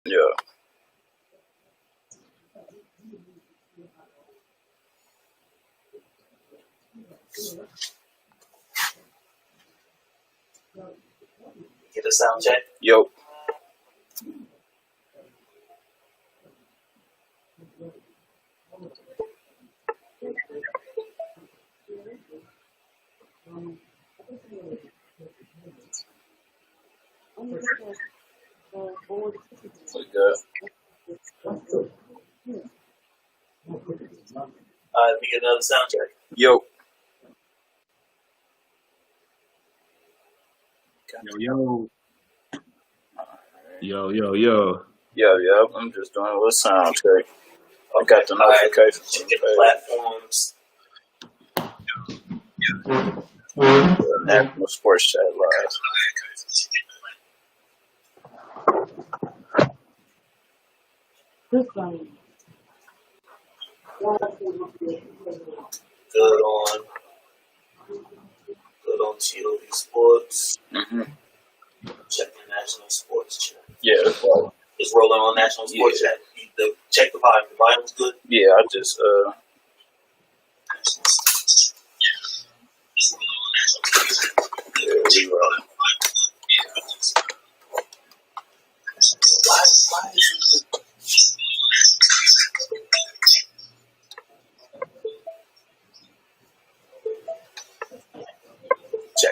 Yeah. Get a sound check. Yo. We good. Let me get another sound check. Yo. Yo. Yeah. I'm just doing a little sound check. I got the notifications. Check the platforms. National Sports Chat Live. Good on TOV Sports. Mm-hmm. Check the National Sports Chat. Yeah, that's right. It's rolling on National Sports Chat. Check the volume. The volume's good. Yeah, I just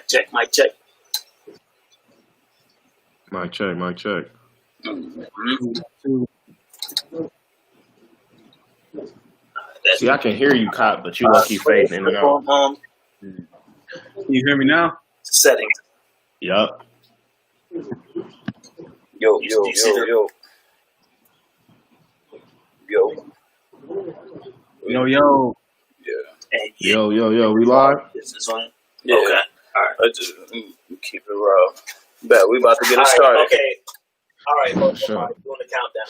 Check, mic check. Mic check. Mm-hmm. See, I can hear you, Cop, but you keep fading in and out. Can you hear me now? Settings. Yup. Yo. Yo. Yeah. Yo, we live? Is this on? Yeah. Okay. All right. I just keep it raw. Bet we about to get it started. Okay. All right. Folks, Sure. doing the countdown.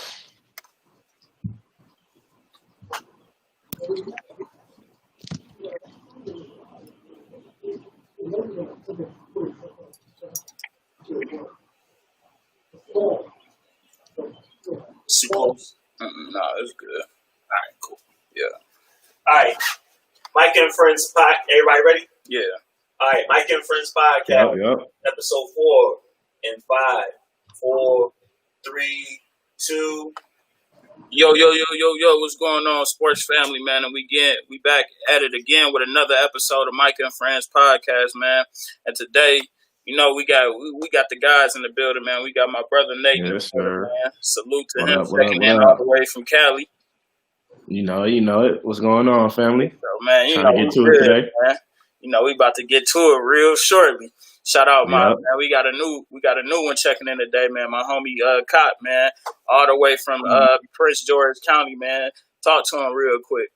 Too close. Nah, it's good. All right. Cool. Yeah. All right. Micah and Friends podcast. Everybody ready? Yeah. All right. Micah and Friends podcast. Yup. Episode 4 in 5, 4, 3, 2. Yo, what's going on, sports family, man? And we back at it again with another episode of Micah and Friends podcast, man. And today, we got the guys in the building, man. We got my brother Nate. Yes, sir. Man. Salute to What him, up? checking in all the way from Cali. You know it. What's going on, family? So, man, Trying to get to it today. man. We about to get to it real shortly. Shout out, man. We got a new one checking in today, man. My homie Cop, man, all the way from Prince George County, man. Talk to him real quick.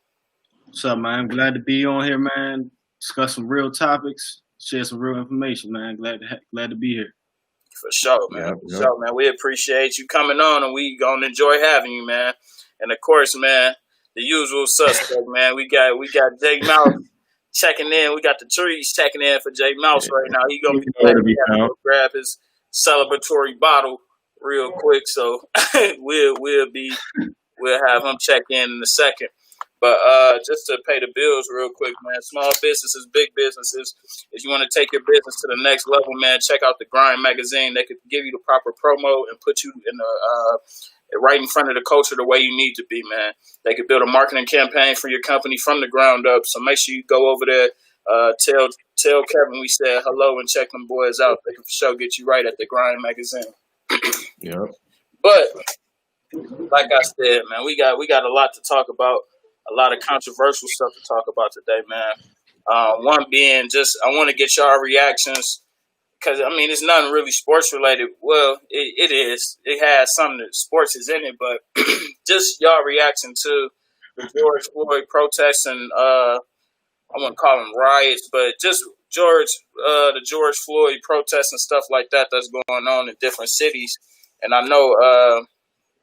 What's up, man? I'm glad to be on here, man. Discuss some real topics, share some real information, man. Glad to be here. For sure, man. Yeah. Sure, man. We appreciate you coming on, and we gonna enjoy having you, man. And of course, man, the usual suspect, man. We got Jay Mouse checking in. We got the trees checking in for Jay Mouse right now. He gonna be grab his celebratory bottle real quick. So we'll have him check in a second. But just to pay the bills real quick, man. Small businesses, big businesses. If you want to take your business to the next level, man, check out the Grind magazine. They could give you the proper promo and put you in right in front of the culture the way you need to be, man. They could build a marketing campaign for your company from the ground up. So make sure you go over there. Tell Kevin we said hello and check them boys out. They can for sure get you right at the Grind magazine. Yep. But like I said, man, we got a lot to talk about. A lot of controversial stuff to talk about today, man. One being just I want to get y'all reactions. Because, it's nothing really sports-related. Well, it is. It has something that sports is in it. But just y'all reaction to the George Floyd protests and I wouldn't call them riots, but just the George Floyd protests and stuff like that that's going on in different cities. And I know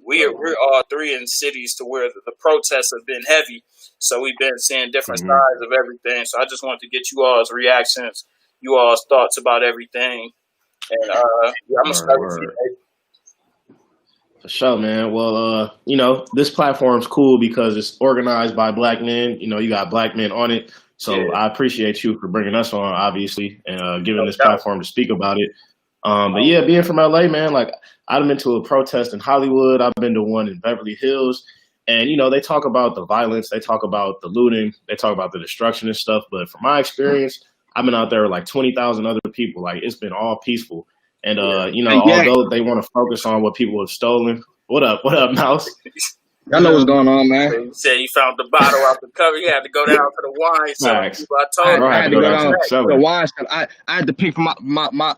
we're all three in cities to where the protests have been heavy. So we've been seeing different sides of everything. So I just wanted to get you all's reactions. You all's thoughts about everything, and I'm gonna start with you. For Sure, man. Well, this platform's cool because it's organized by black men. You got black men on it. So Yeah, I appreciate you for bringing us on, obviously, and giving no this doubt. platform to speak about it. But yeah, being from LA, man, like I've been to a protest in Hollywood. I've been to one in Beverly Hills. And, they talk about the violence. They talk about the looting. They talk about the destruction and stuff. But from my experience, I've been out there with like 20,000 other people. Like it's been all peaceful. And, Yeah, although they want to focus on what people have stolen. What up? What up, Mouse? I know what's going on, man. You said you found the bottle out the cover. You had to go down to the wine cellar. Facts. I I, told had- him. I Right, had to to go go down to down the to cellar. the wine shop. I had to pick from my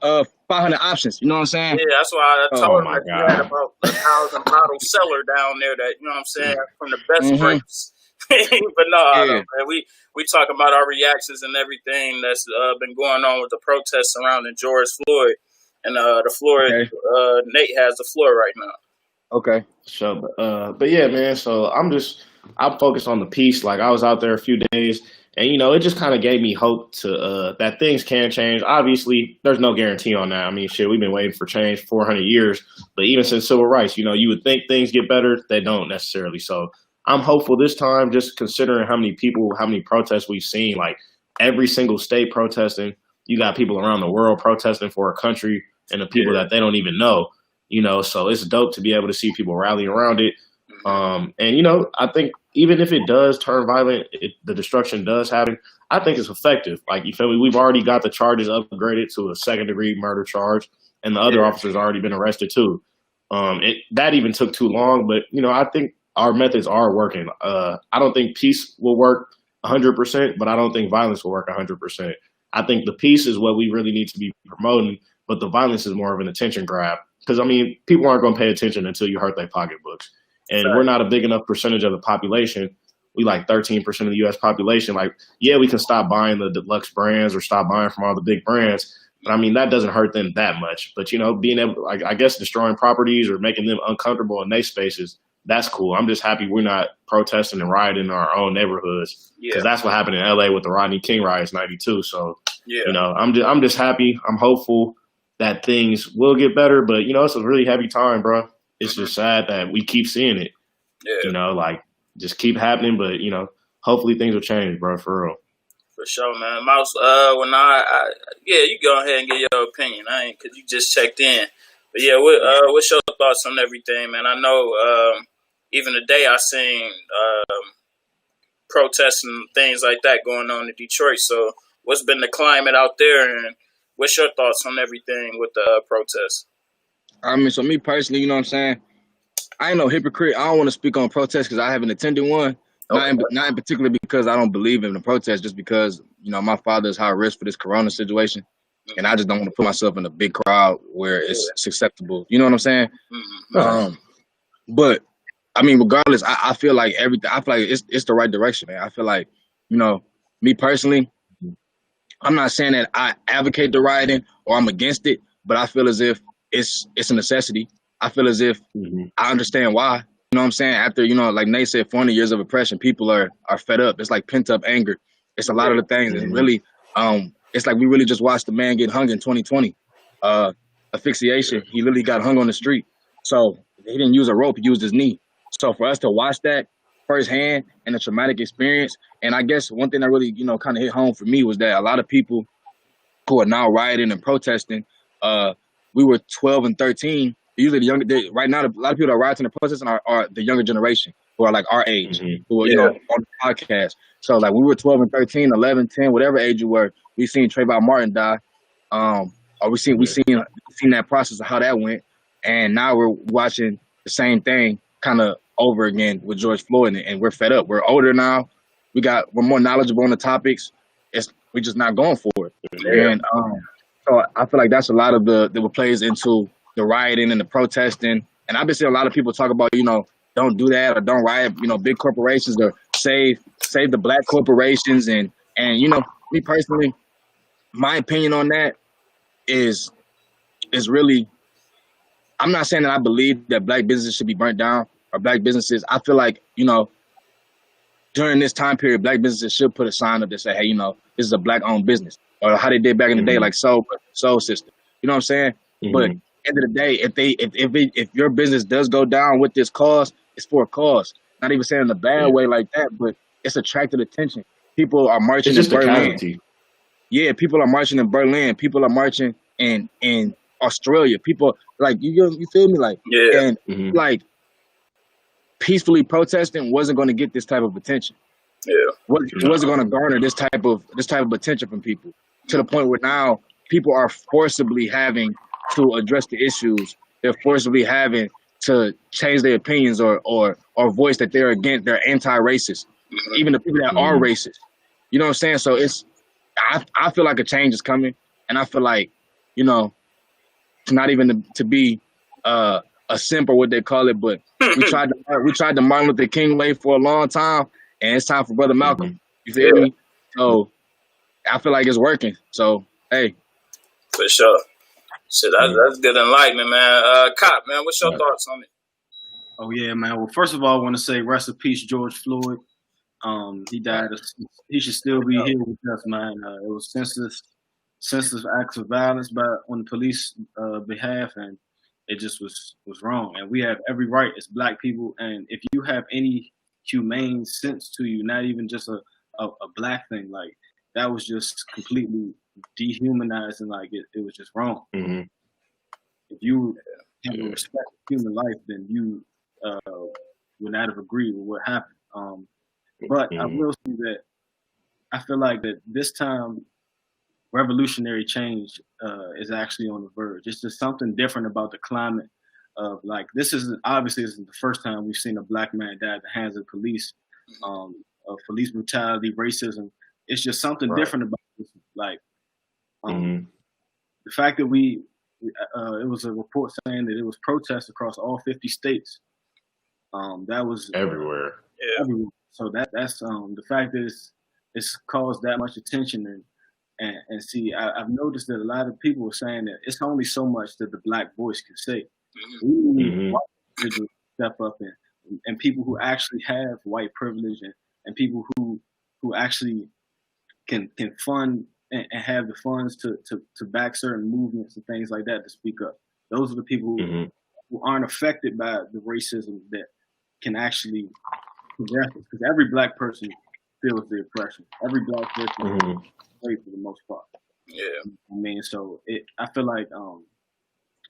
500 options. You know what I'm saying? Yeah, that's why I Oh told him my that you had God. about 1,000 bottle cellar down there that, you know what I'm saying, from the best Mm-hmm. grapes. But no, Yeah. man, we talking about our reactions and everything that's been going on with the protests surrounding George Floyd. And the Floyd, Okay. Nate has the floor right now. Okay. So, but yeah, man. So I'm focused on the peace. Like I was out there a few days, and it just kind of gave me hope to that things can change. Obviously, there's no guarantee on that. I mean, shit, we've been waiting for change 400 years, but even since civil rights, you would think things get better. They don't necessarily. So I'm hopeful this time, just considering how many protests we've seen. Like every single state protesting. You got people around the world protesting for a country and the people that they don't even know. So it's dope to be able to see people rally around it. And I think even if it does turn violent, the destruction does happen. I think it's effective. Like you feel me? We've already got the charges upgraded to a second-degree murder charge, and the other officers already been arrested too. That even took too long, but I think our methods are working. I don't think peace will work 100%, but I don't think violence will work 100%. I think the peace is what we really need to be promoting, but the violence is more of an attention grab. Because, people aren't going to pay attention until you hurt their pocketbooks. And we're not a big enough percentage of the population. We like 13% of the U.S. population. Like, yeah, we can stop buying the deluxe brands or stop buying from all the big brands. But, that doesn't hurt them that much. But, being able, I guess, destroying properties or making them uncomfortable in their spaces, that's cool. I'm just happy we're not protesting and rioting in our own neighborhoods. Because that's what happened in L.A. with the Rodney King riots, 92. So, I'm just happy. I'm hopeful that things will get better, but it's a really heavy time, bro. It's just sad that we keep seeing it. Yeah. Just keep happening, but hopefully things will change, bro, for real. For sure, man. Mouse, you go ahead and get your opinion. I ain't, because you just checked in. But yeah, what's your thoughts on everything, man? I know even today I seen protests and things like that going on in Detroit. So what's been the climate out there, and what's your thoughts on everything with the protests? So me personally, you know what I'm saying? I ain't no hypocrite. I don't want to speak on protests because I haven't attended one. Okay. Not in particular because I don't believe in the protest, just because, my father is high risk for this corona situation. And I just don't want to put myself in a big crowd where it's susceptible. You know what I'm saying? Mm-hmm. But regardless, I feel like it's the right direction, man. I feel like, me personally, I'm not saying that I advocate the rioting or I'm against it, but I feel as if it's a necessity. I feel as if I understand why. You know what I'm saying? After, like Nate said, 400 years of oppression, people are fed up. It's like pent up anger. It's a lot of the things. And really, it's like we really just watched the man get hung in 2020. Asphyxiation. He literally got hung on the street. So he didn't use a rope. He used his knee. So for us to watch that firsthand and a traumatic experience, and I guess one thing that really, kind of hit home for me was that a lot of people who are now rioting and protesting, we were 12 and 13. Usually the younger, right now, a lot of people that are rioting and protesting are the younger generation who are like our age, who are, on the podcast. So like we were 12 and 13, 11, 10, whatever age you were, we seen Trayvon Martin die. Or we seen that process of how that went. And now we're watching the same thing kind of over again with George Floyd, and we're fed up. We're older now. We're more knowledgeable on the topics. We're just not going for it. Yeah. And so I feel like that's a lot of what plays into the rioting and the protesting. And I've been seeing a lot of people talk about, don't do that or don't riot, big corporations, or save the black corporations. And me personally, my opinion on that is really, I'm not saying that I believe that black businesses should be burnt down or black businesses. I feel like, during this time period, black businesses should put a sign up that say, hey, this is a black owned business, or how they did back in the day, like Soul Sister. You know what I'm saying? But end of the day, if your business does go down with this cause, it's for a cause. Not even saying in a bad way like that, but it's attracted attention. People are marching It's in just a Berlin. casualty. Yeah, people are marching in Berlin. People are marching in Australia. People like you feel me? Like Yeah. and like peacefully protesting wasn't going to get this type of attention. Yeah. It wasn't going to garner this type of attention from people to the point where now people are forcibly having to address the issues. They're forcibly having to change their opinions or voice that they're against. They're anti-racist, even the people that are racist. You know what I'm saying? So I feel like a change is coming, and I feel like, you know, it's not even to be a simp or what they call it, but we tried the Martin Luther King way for a long time, and it's time for Brother Malcolm. You feel me? So I feel like it's working. So hey, for sure. Shit, that's good enlightenment, man. Cop, man, what's your thoughts on it? Oh yeah, man. Well, first of all, I want to say rest in peace, George Floyd. He died. He should still be here with us, man. It was senseless acts of violence on the police behalf, and it just was wrong. And we have every right as Black people, and if you have any humane sense to you, not even just a Black thing, like that was just completely dehumanizing. Like it was just wrong. If you have respect for human life, then you would not have agreed with what happened. But I will say that I feel like that this time revolutionary change is actually on the verge. It's just something different about the climate of like, this isn't the first time we've seen a Black man die at the hands of police, of police brutality, racism. It's just something different about this. Like the fact that it was a report saying that it was protests across all 50 states. That was everywhere. Everywhere. So that's the fact that it's caused that much attention and see, I've noticed that a lot of people are saying that it's only so much that the Black voice can say. We need white individuals to step up and people who actually have white privilege and people who actually can fund and have the funds to back certain movements and things like that to speak up. Those are the people who aren't affected by the racism that can actually possess it. Because every Black person feels the oppression. Every Black person is afraid for the most part. Yeah. I mean, so I feel like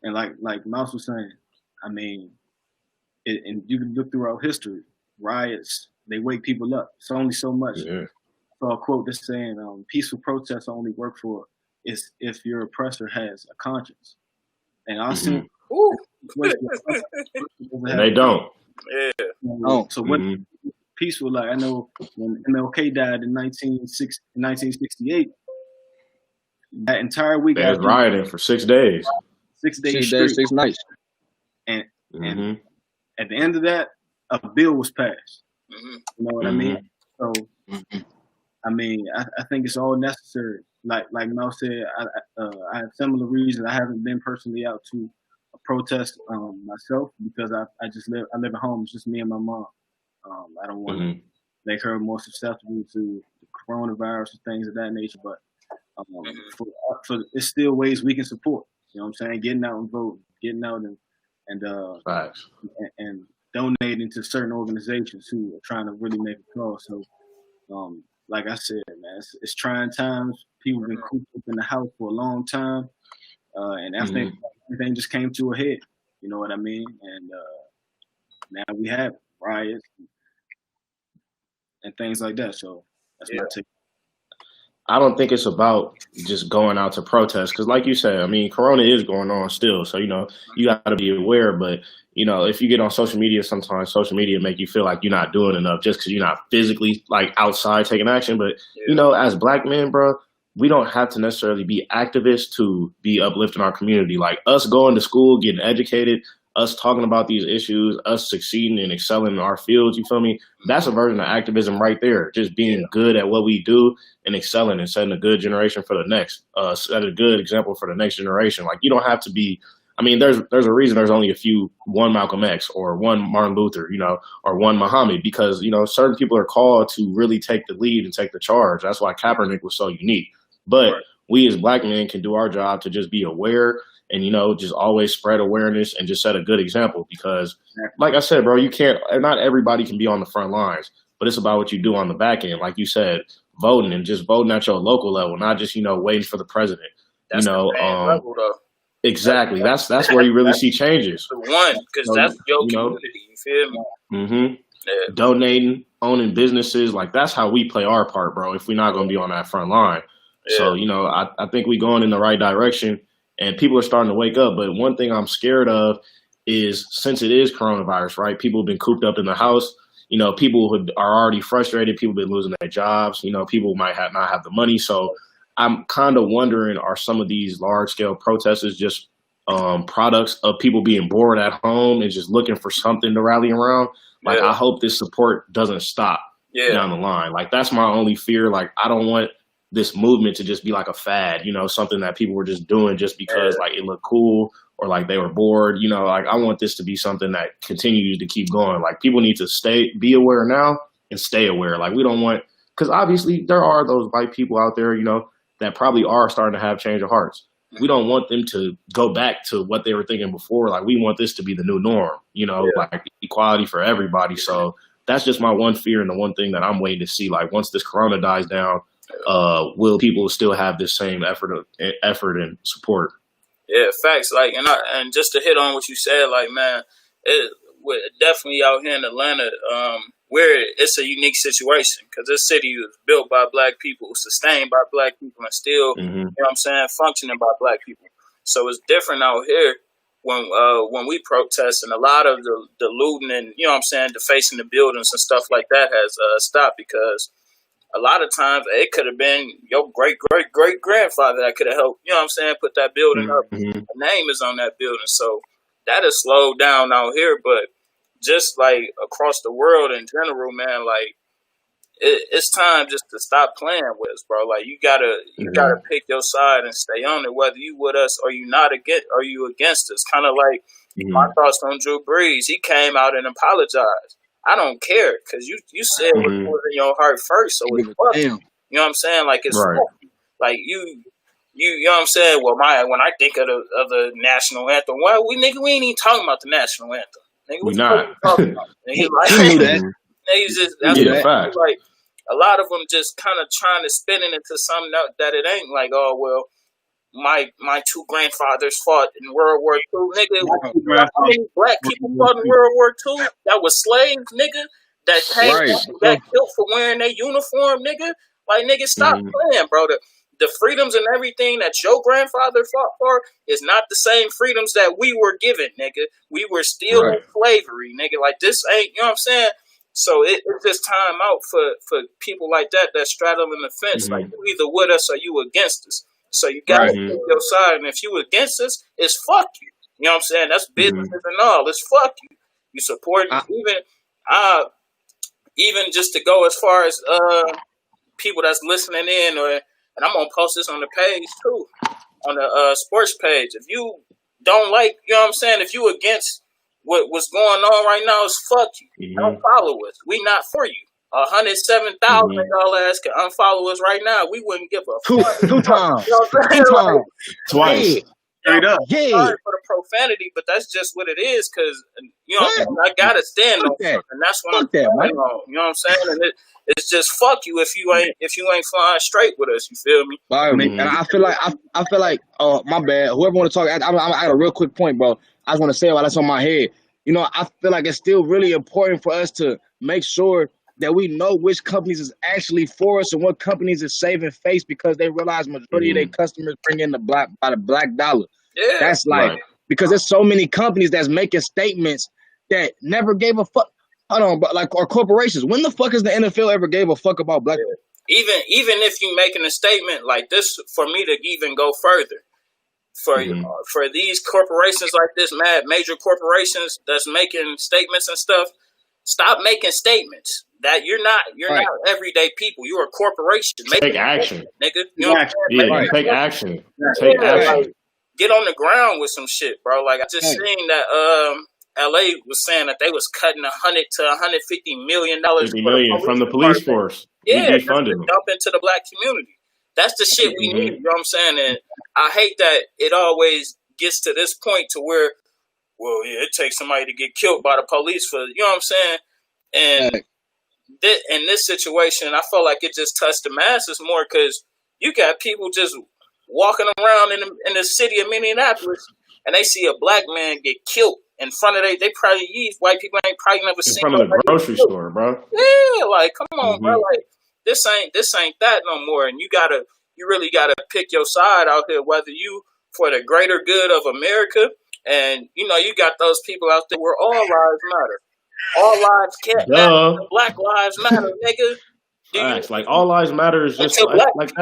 and like Mouse was saying, I mean, and you can look throughout history, riots, they wake people up. It's only so much. Yeah. So a quote that's saying, peaceful protests only work for is if your oppressor has a conscience. And I see and they don't. Yeah. So what peaceful, like I know when MLK died in 1968, that entire week they was rioting for 6 days. 6 days 6 straight. days, 6 nights. And at the end of that, a bill was passed. You know what I mean? So I mean, I think it's all necessary. Like Mel said, I have similar reasons. I haven't been personally out to a protest myself because I live at home. It's just me and my mom. I don't want to make her more susceptible to the coronavirus and things of that nature. But for there's still ways we can support. You know what I'm saying? Getting out and voting, getting out and donating to certain organizations who are trying to really make a cause. So, like I said, man, it's trying times. People have been cooped up in the house for a long time, and I think everything just came to a head. You know what I mean? And now we have riots and things like that. So that's my take. I don't think it's about just going out to protest because, like you said, I mean, Corona is going on still. So, you know, you got to be aware. But, you know, if you get on social media, sometimes social media make you feel like you're not doing enough just because you're not physically, like, outside taking action. But, you know, as Black men, bro, we don't have to necessarily be activists to be uplifting our community. Like, us going to school, getting educated, us talking about these issues, us succeeding and excelling in our fields, you feel me? That's a version of activism right there. Just being good at what we do and excelling and setting a good generation for the next, set a good example for the next generation. Like, you don't have to be, I mean, there's a reason there's only one Malcolm X or one Martin Luther, you know, or one Muhammad, because, you know, certain people are called to really take the lead and take the charge. That's why Kaepernick was so unique. But we as black men can do our job to just be aware and, just always spread awareness and just set a good example. Because like I said, bro, not everybody can be on the front lines, but it's about what you do on the back end. Like you said, voting and just voting at your local level, not just, waiting for the president. That's the main level, though. Exactly. That's where you really see changes. The one, because that's your community. You feel me? Mm-hmm. Yeah. Donating, owning businesses, like that's how we play our part, bro. If we're not going to be on that front line, so I think we're going in the right direction, and people are starting to wake up. But one thing I'm scared of is, since it is coronavirus, right? People have been cooped up in the house. People who are already frustrated. People have been losing their jobs. People might not have the money. So I'm kind of wondering, are some of these large scale protests just products of people being bored at home and just looking for something to rally around? Like, I hope this support doesn't stop down the line. Like, that's my only fear. Like, I don't want this movement to just be like a fad, something that people were just doing just because like it looked cool or like they were bored. Like, I want this to be something that continues to keep going. Like, people need to be aware now and stay aware. Like, we don't want, because obviously there are those white people out there, that probably are starting to have change of hearts. We don't want them to go back to what they were thinking before. Like, we want this to be the new norm, like equality for everybody. So that's just my one fear and the one thing that I'm waiting to see. Like, once this corona dies down, will people still have this same effort and support? Yeah, facts. Like, and just to hit on what you said, like, man, we're definitely out here in Atlanta, where it's a unique situation because this city was built by black people, sustained by black people, and still, functioning by black people. So it's different out here when we protest, and a lot of the looting and, defacing the buildings and stuff like that has stopped, because a lot of times it could have been your great-great-great-grandfather that could have helped, put that building up. The name is on that building. So that has slowed down out here, but just like across the world in general, man, like it's time just to stop playing with us, bro. Like, you gotta pick your side and stay on it, whether you with us or you against us. Kind of like my thoughts on Drew Brees. He came out and apologized. I don't care, because you said what was in your heart first, so it's fuck. You know what I'm saying? Like, it's like you know what I'm saying? Well, when I think of the national anthem, we ain't even talking about the national anthem. Nigga, we not. Like, a lot of them just kind of trying to spin it into something that it ain't. Like, oh, well, my two grandfathers fought in World War II, nigga. How many black people fought in World War II that was slaves, nigga? That got killed for wearing their uniform, nigga. Like, nigga, stop playing, bro. The freedoms and everything that your grandfather fought for is not the same freedoms that we were given, nigga. We were still in slavery, nigga. Like, this ain't, you know what I'm saying? So it's just time out for people like that straddling the fence. Like, you either with us or you against us. So you got to pick your side. And if you against us, it's fuck you. You know what I'm saying? That's business and all. It's fuck you. You support even just to go as far as people that's listening in, and I'm going to post this on the page too, on the sports page. If you don't like, you know what I'm saying, if you against what's going on right now, it's fuck you. Don't follow us. We not for you. 107,000 y'all ass can unfollow us right now. We wouldn't give a fuck. Two times. You know what I'm saying? Like, twice. Straight up. Sorry for the profanity, but that's just what it is, because, I got to stand on something. And that's what I'm saying. You know what I'm saying? And it's just fuck you if you ain't flying straight with us. You feel me? And I feel like, my bad. Whoever want to talk, I got a real quick point, bro. I just want to say while that's on my head. I feel like it's still really important for us to make sure that we know which companies is actually for us and what companies is saving face, because they realize majority of their customers bring in the black dollar. Yeah. That's like, because there's so many companies that's making statements that never gave a fuck. Hold on, but like, our corporations. When the fuck has the NFL ever gave a fuck about black people? Even if you making a statement like this, for me to even go further, for these corporations like this, major corporations that's making statements and stuff, stop making statements. That you're not everyday people. You're a corporation. Take action, nigga. You know take action. Take action. Like, get on the ground with some shit, bro. Like, I just seen that LA was saying that they was cutting $100 to $150 million from the police force. Yeah, just to dump into the black community. That's the shit we need. You know what I'm saying? And I hate that it always gets to this point to where, well, yeah, it takes somebody to get killed by the police for, you know what I'm saying? And in this situation, I felt like it just touched the masses more because you got people just walking around in the city of Minneapolis and they see a black man get killed in front of they probably white people ain't probably never in seen front of the grocery store, bro. Yeah, like come on, bro. Like this ain't that no more. And you really gotta pick your side out here, whether you for the greater good of America, and you got those people out there where all lives matter. All lives can't matter. Black lives matter, nigga. Facts. Like all lives matter is just like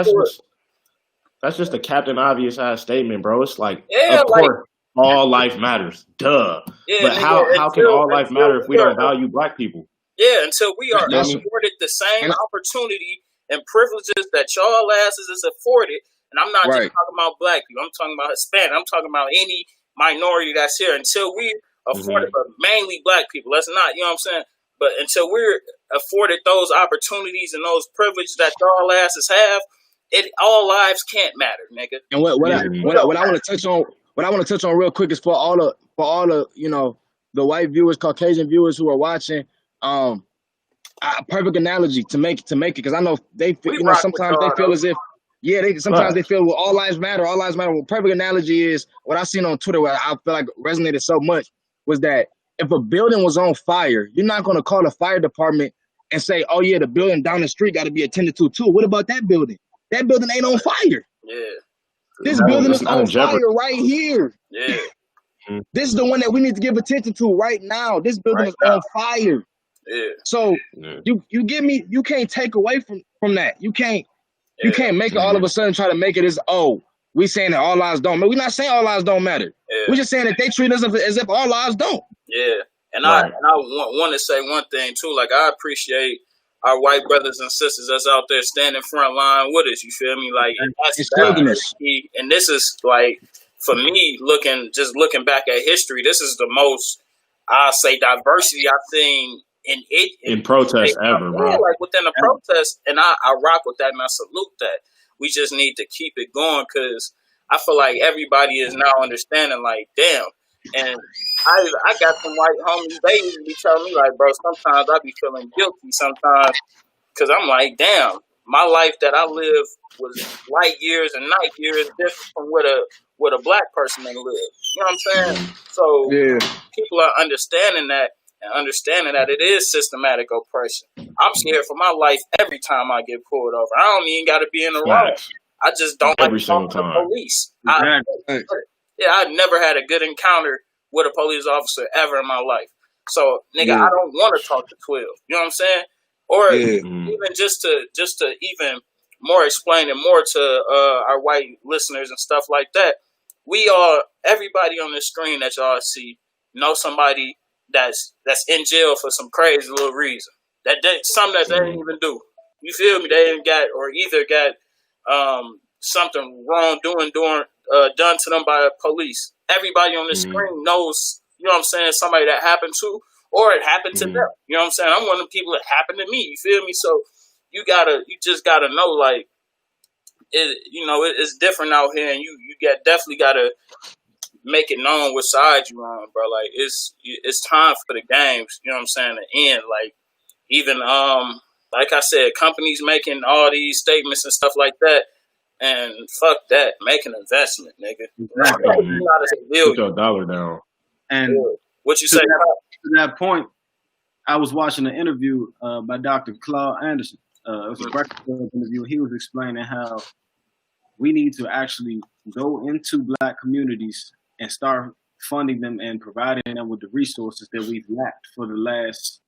that's just a Captain Obvious ass statement, bro. It's like, of course, all life matters. Duh. Yeah, but nigga, how can all life matter if we don't value black people? Yeah, until we are afforded the same opportunity and privileges that y'all asses is afforded. And I'm not just talking about black people. I'm talking about Hispanic. I'm talking about any minority that's here. Until we afforded, but mainly black people. Let's not, you know what I'm saying? But until we're afforded those opportunities and those privileges that y'all asses have, all lives can't matter, nigga. And what I want to touch on real quick is for all the the white viewers, Caucasian viewers who are watching. A perfect analogy to make it because I know they feel, sometimes they feel as if they feel well, all lives matter. Well, perfect analogy is what I seen on Twitter where I feel like resonated so much was that if a building was on fire, you're not going to call the fire department and say, oh yeah, the building down the street got to be attended to too. What about that building? That building ain't on fire. Yeah. This building is on fire right here. Yeah. This is the one that we need to give attention to right now. This building is on fire. Yeah. So you give me, you can't take away from that. You can't make it all of a sudden try to make it as we saying that all lives don't matter. We're not saying all lives don't matter. Yeah. We're just saying that they treat us as if all lives don't. Yeah. And I want to say one thing too. Like I appreciate our white brothers and sisters that's out there standing front line with us. You feel me? Like that's key. And this is like for me looking back at history. This is the most I'll say diversity I've seen in protests ever, bro. Like within a protest, and I rock with that and I salute that. We just need to keep it going because I feel like everybody is now understanding. Like, damn. And I got some white homies. They usually tell me like, bro, sometimes I be feeling guilty sometimes because I'm like, damn, my life that I live was light years and night years different from what a black person may live. You know what I'm saying? So people are understanding that and understanding that it is systematic oppression. I'm scared for my life every time I get pulled over. I don't even got to be in the wrong. I just don't like talking to the police. I never had a good encounter with a police officer ever in my life. So, nigga, I don't want to talk to 12. You know what I'm saying? Or even just to even more explain it more to our white listeners and stuff like that. Everybody on the screen that y'all see know somebody that's in jail for some crazy little reason. Something that they didn't even do. You feel me? They didn't either got something wrong done to them by police. Everybody on the screen knows, you know what I'm saying, somebody that happened to, or it happened to them. You know what I'm saying? I'm one of the people that happened to me. You feel me? So you just gotta know, like, it's different out here, and you definitely gotta make it known what side you on, bro. Like it's time for the games, you know what I'm saying, to end. Like even like I said, companies making all these statements and stuff like that. And fuck that, make an investment, nigga. Put your dollar down. And what you say? To that point, I was watching an interview by Dr. Claude Anderson. It was a breakfast club interview. He was explaining how we need to actually go into black communities and start funding them and providing them with the resources that we've lacked for the last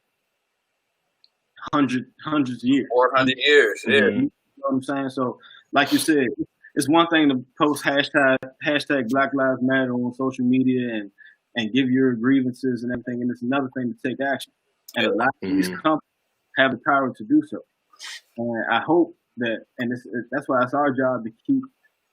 hundreds of years. 400 years, yeah. You know what I'm saying? So, like you said, it's one thing to post hashtag Black Lives Matter on social media and give your grievances and everything, and it's another thing to take action. And a lot of these companies have the power to do so. And I hope that, and that's why it's our job to keep,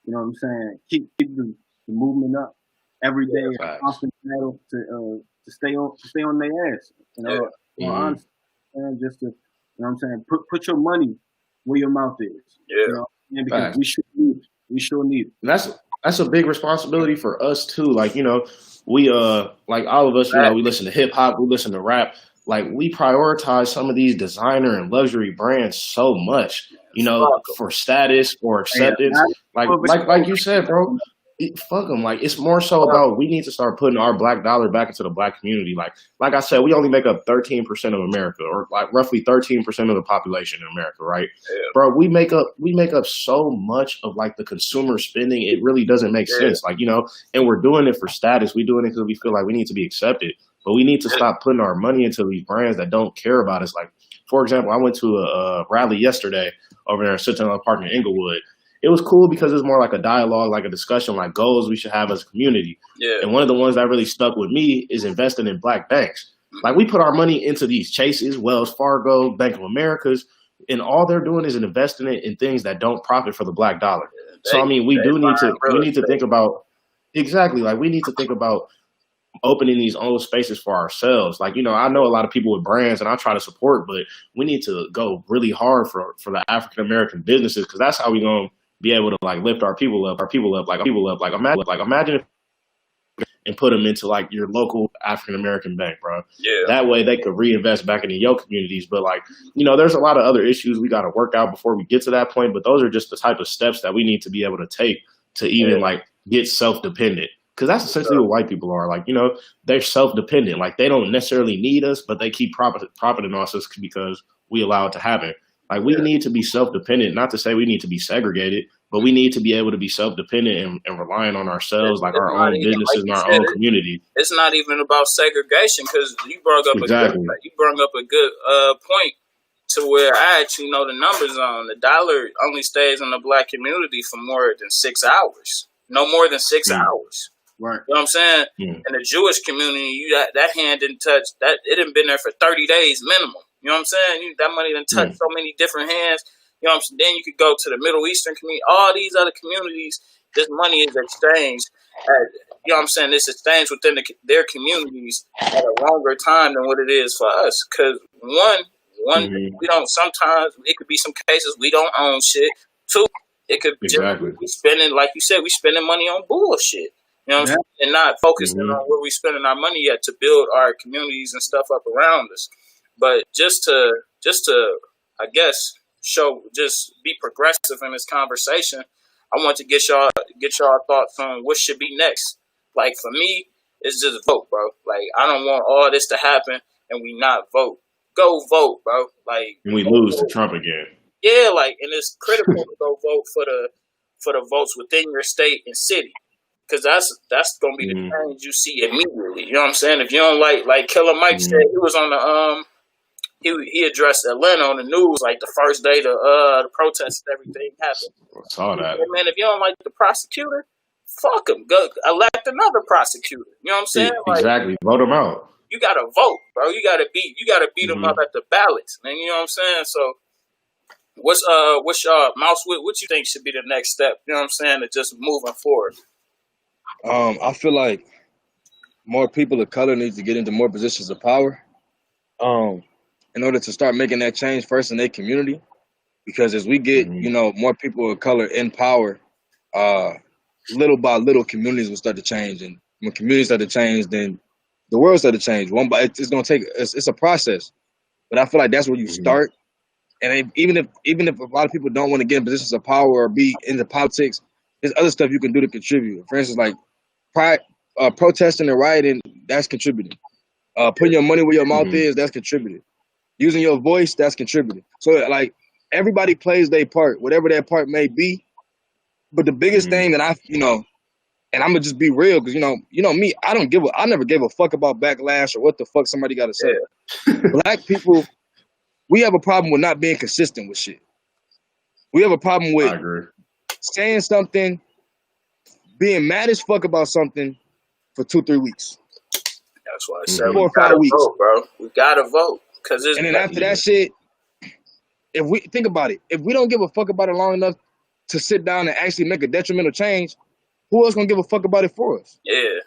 you know what I'm saying, keep the movement up every day, constant battle to stay on their ass. You know, honestly, and just to, you know what I'm saying, put your money where your mouth is. Yeah. You know? Yeah, because Facts. we sure need it. And that's a big responsibility for us too. Like, we like all of us, Right. we listen to hip hop, we listen to rap. Like, we prioritize some of these designer and luxury brands so much, Fuck 'em. for status or Hey, acceptance. Like you said, bro. Fuck them. Like, it's more so about we need to start putting our black dollar back into the black community. Like I said, we only make up 13% of America, or like roughly 13% of the population in America, right? Yeah. Bro, we make up so much of like the consumer spending. It really doesn't make sense. Like, and we're doing it for status. We're doing it because we feel like we need to be accepted. But we need to stop putting our money into these brands that don't care about us. Like, for example, I went to a rally yesterday over there in Centennial Park in Inglewood. It was cool because it's more like a dialogue, like a discussion, like goals we should have as a community. Yeah. And one of the ones that really stuck with me is investing in black banks. Like, we put our money into these Chases, Wells Fargo, Bank of Americas, and all they're doing is investing it in things that don't profit for the black dollar. So I mean, we need to think about exactly, like, we need to think about opening these own spaces for ourselves. Like, I know a lot of people with brands and I try to support, but we need to go really hard for the African American businesses, because that's how we gonna be able to like lift our people up. Like, imagine if and put them into like your local African American bank, bro. Yeah. That way they could reinvest back into your communities. But like, there's a lot of other issues we got to work out before we get to that point. But those are just the type of steps that we need to be able to take to even like get self-dependent. Because that's essentially what white people are. Like, they're self-dependent. Like, they don't necessarily need us, but they keep profiting off us because we allow it to happen. Like, we need to be self-dependent. Not to say we need to be segregated, but we need to be able to be self-dependent and relying on ourselves, like our own businesses and our own community. It's not even about segregation, because you brought up a good point to where I actually know the numbers on. The dollar only stays in the black community for more than 6 hours. No more than 6 hours. Right. You know what I'm saying? In the Jewish community, that hand didn't touch that. It didn't been there for 30 days minimum. You know what I'm saying? That money done touched so many different hands. You know what I'm saying? Then you could go to the Middle Eastern community. All these other communities, this money is exchanged. You know what I'm saying? It's exchanged within their communities at a longer time than what it is for us. Because we don't. Sometimes it could be some cases we don't own shit. Two, it could just be spending, like you said, we spending money on bullshit. You know what I'm saying? And not focusing on where we spending our money at to build our communities and stuff up around us. But just to I guess just be progressive in this conversation, I want to get y'all thoughts on what should be next. Like, for me, it's just vote, bro. Like, I don't want all this to happen and we not vote. Go vote, bro. Like, and we lose to Trump again. Yeah, like, and it's critical to go vote for the votes within your state and city. Because that's gonna be the change you see immediately. You know what I'm saying? If you don't like Killer Mike said, he was on the he addressed Atlanta on the news like the first day the protests and everything happened. I saw that. Man, if you don't like the prosecutor, fuck him. Go elect another prosecutor. You know what I'm saying? Exactly. Vote him out. You gotta vote, bro. You gotta beat them up at the ballots, man. You know what I'm saying? So what's y'all Mouse? What you think should be the next step? You know what I'm saying? To just moving forward. I feel like more people of color need to get into more positions of power. In order to start making that change first in their community, because as we get, more people of color in power, little by little, communities will start to change, and when communities start to change, then the world start to change. It's gonna take. It's a process, but I feel like that's where you start. And even if a lot of people don't want to get in positions of power or be into politics, there's other stuff you can do to contribute. For instance, like protesting and rioting, that's contributing. Putting your money where your mouth is, that's contributing. Using your voice, that's contributing. So, like, everybody plays their part, whatever their part may be. But the biggest thing that and I'm gonna just be real, because me, I never gave a fuck about backlash or what the fuck somebody got to say. Black people, we have a problem with not being consistent with shit. We have a problem with saying something, being mad as fuck about something for 2-3 weeks. That's why I said 4 or 5 weeks, vote, bro. We gotta vote. And then after that shit, if we think about it, if we don't give a fuck about it long enough to sit down and actually make a detrimental change, who else gonna give a fuck about it for us? Yeah.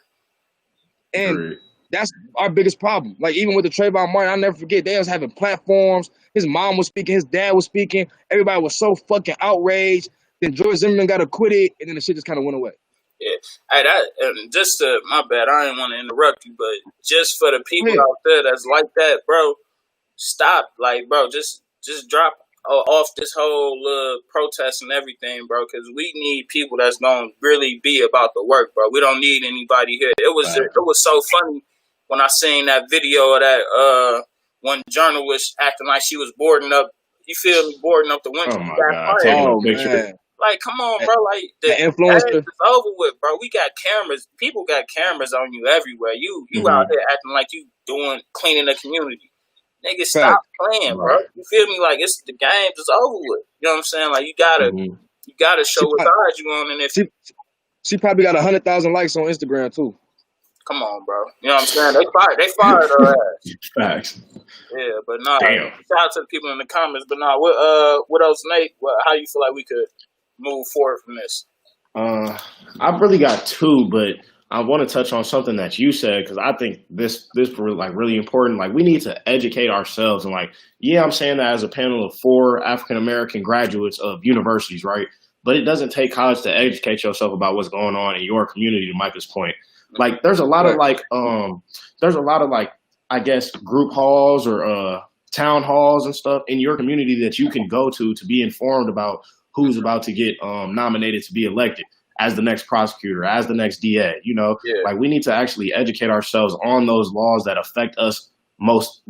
And that's our biggest problem. Like, even with the Trayvon Martin, I'll never forget, they was having platforms. His mom was speaking, his dad was speaking. Everybody was so fucking outraged. then George Zimmerman got acquitted, and then the shit just kind of went away. Yeah. Hey, and just my bad, I didn't want to interrupt you, but just for the people out there that's like that, bro, stop. Like, bro, just drop off this whole protest and everything, bro, because we need people that's gonna really be about the work, bro. We don't need anybody here. It was so funny when I seen that video of that one journalist acting like she was boarding up. You feel me? Boarding up the window. Oh my God! Taking a picture. Like, come on, bro. Like, the influencer is over with, bro. We got cameras. People got cameras on you everywhere. You out there acting like you cleaning the community. Nigga, stop playing, bro. You feel me? Like, it's the game is over with. You know what I'm saying? Like, you gotta show what side you on. And if she probably got 100,000 likes on Instagram too. Come on, bro. You know what I'm saying? They fired her ass. Facts. Yeah, but nah. Damn. Shout out to the people in the comments. But nah, what else, Nate? How you feel like we could move forward from this? I've really got two, but I want to touch on something that you said because I think this like really important. Like, we need to educate ourselves, and like, yeah, I'm saying that as a panel of 4 African American graduates of universities, right? But it doesn't take college to educate yourself about what's going on in your community. To Micah's point, like, there's a lot of I guess group halls or town halls and stuff in your community that you can go to be informed about who's about to get nominated to be elected as the next prosecutor, as the next DA. You know, like, we need to actually educate ourselves on those laws that affect us most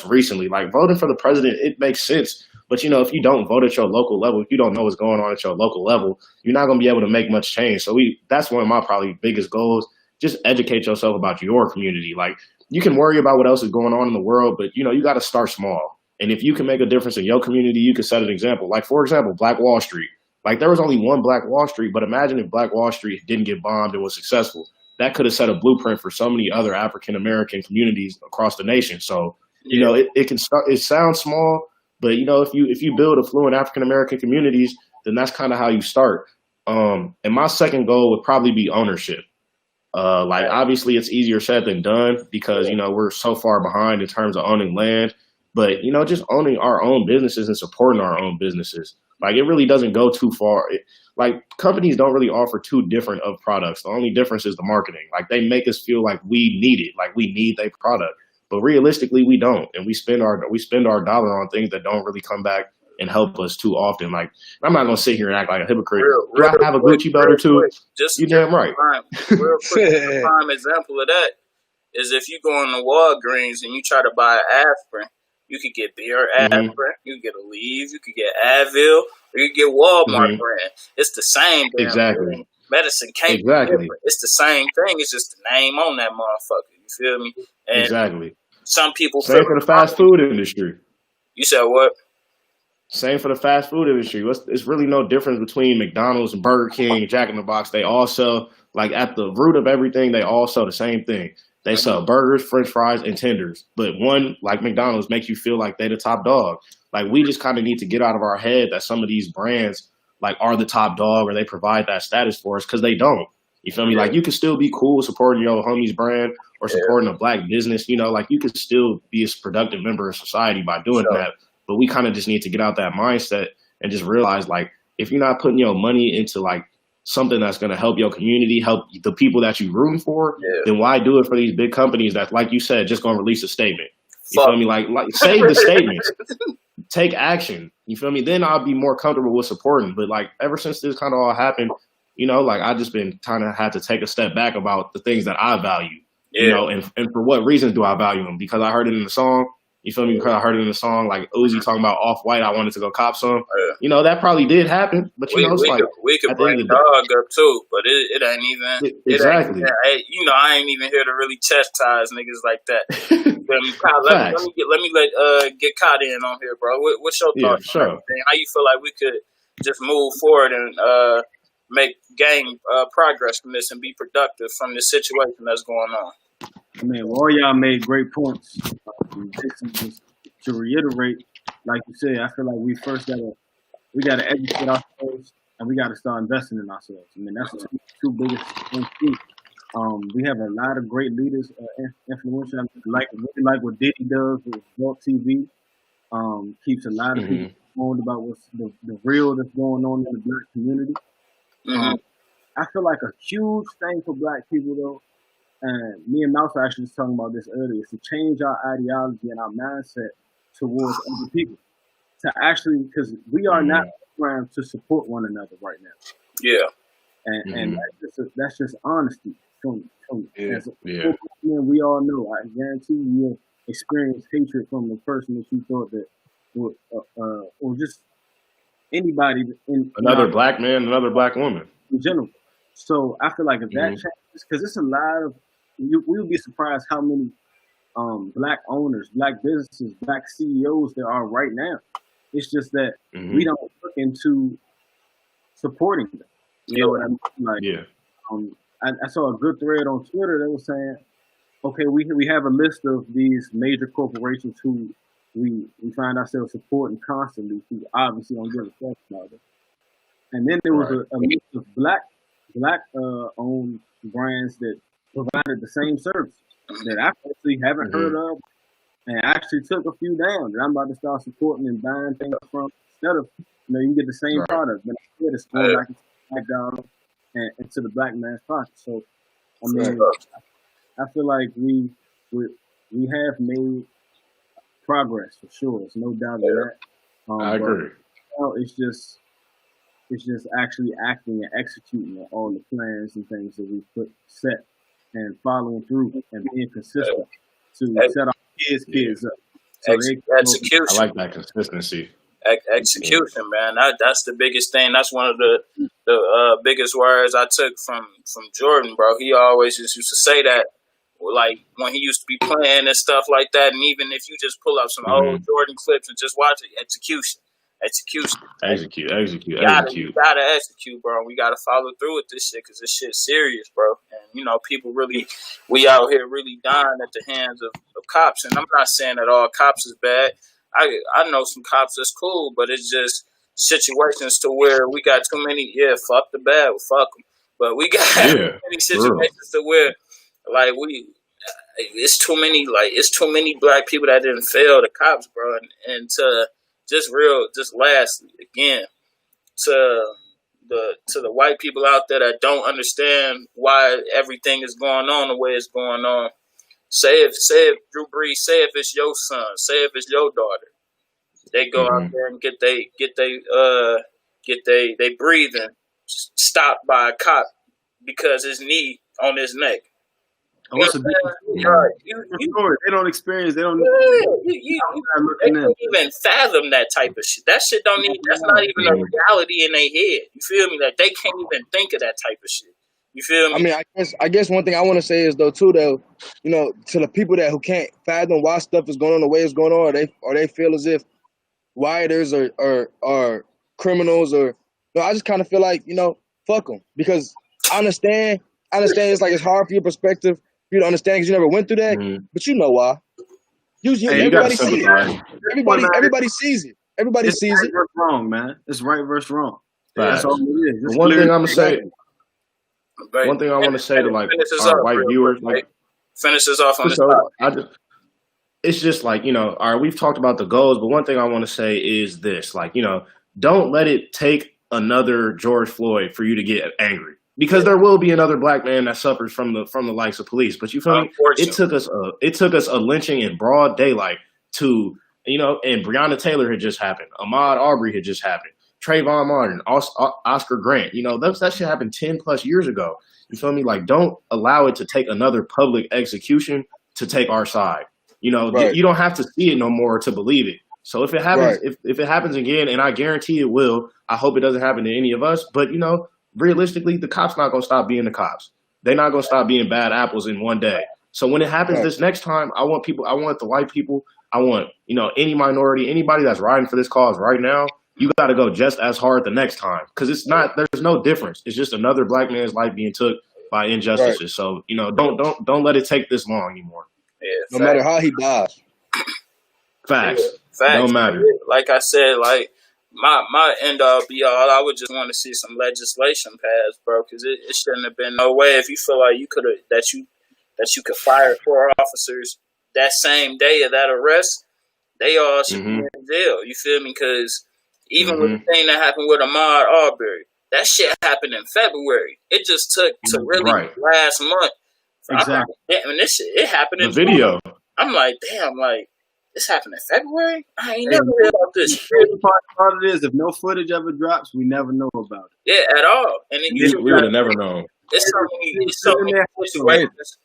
recently. Like, voting for the president, it makes sense. But, you know, if you don't vote at your local level, if you don't know what's going on at your local level, you're not going to be able to make much change. So that's one of my probably biggest goals. Just educate yourself about your community. Like, you can worry about what else is going on in the world, but, you know, you got to start small. And if you can make a difference in your community, you can set an example. Like, for example, Black Wall Street. Like, there was only one Black Wall Street, but imagine if Black Wall Street didn't get bombed and was successful. That could have set a blueprint for so many other African-American communities across the nation. So, you know, it can start. It sounds small, but, you know, if you build affluent African-American communities, then that's kind of how you start. And my second goal would probably be ownership. Like, obviously, it's easier said than done because, you know, we're so far behind in terms of owning land. But, you know, just owning our own businesses and supporting our own businesses. Like, it really doesn't go too far. Like, companies don't really offer too different of products. The only difference is the marketing. Like, they make us feel like we need it, like we need their product. But realistically, we don't. And we spend our dollar on things that don't really come back and help us too often. Like, I'm not going to sit here and act like a hypocrite. Do I have a Gucci belt or two? You damn right. Real quick, a prime example of that is if you go in the Walgreens and you try to buy aspirin, you could get beer aspirin, you could get Aleve, you could get Advil, or you could get Walmart brand. It's the same damn thing. Medicine can't be different. It's the same thing. It's just the name on that motherfucker. You feel me? And some people same for the fast food industry. You said what? Same for the fast food industry. It's really no difference between McDonald's and Burger King, Jack in the Box. They all sell, like, at the root of everything, they all sell the same thing. They sell burgers, French fries, and tenders. But one, like McDonald's, makes you feel like they're the top dog. Like, we just kind of need to get out of our head that some of these brands, like, are the top dog or they provide that status for us, because they don't. You feel me? Like, you can still be cool supporting your homie's brand or supporting a black business. You know, like, you could still be a productive member of society by doing that. But we kind of just need to get out that mindset and just realize, like, if you're not putting your money into, like, something that's going to help your community, help the people that you're rooting for, then why do it for these big companies that, like you said, just going to release a statement? You feel me? Like save the statements. Take action. You feel me? Then I'll be more comfortable with supporting. But, like, ever since this kind of all happened, you know, like, I just been kind of had to take a step back about the things that I value. You know, and for what reasons do I value them? Because I heard it in the song. You feel me? Because I heard it in the song, like Uzi talking about Off-White, I wanted to go cop some. You know, that probably did happen, but, you know, it's we could bring Dog up too, but it ain't even. Exactly. You know, I ain't even here to really chastise niggas like that. let me get caught in on here, bro. What's your thoughts on everything? How you feel like we could just move forward and gain progress from this and be productive from this situation that's going on? I mean, well, all y'all made great points. To reiterate, like you said, I feel like we gotta educate ourselves and we gotta start investing in ourselves. I mean, that's the two biggest things. We have a lot of great leaders, influential. Really like what Diddy does with Vault TV. Keeps a lot of people informed about what's the real that's going on in the black community. Mhm. I feel like a huge thing for black people though, and me and Mouse were actually just talking about this earlier, is to change our ideology and our mindset towards other people. To actually, because we are not programmed to support one another right now. Yeah. And that's just honesty. From as a Yeah. man, we all know. I guarantee you'll experience hatred from the person that you thought that would, or just anybody Another black man, another black woman. in general. So I feel like if that changes, because it's a lot of, we'll be surprised how many black owners, black businesses, black CEOs there are right now. It's just that we don't look into supporting them. You know what I mean? Like, I saw a good thread on Twitter that was saying, okay, we have a list of these major corporations who we find ourselves supporting constantly, who obviously don't give a fuck about it. And then there was a list of black owned brands that provided the same services that I actually haven't heard of, and actually took a few down that I'm about to start supporting and buying things from. Instead of, you can get the same product, but instead it's going back into the black dollar and to the black man's pocket. So, I mean, I feel like we have made progress for sure. There's no doubt of that. I agree. Now it's just actually acting and executing on all the plans and things that we set and following through and being consistent to set our kids up. So Execution. I like that consistency. Execution, man. That's the biggest thing. That's one of the biggest words I took from Jordan, bro. He always just used to say that, like when he used to be playing and stuff like that. And even if you just pull up some old Jordan clips and just watch it, execute. Execute. You gotta execute, bro. We gotta follow through with this shit because this shit's serious, bro. And people really, we out here really dying at the hands of cops. And I'm not saying that all cops is bad. I know some cops that's cool, but it's just situations to where we got too many. Yeah, fuck the bad, fuck them. But we got many situations to where, like, it's too many black people that didn't fail the cops, bro. And to just lastly, again, to the white people out there that don't understand why everything is going on the way it's going on. Say if Drew Brees, say if it's your son, say if it's your daughter, they go out there and get they breathing stopped by a cop because his knee on his neck. They don't experience. They don't. They can't even fathom that type of shit. That shit don't need. That's not even a reality in their head. You feel me? Like they can't even think of that type of shit. You feel me? I mean, I guess one thing I want to say is though, to the people who can't fathom why stuff is going on the way it's going on, or they feel as if rioters are criminals, or I just kind of feel like fuck them, because I understand it's like it's hard for your perspective for you to understand because you never went through that, but you know why. Everybody sees it. Everybody sees it. Everybody sees it. Versus wrong, man. It's right versus wrong. That's all it is. One thing I'm gonna say. One thing I want to say to like our white viewers, like finish this off on this. It's just like all right, we've talked about the goals, but one thing I want to say is this: like don't let it take another George Floyd for you to get angry, because there will be another black man that suffers from the likes of police. But you feel me? It took us a lynching in broad daylight to and Breonna Taylor had just happened, Ahmaud Arbery had just happened. Trayvon Martin, Oscar Grant, that shit happened 10 plus years ago. You feel me? Like, don't allow it to take another public execution to take our side. You don't have to see it no more to believe it. So if it happens, if it happens again, and I guarantee it will, I hope it doesn't happen to any of us. But realistically, the cops not gonna stop being the cops. They're not gonna stop being bad apples in one day. So when it happens this next time, I want the white people, I want any minority, anybody that's riding for this cause right now. You got to go just as hard the next time, because there's no difference. It's just another black man's life being took by injustices. Right. So don't let it take this long anymore. Yeah, no matter how he dies. Facts. Facts. No matter. Like I said, like my end all be all. I would just want to see some legislation passed, bro, because it shouldn't have been no way. If you feel like you could have that you could fire 4 officers that same day of that arrest, they all should be in jail. You feel me? Because Even with the thing that happened with Ahmaud Arbery, that shit happened in February. It just took to really last month. So Exactly. I'm like, damn, this shit, it happened in the video. I'm like, damn, like this happened in February. I ain't never heard about this. The part of it is, if no footage ever drops, we never know about it. Yeah, at all. And then We would have never known. It's so many situations.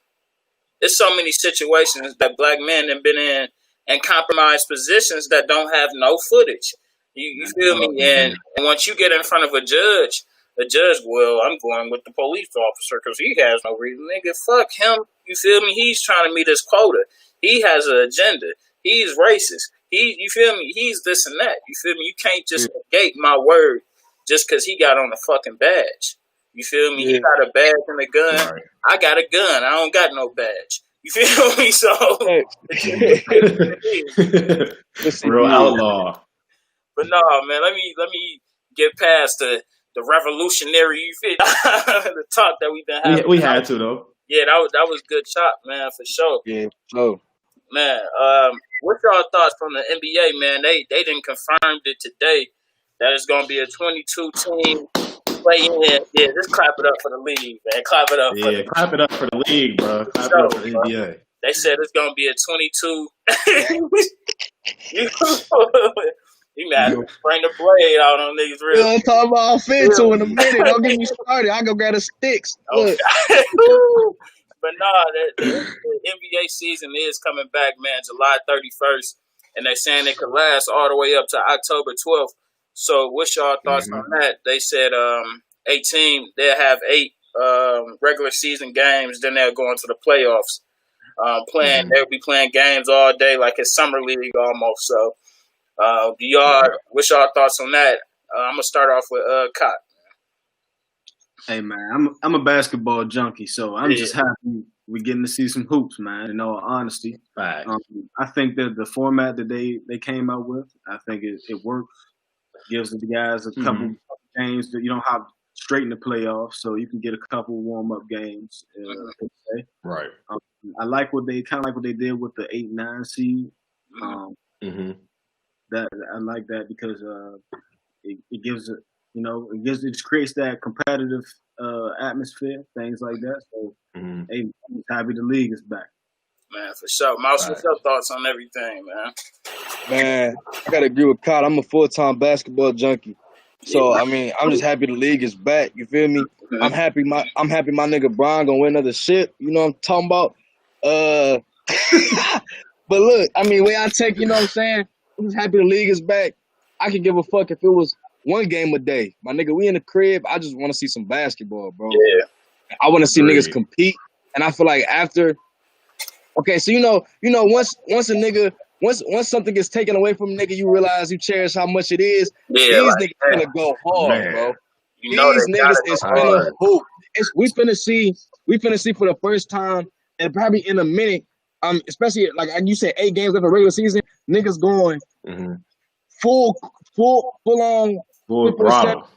There's so many situations that black men have been in compromised positions that don't have no footage. You feel me? And once you get in front of a judge, well, I'm going with the police officer because he has no reason. Nigga, fuck him. You feel me? He's trying to meet his quota. He has an agenda. He's racist. You feel me? He's this and that. You feel me? You can't just negate my word just because he got on a fucking badge. You feel me? He got a badge and a gun. Right. I got a gun. I don't got no badge. You feel me? So real outlaw. But no, man. Let me get past the revolutionary. You feel the talk that we've been having. We had to though. Yeah, that was good chop, man, for sure. Yeah, so man, what's y'all thoughts from the NBA, man? They didn't confirmed it today that it's gonna be a 22 team play-in. Yeah, just clap it up for the league, man. Clap it up. Clap it up for the league, bro. Clap it up for the NBA. They said it's gonna be a 22. You mad to bring the blade out on these real. We'll talk about offensive in a minute. Don't get me started. I go grab the sticks. Okay. But the NBA season is coming back, man, July 31st. And they're saying it could last all the way up to October 12th. So what's y'all thoughts on that? They said 18, they'll have 8 regular season games, then they'll go into the playoffs. They'll be playing games all day like it's summer league almost. So what's y'all thoughts on that? I'm gonna start off with Cott. Hey man, I'm a basketball junkie, so I'm just happy we're getting to see some hoops, man. In all honesty, right. I think that the format that they came out with, I think it works. Gives the guys a couple games that you don't have straight in the playoffs, so you can get a couple warm up games. Right. I like what they did with the 8-9 seed. That I like that because it gives it. It creates that competitive atmosphere, things like that. So, hey, I'm happy the league is back. Man, for sure. Mouse, what's your thoughts on everything, man? Man, I gotta agree with Kyle. I'm a full-time basketball junkie. So I mean, I'm just happy the league is back. You feel me? I'm happy my nigga Brian gonna win another shit. You know what I'm talking about? But look, I mean, way I take, you know what I'm saying? I'm just happy the league is back. I could give a fuck if it was one game a day. My nigga, we in the crib. I just want to see some basketball, bro. Yeah. I want to see niggas compete. And I feel like after, okay, so once a nigga, once something gets taken away from a nigga, you realize you cherish how much it is. Yeah, these niggas gonna go hard, bro. These niggas is finna hoop. We finna see for the first time and probably in a minute. Especially like you said, 8 games of a regular season, niggas going full on throttle.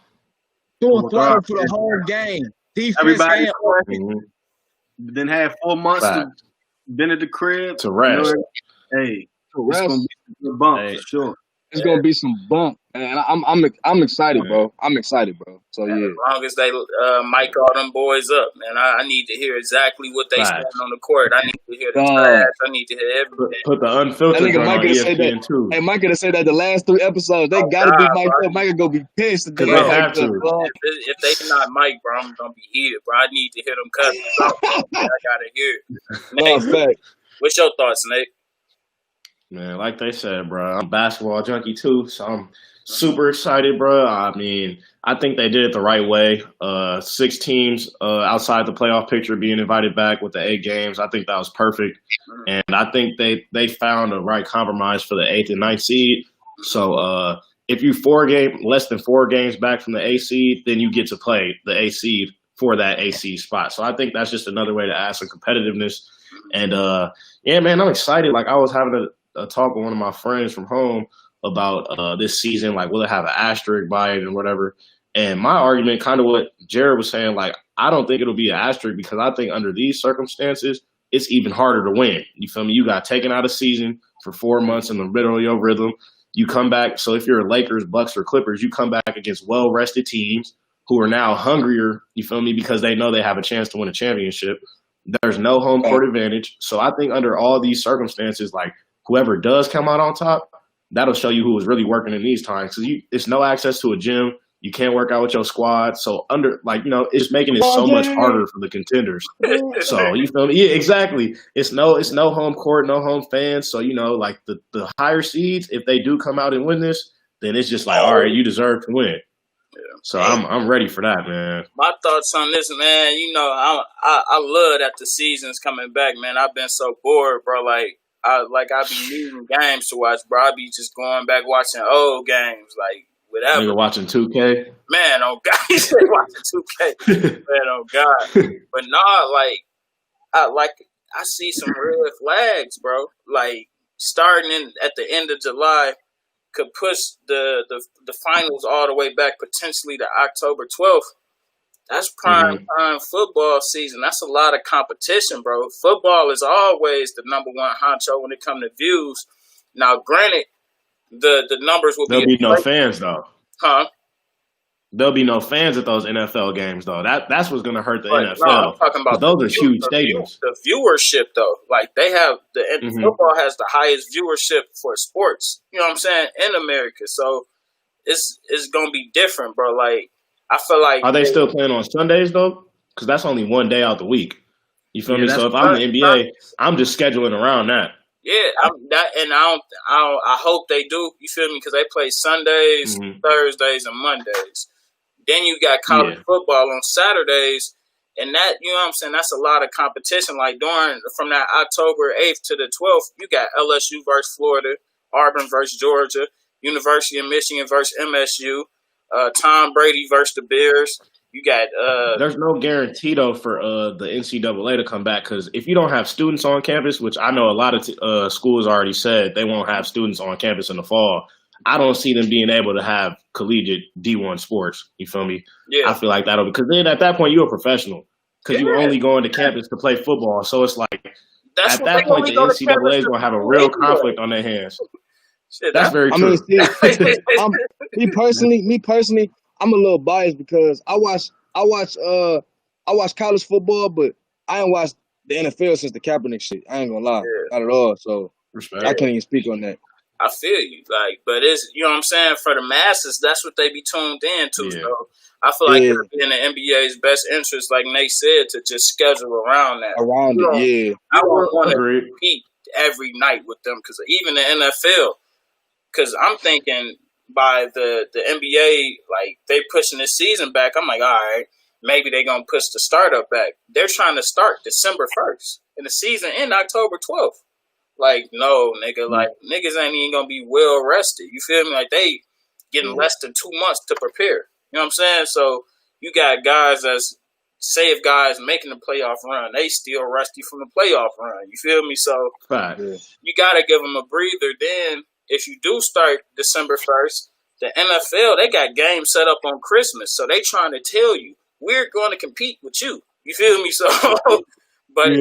Full throttle for the whole game. Defense. Everybody then have 4 months to been at the crib to rest. Hey, to rest. It's gonna be some bump, for sure. It's gonna be some bump, and I'm excited, bro. I'm excited, bro. So yeah. As long as they mic all them boys up, man, I need to hear exactly what they stand on the court. I need to hear the trash. I need to hear everything. Put the unfiltered on ESPN too. Hey, Micah to say that the last 3 episodes they gotta be mic'd up. Micah gonna be pissed. They have to. If they not mic, bro, I'm gonna be heated, bro. I need to hear them cussing. I gotta hear it. Nate, what's your thoughts, Nate? Man, like they said, bro, I'm a basketball junkie too, so I'm super excited, bro. I mean, I think they did it the right way. 6 teams outside the playoff picture being invited back with the 8 games. I think that was perfect. And I think they found a right compromise for the 8th and 9th seed. So if you less than 4 games back from the A seed, then you get to play the A seed for that A seed spot. So I think that's just another way to add some competitiveness. And yeah, man, I'm excited. Like I was having a talk with one of my friends from home about this season, like will it have an asterisk by it and whatever. And my argument, kind of what Jared was saying, like I don't think it'll be an asterisk because I think under these circumstances, it's even harder to win. You feel me? You got taken out of season for 4 months in the middle of your rhythm. You come back. So if you're Lakers, Bucks, or Clippers, you come back against well-rested teams who are now hungrier, you feel me, because they know they have a chance to win a championship. There's no home court advantage. So I think under all these circumstances, like whoever does come out on top, that'll show you who was really working in these times. Because it's no access to a gym. You can't work out with your squad. So it's making it so much harder for the contenders. So you feel me? Yeah, exactly. It's no home court, no home fans. So, like the higher seeds, if they do come out and win this, then it's just like, all right, you deserve to win. So I'm ready for that, man. My thoughts on this, man. I love that the season's coming back, man. I've been so bored, bro. I be needing games to watch, bro. I be just going back watching old games, like whatever. Nigga watching 2K. Man, oh God, he said watching 2K. Man, oh God. But I see some red flags, bro. Like starting at the end of July. Could push the finals all the way back potentially to October 12th. That's prime time football season. That's a lot of competition, bro. Football is always the number one honcho when it comes to views. Now, granted, the numbers will There'll be no fans, though. Huh? There'll be no fans at those NFL games, though. That's what's going to hurt the NFL. No, I'm talking about those are huge stadiums. The viewership, though, like they have football has the highest viewership for sports. You know what I'm saying in America, so it's going to be different, bro. Like I feel like are they still playing on Sundays though? Because that's only one day out the week. You feel me? So if I'm the NBA, I'm just scheduling around that. Yeah, I hope they do. You feel me? Because they play Sundays, Thursdays, and Mondays. Then you got college football on Saturdays, and that, you know what I'm saying, that's a lot of competition. Like from that October 8th to the 12th, you got LSU versus Florida, Auburn versus Georgia, University of Michigan versus MSU, Tom Brady versus the Bears. You got there's no guarantee though for the NCAA to come back, because if you don't have students on campus, which I know a lot of schools already said they won't have students on campus in the fall, I don't see them being able to have collegiate D1 sports. You feel me? Yeah. I feel like that'll, because then at that point you're a professional, because you're only going to campus to play football. So it's like at that point the NCAA is going to have a real conflict on their hands. Shit, that's very true. Me personally, I'm a little biased because I watch college football, but I ain't watched the NFL since the Kaepernick shit. I ain't gonna lie, not at all. So respect. I can't even speak on that. I feel you, but it's, you know what I'm saying, for the masses, that's what they be tuned in to. Yeah. So I feel like it'll be in the NBA's best interest, like Nate said, to just schedule around that. I wouldn't want to compete every night with them, because even the NFL, because I'm thinking by the NBA, like they pushing this season back, I'm like, all right, maybe they're gonna push the startup back. They're trying to start December 1st, and the season end October 12th. Like, no, nigga, like, niggas ain't even gonna be well rested. You feel me? Like, they getting less than 2 months to prepare. You know what I'm saying? So, you got guys that's, say if guys making the playoff run, they still rusty from the playoff run. You feel me? So, you gotta give them a breather. Then, if you do start December 1st, the NFL, they got games set up on Christmas. So, they trying to tell you, we're going to compete with you. You feel me? So, but...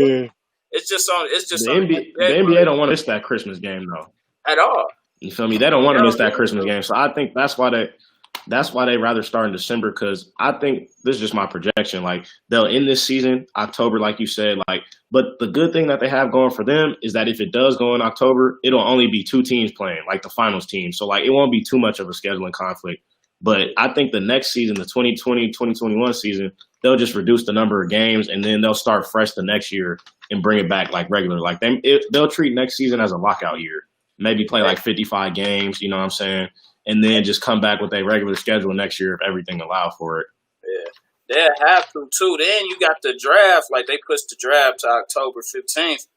It's just the NBA don't want to miss that Christmas game though. At all. You feel me? They don't want to miss that Christmas game. So I think that's why they rather start in December, because I think this is just my projection. Like they'll end this season October, like you said. Like, but the good thing that they have going for them is that if it does go in October, it'll only be 2 teams playing, like the finals team. So like it won't be too much of a scheduling conflict. But I think the next season, the 2020-2021 season, they'll just reduce the number of games, and then they'll start fresh the next year and bring it back like regular. Like they'll treat next season as a lockout year. Maybe play like 55 games, you know what I'm saying? And then just come back with a regular schedule next year if everything allow for it. Yeah, they'll have to too. Then you got the draft. Like they pushed the draft to October 15th.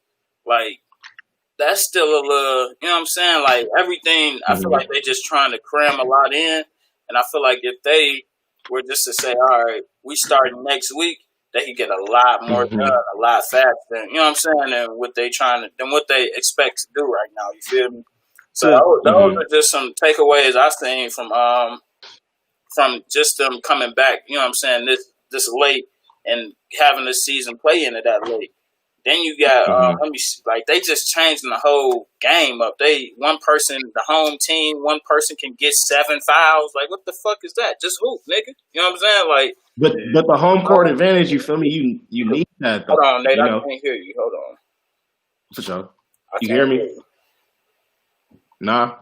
Like that's still a little, you know what I'm saying? Like everything, I feel like they just trying to cram a lot in. And I feel like if they were just to say, all right, we starting next week, they could get a lot more done, a lot faster. You know what I'm saying? Than what they expect to do right now. You feel me? So those are just some takeaways I seen from just them coming back. You know what I'm saying? This late and having the season play into that late. Then you got let me see, like they just changing the whole game up. One person, the home team, one person can get 7 fouls. Like what the fuck is that? Just hoop, nigga. You know what I'm saying? Like, but the home court advantage, you feel me? You need that. Though, hold on, Nate. you I know? can't hear you. Hold on. For sure. I You can't hear me? Nah.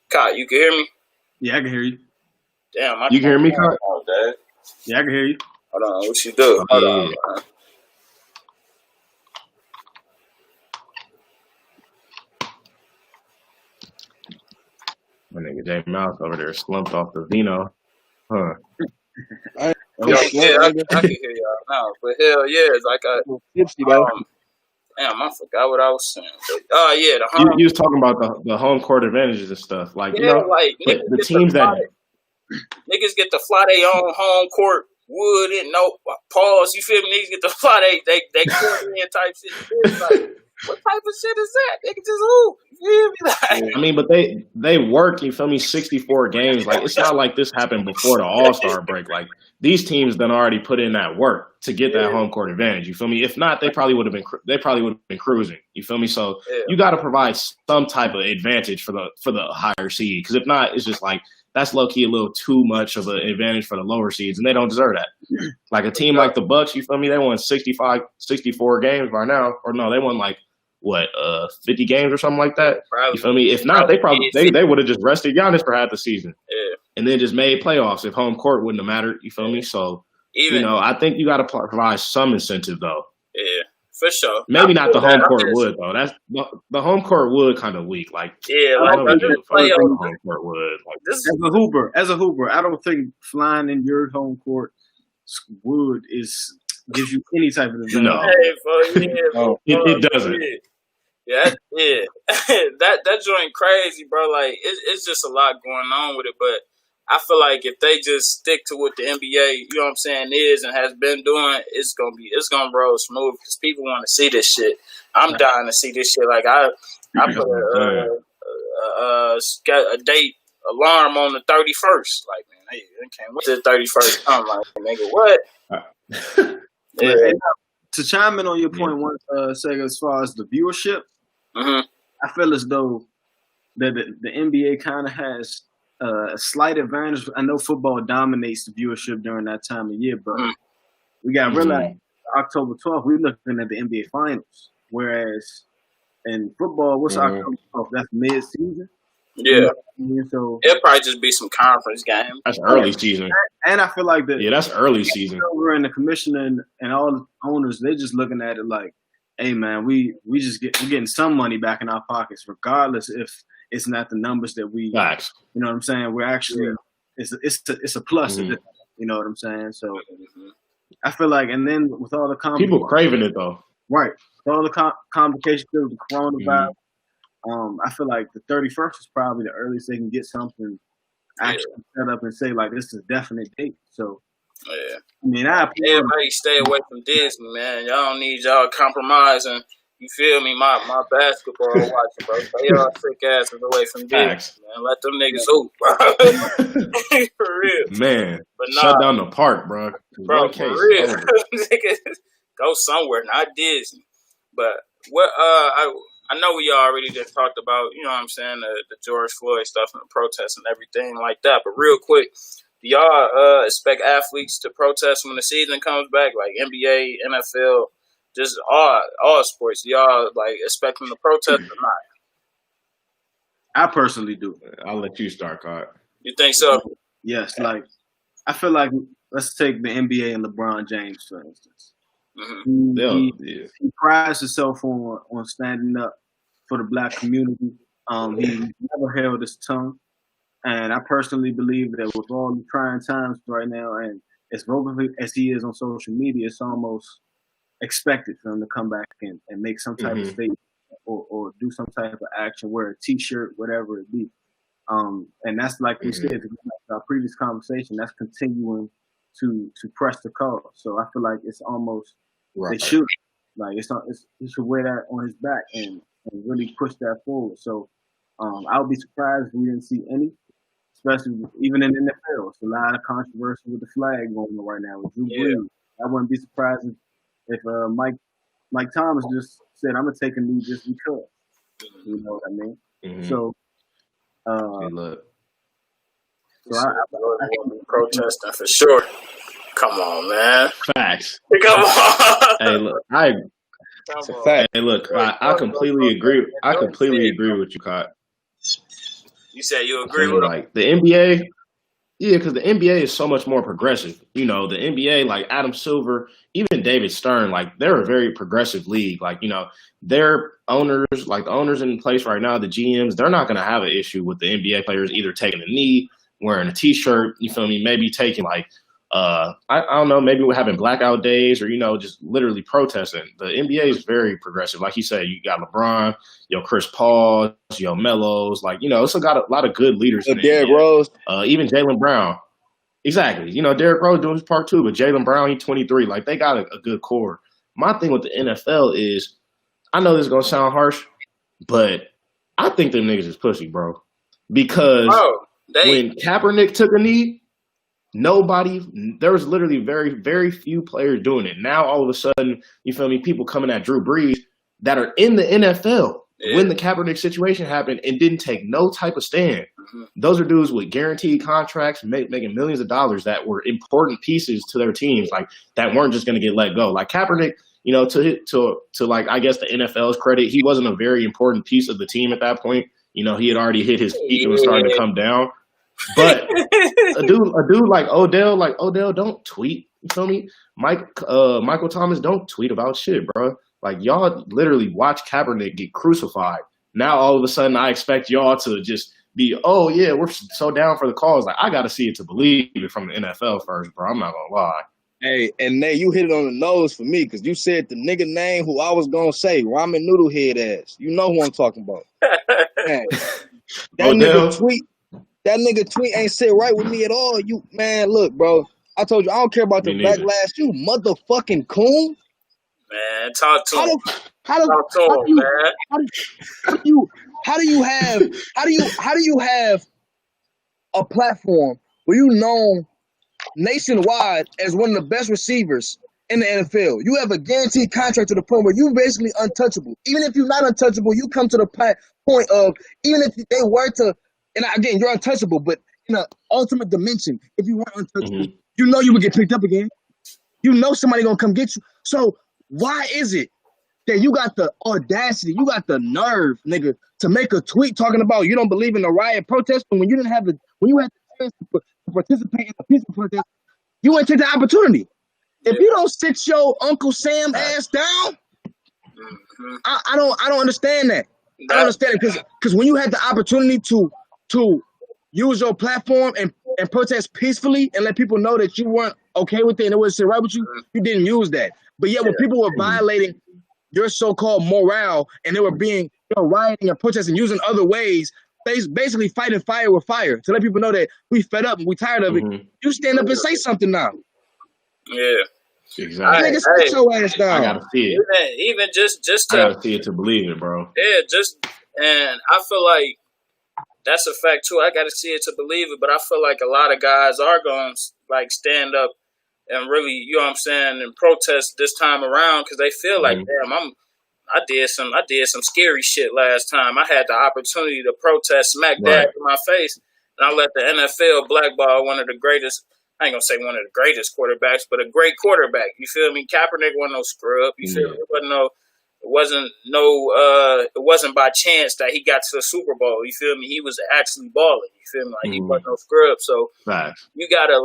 Kai, you can hear me? Yeah, I can hear you. Damn, you can hear me, Kai? Oh, Dad. Yeah, I can hear you. Hold on, what you do? Hold on, man. My nigga Jay Mouse over there slumped off the vino. Huh. I can hear y'all now. But hell yeah, it's like damn, I forgot what I was saying. But, yeah, the home. You was talking about the home court advantages and stuff. Like, Yeah, you know, like the teams that niggas get to fly their own home court wood and no pause. You feel me? Niggas get to fly they court in type shit. It's like, what type of shit is that? They can just hoop. You feel me? Like, I mean, but they work, you feel me, 64 games. Like, it's not like this happened before the All-Star break. Like, these teams done already put in that work to get that home court advantage. You feel me? If not, they probably would have been cruising. You feel me? So you got to provide some type of advantage for the higher seed. Because if not, it's just like that's low key a little too much of an advantage for the lower seeds, and they don't deserve that. Like a team like the Bucks, you feel me? They won 64 games by now, or no, they won like what 50 games or something like that. You feel me? If not, they would have just rested Giannis for half the season. Yeah. And then just made playoffs if home court wouldn't have mattered. You feel me? So, you know, I think you got to provide some incentive, though. Yeah, for sure. Maybe not the home court wood, though. That's the home court wood kind of weak. Like, yeah, like home court wood. Like, as a hooper, I don't think flying in your home court wood gives you any type of advantage. No, it doesn't. Yeah, that joint crazy, bro. Like it's just a lot going on with it, but I feel like if they just stick to what the NBA, you know what I'm saying, is and has been doing, it's gonna roll smooth because people want to see this shit. I'm dying to see this shit. Like I put a date alarm on the 31st. Like, man, I can't wait till the 31st come. Like, nigga, what? And to chime in on your point, one second, as far as the viewership, I feel as though that the NBA kind of has a slight advantage. I know football dominates the viewership during that time of year, but we got to realize October 12th, we're looking at the NBA Finals. Whereas in football, what's October 12th? That's mid-season. Yeah. So it'll probably just be some conference game. That's early season. And I feel like that's early season. And the commissioner and all the owners, they're just looking at it like, hey man, we're getting some money back in our pockets, regardless if it's not the numbers that we, Facts. You know what I'm saying? We're actually it's a plus. You know what I'm saying? So I feel like, and then with all the people craving it though, right? With all the complications with the coronavirus, I feel like the 31st is probably the earliest they can get something actually set up and say like this is a definite date. So. Yeah. I mean, everybody stay away from Disney, man. Y'all don't need y'all compromising. You feel me? My basketball watching, bro. Stay y'all sick asses away from Disney, man. Let them niggas hoop, bro. For real, man. But shut down the park, bro. Bro, for real. Go somewhere, not Disney. But what? I know we already just talked about, you know what I'm saying, the George Floyd stuff and the protests and everything like that. But real quick. Do y'all expect athletes to protest when the season comes back, like NBA, NFL, just all sports? Do y'all like expect them to protest or not? I personally do. I'll let you start, Card. You think so? Yes. Like I feel like let's take the NBA and LeBron James for instance. He prides himself on standing up for the black community. He never held his tongue. And I personally believe that with all the trying times right now, and as vocal as he is on social media, it's almost expected for him to come back and make some type of statement or do some type of action, wear a T-shirt, whatever it be. And that's like we said in our previous conversation, that's continuing to press the cause. So I feel like it's almost they should like he should wear that on his back and really push that forward. So I would be surprised if we didn't see any. Especially even in the NFL, it's a lot of controversy with the flag going on right now with Drew Brees. I wouldn't be surprised if Mike Mike Thomas just said, "I'm gonna take a knee just because." You know what I mean? Mm-hmm. So, Hey, look. so I protesting for sure. Come on, man. Facts. Come on. Hey, look. It's a fact. Hey, look. I completely agree. I completely agree with you, Cott. You said you agree with him? Like the NBA. Yeah, because the NBA is so much more progressive. You know, the NBA, like Adam Silver, even David Stern, like they're a very progressive league. Like, you know, their owners, like the owners in place right now, the GMs, they're not going to have an issue with the NBA players either taking a knee, wearing a T-shirt, you feel me, maybe taking like, I don't know, maybe we're having blackout days or, you know, just literally protesting. The NBA is very progressive. Like you said, you got LeBron, Chris Paul, Melos, like, you know, it's got a lot of good leaders. In Derrick Rose. Even Jaylen Brown. Exactly. You know, Derrick Rose doing his part too, but Jaylen Brown, he's 23. Like, they got a good core. My thing with the NFL is, I know this is going to sound harsh, but I think them niggas is pussy, bro. Because when Kaepernick took a knee, there was literally very, very few players doing it. Now, all of a sudden, you feel me, people coming at Drew Brees that are in the NFL when the Kaepernick situation happened and didn't take no type of stand. Mm-hmm. Those are dudes with guaranteed contracts, making millions of dollars that were important pieces to their teams, like that weren't just going to get let go. Like Kaepernick, you know, to like, I guess the NFL's credit, he wasn't a very important piece of the team at that point. You know, he had already hit his peak and was starting to come down. But a dude like Odell, don't tweet. You feel me? Michael Thomas, don't tweet about shit, bro. Like, y'all literally watch Kaepernick get crucified. Now all of a sudden, I expect y'all to just be, oh yeah, we're so down for the cause. Like, I gotta see it to believe it from the NFL first, bro. I'm not gonna lie. Hey, and Nate, you hit it on the nose for me because you said the nigga name who I was gonna say, ramen noodle head ass. You know who I'm talking about. Man, that nigga tweet ain't sit right with me at all. You man, look, bro. I told you I don't care about the backlash. You motherfucking coon. Man, talk to him. How do you have a platform where you known nationwide as one of the best receivers in the NFL? You have a guaranteed contract to the point where you're basically untouchable. Even if you're not untouchable, you come to the point of, even if they were to, and again, you're untouchable, but in an ultimate dimension, if you weren't untouchable, you know you would get picked up again. You know somebody gonna come get you. So why is it that you got the audacity, you got the nerve, nigga, to make a tweet talking about you don't believe in the riot protest, but when you had the chance to participate in a peaceful protest, you wouldn't take the opportunity. If you don't sit your Uncle Sam ass down, I don't understand that. I don't understand it because when you had the opportunity to use your platform and protest peacefully and let people know that you weren't okay with it and it was right with you, you didn't use that. But yet when people were violating your so-called morale and they were being rioting and protesting using other ways, basically fighting fire with fire to let people know that we fed up and we tired of it, you stand up and say something now. Yeah. Exactly. Nigga, sit your ass down. I gotta see it. Even just I gotta see it to believe it, bro. Yeah, and I feel like that's a fact too. I gotta see it to believe it, but I feel like a lot of guys are going to like stand up and really, you know what I'm saying, and protest this time around because they feel like, damn, I did some scary shit last time. I had the opportunity to protest smack dab in my face, and I let the NFL blackball one of the greatest. I ain't gonna say one of the greatest quarterbacks, but a great quarterback. You feel me? Kaepernick wasn't no scrub. You feel me? It wasn't by chance that he got to the Super Bowl. You feel me? He was actually balling. You feel me? Like he wasn't no scrub. So you gotta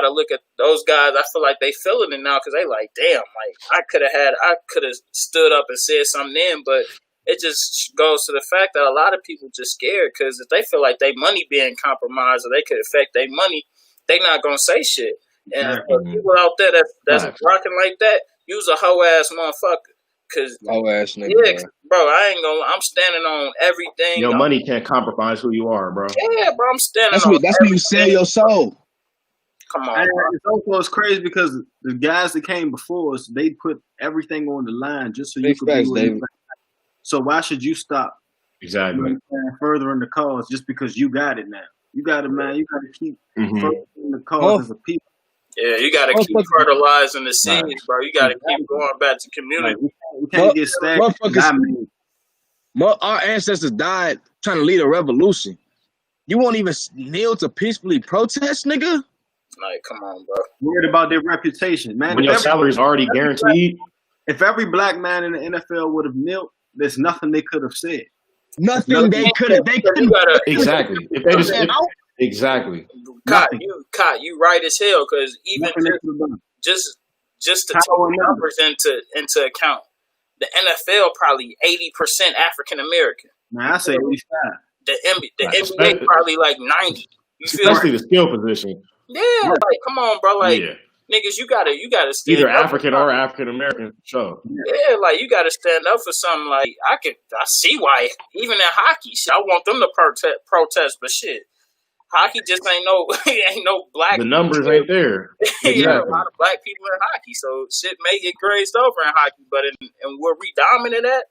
look at those guys. I feel like they feeling it now because they like, damn, like I could have stood up and said something then, but it just goes to the fact that a lot of people just scared because if they feel like their money being compromised or they could affect their money, they not gonna say shit. And people out there that's rocking like that, use a hoe ass motherfucker. Cause hoe ass nigga, bro, I'm standing on everything. Your money can't compromise who you are, bro. Yeah, bro, I'm standing on that's when you sell your soul. Come on, it's crazy because the guys that came before us, they put everything on the line just so you could be what you. So why should you stop? Exactly. Furthering the cause just because you got it now. You got it, man. You got to keep furthering the cause as a people. Yeah, you got to keep fertilizing the seeds, bro. You got to keep going back to community. We can't get stagnant. Our ancestors died trying to lead a revolution. You won't even kneel to peacefully protest, nigga? Like, come on, bro. Worried about their reputation, man. When your salary is already guaranteed. If every black man in the NFL would have knelt, there's nothing they could have said. Nothing they couldn't. Exactly. If they exactly. You right as hell, because even just to take numbers into account, the NFL probably 80% African American. Man, I say 85. The NBA probably like 90. Especially the skill position. Yeah, like come on, bro. Like niggas, you gotta stand either up African or African American. Sure. Yeah, like you gotta stand up for something. Like I see why even in hockey, shit, I want them to protest, but shit, hockey just ain't no black. The numbers ain't there. Exactly. A lot of black people in hockey, so shit may get grazed over in hockey, but and where we dominant at,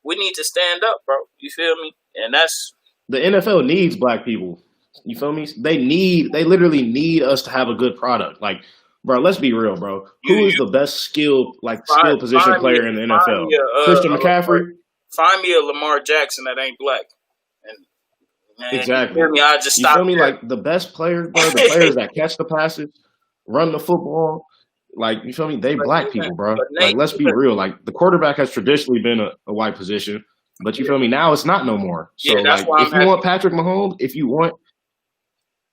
we need to stand up, bro. You feel me? And that's the NFL needs black people. You feel me? They literally need us to have a good product. Like, bro, let's be real, bro. Who is the best skill position player in the NFL? Christian McCaffrey? Find me a Lamar Jackson that ain't black. And man, exactly. You feel me? I just stop. You feel me? Like the best players, bro, the players that catch the passes, run the football. Like, you feel me? They black people, bro. Like, let's be real. Like, the quarterback has traditionally been a white position, but you feel me? Now it's not no more. So, like, if you want Patrick Mahomes, if you want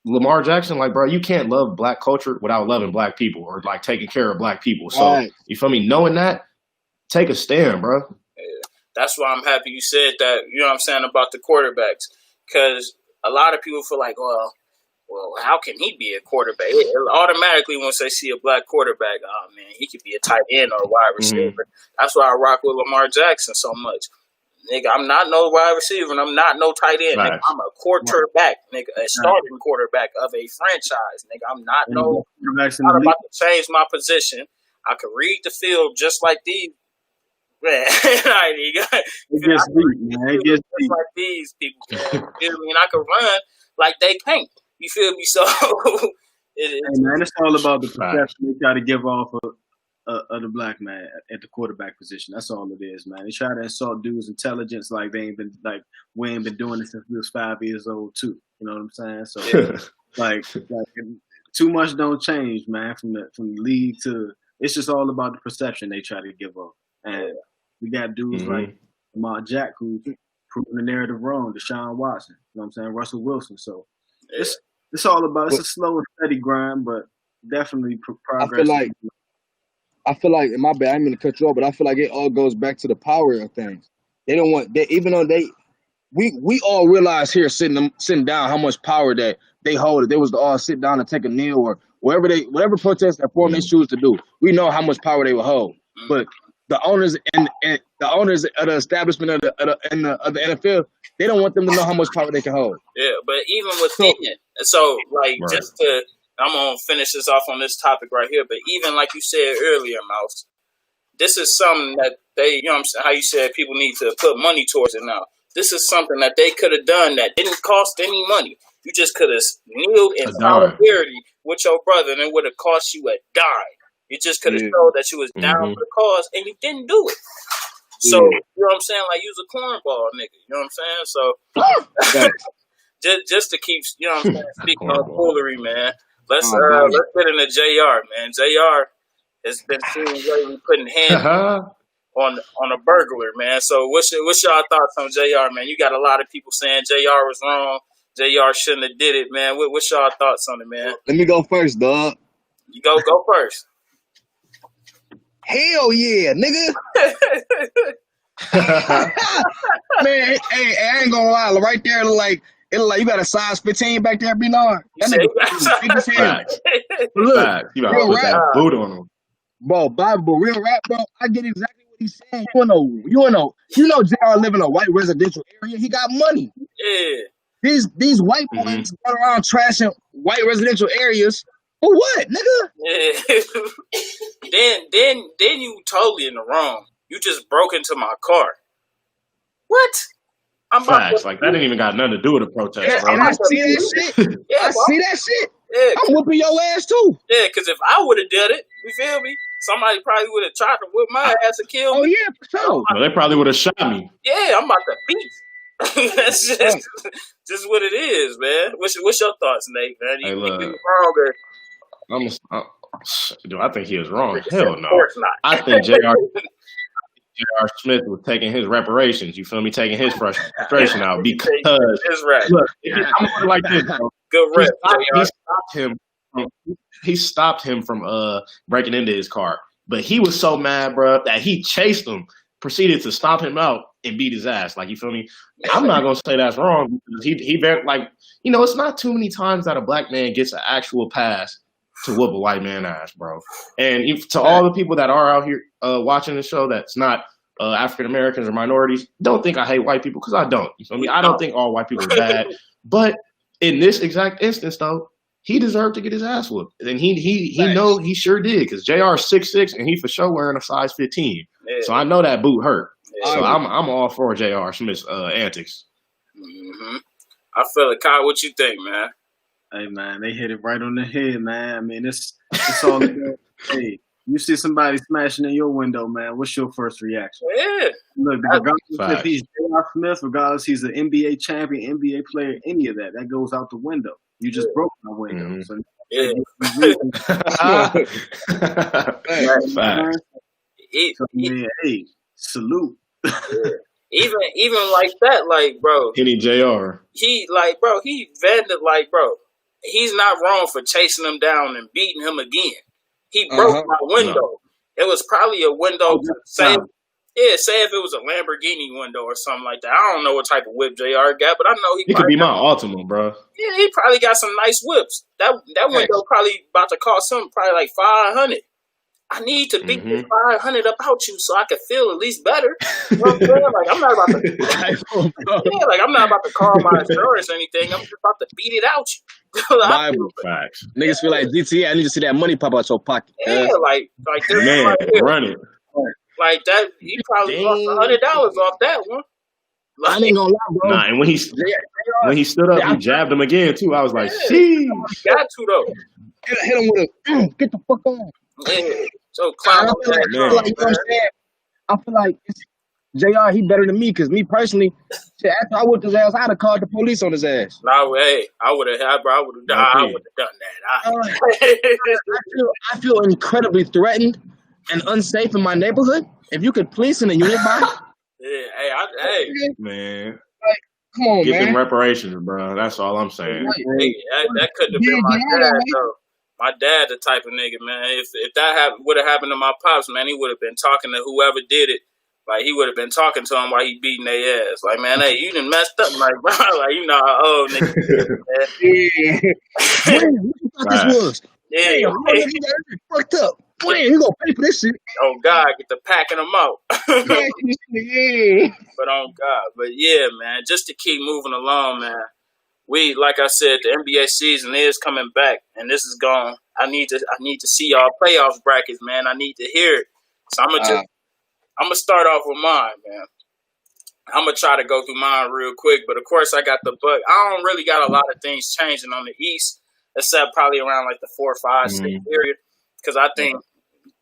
Lamar Jackson, like, bro, you can't love black culture without loving black people or, like, taking care of black people. So, you feel me? Knowing that, take a stand, bro. Yeah. That's why I'm happy you said that, you know what I'm saying, about the quarterbacks. Because a lot of people feel like, well, how can he be a quarterback? Automatically, once they see a black quarterback, oh, man, he could be a tight end or a wide receiver. Mm-hmm. That's why I rock with Lamar Jackson so much. Nigga, I'm not no wide receiver and I'm not no tight end. Nigga, I'm a quarterback, nigga, a starting quarterback of a franchise. Nigga, I'm not about to change my position. I can read the field just like these. Man, it gets deep, like these people. You feel me? And I can run like they can't. You feel me? So it's all about the perception they try to give off of the black man at the quarterback position. That's all it is, man. They try to insult dudes' intelligence like we ain't been doing this since we was 5 years old too. You know what I'm saying? So like too much don't change, man. From the league to it's just all about the perception they try to give off. And we got dudes like Lamar Jack who proving the narrative wrong, Deshaun Watson. You know what I'm saying? Russell Wilson. So it's all about it's a slow and steady grind, but definitely progress. I feel like, in my bad, I didn't mean to cut you off, but I feel like it all goes back to the power of things. They don't want, even though we all realize here sitting down how much power that they hold. If they was to all sit down and take a kneel or whatever protest that form they choose to do, we know how much power they will hold. But the owners and the owners of the establishment of the NFL, they don't want them to know how much power they can hold. Yeah, but even within it, so like just to. I'm going to finish this off on this topic right here. But even like you said earlier, Mouse, this is something that they, you know what I'm saying, how you said people need to put money towards it now. This is something that they could have done that didn't cost any money. You just could have kneeled in solidarity with your brother and it would have cost you a dime. You just could have showed that you was down for the cause and you didn't do it. So, you know what I'm saying? Like, you was a cornball nigga. You know what I'm saying? So, just to keep, you know what I'm saying, speaking on foolery, man. Let's get into JR, man. JR has been seen lately putting hands on a burglar, man. So what's y'all thoughts on JR, man? You got a lot of people saying JR was wrong. JR shouldn't have did it, man. What's y'all thoughts on it, man? Let me go first, dog. You go first. Hell yeah, nigga. Man, hey, I ain't gonna lie. Right there, it look like you got a size 15 back there, Bernard. That nigga big as hell. Look, you gotta put that boot on him. Bro, real rap, bro. I get exactly what he's saying. You know, JR live in a white residential area. He got money. Yeah. These white boys run around trashing white residential areas. For what, nigga? Yeah. then you totally in the wrong. You just broke into my car. What? Facts. Like, that didn't even got nothing to do with the protest, bro. And I see that shit. I see that shit. Yeah, I'm whooping your ass, too. Yeah, because if I would have done it, you feel me? somebody probably would have tried to whip my ass and kill Oh me. yeah, for sure. Well, they probably would have shot me. Yeah, I'm about to beat. That's just what it is, man. What's your thoughts, Nate? Man, you Hey, think look. he was wrong or? Do I think he was wrong? Hell Of no. course not. I think J.R. Smith was taking his reparations. You feel me? Taking his frustration out because It's right. look, I'm going like this, bro. Good rep. He stopped him from breaking into his car, but he was so mad, bro, that he chased him, proceeded to stomp him out and beat his ass. Like, you feel me? I'm not gonna say that's wrong because he very, like, you know, it's not too many times that a black man gets an actual pass to whoop a white man ass, bro. And to all the people that are out here watching the show that's not African Americans or minorities, don't think I hate white people because I don't. You feel me? I don't think all white people are bad, but in this exact instance, though, he deserved to get his ass whooped, and he know he sure did because Jr. 6'6" and he for sure wearing a size 15. Yeah. So I know that boot hurt. Yeah. So I'm all for Jr. Smith's antics. Mm-hmm. I feel it. Kyle, what you think, man? Hey man, they hit it right on the head, man. I mean, it's all good. Hey, you see somebody smashing in your window, man. What's your first reaction? Yeah. Look, regardless if he's J.R. Smith, regardless he's an NBA champion, NBA player, any of that goes out the window. You just broke my window. Mm-hmm. So hey, salute. Even like that, like, bro. Kenny Jr. He vended, like, bro. He's not wrong for chasing him down and beating him again. He broke my window. No. It was probably a window to say if it was a Lamborghini window or something like that. I don't know what type of whip JR got, but I know he could be my Altima, bro. Yeah, he probably got some nice whips. That window probably about to cost him probably like $500. I need to beat this $500 about you so I can feel at least better. You know what I'm saying? Like, I'm not about to I'm not about to call my insurance or anything. I'm just about to beat it out you. Bible facts. Niggas feel like GTA. I need to see that money pop out your pocket. Yeah, like this man, right here. Run it. Like that, he probably lost $100 off that one. Like, I ain't gonna lie, bro. Nah, and when he stood up, he jabbed him again too. I was like, "See, got to though." Hit him with get the fuck on. Yeah. So clown. I feel like JR, he better than me because me personally, after I whooped his ass, I'd have called the police on his ass. No, hey, I would have done that. I feel incredibly threatened and unsafe in my neighborhood. If you could police in a unit by. Yeah, hey, man. Like, come on, Get man. them reparations, bro. That's all I'm saying. Hey, that couldn't have been my dad, though. My dad, the type of nigga, man. If that would have happened to my pops, man, he would have been talking to whoever did it. Like, he would have been talking to him while he beating their ass. Like, man, hey, you done messed up, like, bro. Like, you know how old niggas is, man. Yeah. What you thought this was? Yeah. Hey, fucked up. Man, you gonna pay for this shit. Oh, God, get to packing them out. Yeah. But on God. But, yeah, man, just to keep moving along, man. We, like I said, the NBA season is coming back, and this is gone. I need to see y'all playoffs brackets, man. I need to hear it. So I'm gonna start off with mine, man. I'm gonna try to go through mine real quick, but of course I got the Bucks. I don't really got a lot of things changing on the East, except probably around like the 4, 5, 6 period, because I think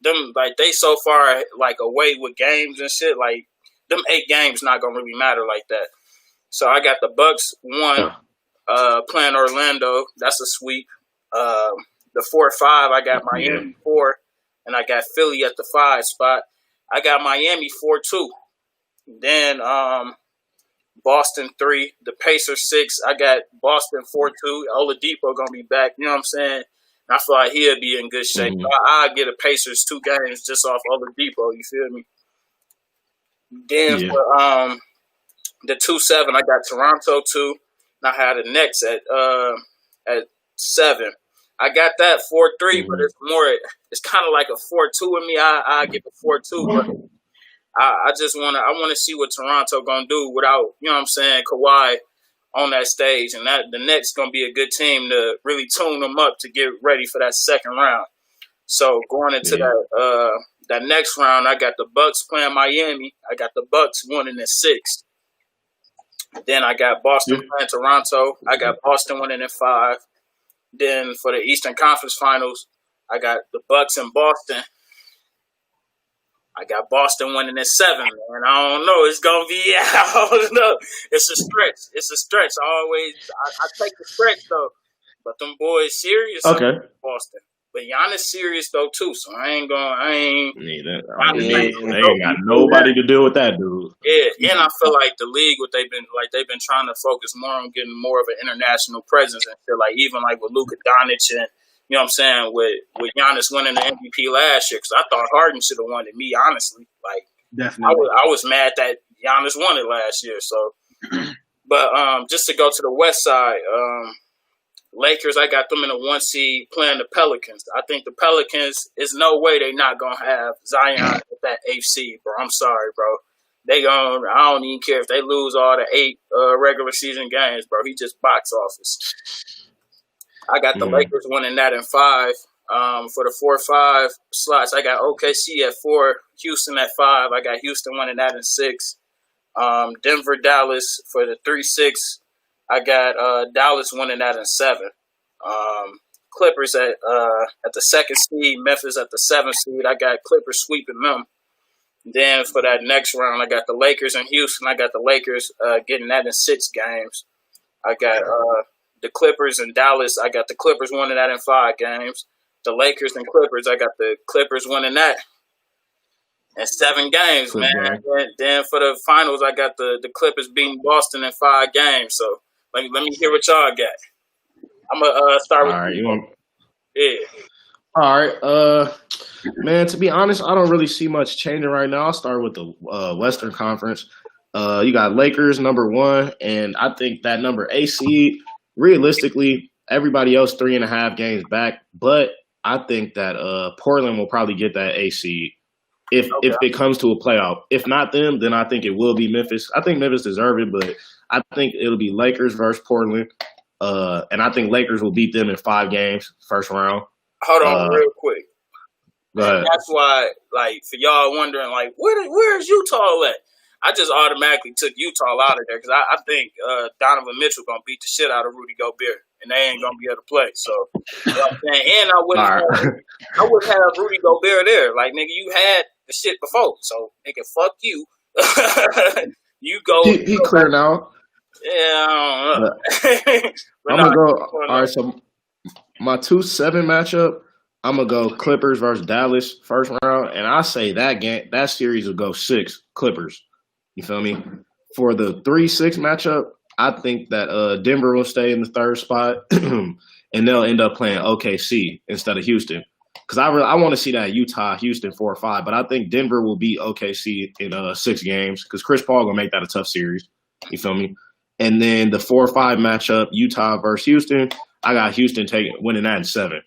them like they so far like away with games and shit. Like them 8 games not gonna really matter like that. So I got the Bucks 1. Playing Orlando, that's a sweep. The 4, 5, I got Miami 4, and I got Philly at the 5 spot. I got Miami 4-2. Then Boston 3, the Pacers 6. I got Boston 4-2. Oladipo gonna be back. You know what I'm saying? And I feel like he'll be in good shape. I'll get a Pacers 2 games just off Oladipo. You feel me? Then for the 2-7, I got Toronto 2. I had the Nets at 7. I got that 4-3, but it's kind of like a 4-2 in me. I get the 4-2, but I want to see what Toronto gonna do without, you know what I'm saying, Kawhi on that stage, and that the Nets gonna be a good team to really tune them up to get ready for that second round. So going into that next round, I got the Bucks playing Miami. I got the Bucks winning in 6. Then I got Boston playing Toronto. I got Boston winning in 5. Then for the Eastern Conference Finals, I got the Bucks in Boston. I got Boston winning at 7, man. I don't know. It's gonna be I don't know. It's a stretch. It's a stretch. I take the stretch though. But them boys serious. Okay. Boston. But Giannis serious though too. So I ain't. They ain't got nobody to deal with that dude. Yeah, and I feel like the league, they've been trying to focus more on getting more of an international presence and feel like even like with Luka Doncic and you know what I'm saying with Giannis winning the MVP last year because I thought Harden should have won it. Me honestly, like definitely, I was mad that Giannis won it last year. So, but just to go to the West side, Lakers, I got them in a 1 seed playing the Pelicans. I think the Pelicans is no way they not gonna have Zion at that 8th seed, bro. I'm sorry, bro. I don't even care if they lose all the 8 regular season games, bro. He just box office. I got the Lakers winning that in 5. For the 4-5 slots, I got OKC at 4, Houston at 5. I got Houston winning that in 6. Denver, Dallas for the 3-6. I got Dallas winning that in 7. Clippers at the 2nd seed, Memphis at the 7th seed. I got Clippers sweeping them. Then for that next round, I got the Lakers and Houston. I got the Lakers getting that in 6 games. I got the Clippers and Dallas. I got the Clippers winning that in 5 games. The Lakers and Clippers, I got the Clippers winning that in 7 games, man. Then for the finals, I got the Clippers beating Boston in 5 games. So let me hear what y'all got. I'm gonna start with. All right, yeah. All right, man. To be honest, I don't really see much changing right now. I'll start with the Western Conference. You got Lakers number 1, and I think that number 8 seed. Realistically, everybody else 3.5 games back, but I think that Portland will probably get that 8 seed if it comes to a playoff. If not them, then I think it will be Memphis. I think Memphis deserve it, but I think it'll be Lakers versus Portland, and I think Lakers will beat them in 5 games, first round. Hold on real quick. Go ahead. That's why, like, for y'all wondering, like, where is Utah at? I just automatically took Utah out of there because I think Donovan Mitchell going to beat the shit out of Rudy Gobert, and they ain't going to be able to play. So, you know what I'm saying? And I wouldn't have Rudy Gobert there. Like, nigga, you had the shit before. So, nigga, fuck you. You go. He clear now. Yeah, I don't know. I'm going to go. All right, so my 2-7 matchup, I'm going to go Clippers versus Dallas first round, and I say that series will go 6 Clippers. You feel me? For the 3-6 matchup, I think that Denver will stay in the 3rd spot, and they'll end up playing OKC instead of Houston. Because I want to see that Utah-Houston 4-5, but I think Denver will beat OKC in 6 games because Chris Paul going to make that a tough series. You feel me? And then the 4-5 matchup, Utah versus Houston, I got Houston winning that in 7.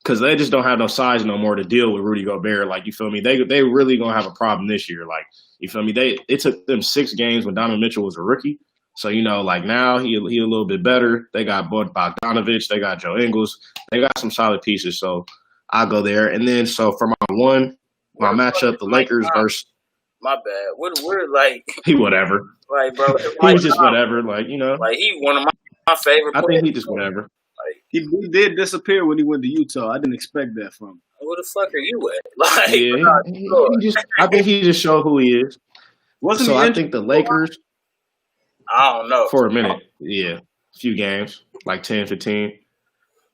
Because they just don't have no size no more to deal with Rudy Gobert. Like, you feel me? They really going to have a problem this year. Like, you feel me? It took them 6 games when Donovan Mitchell was a rookie. So, you know, like now he a little bit better. They got Bogdanovich. They got Joe Ingles. They got some solid pieces. So, I'll go there. And then, so for my matchup, the Lakers versus. My bad. We're like. He whatever. Like, bro. He just whatever. Like, you know. Like, he one of my favorite players. I think he just whatever. He did disappear when he went to Utah. I didn't expect that from him. Where the fuck are you at? Like, I think he just showed who he is. I think the Lakers. I don't know. For a minute, yeah, a few games, like 10, 15.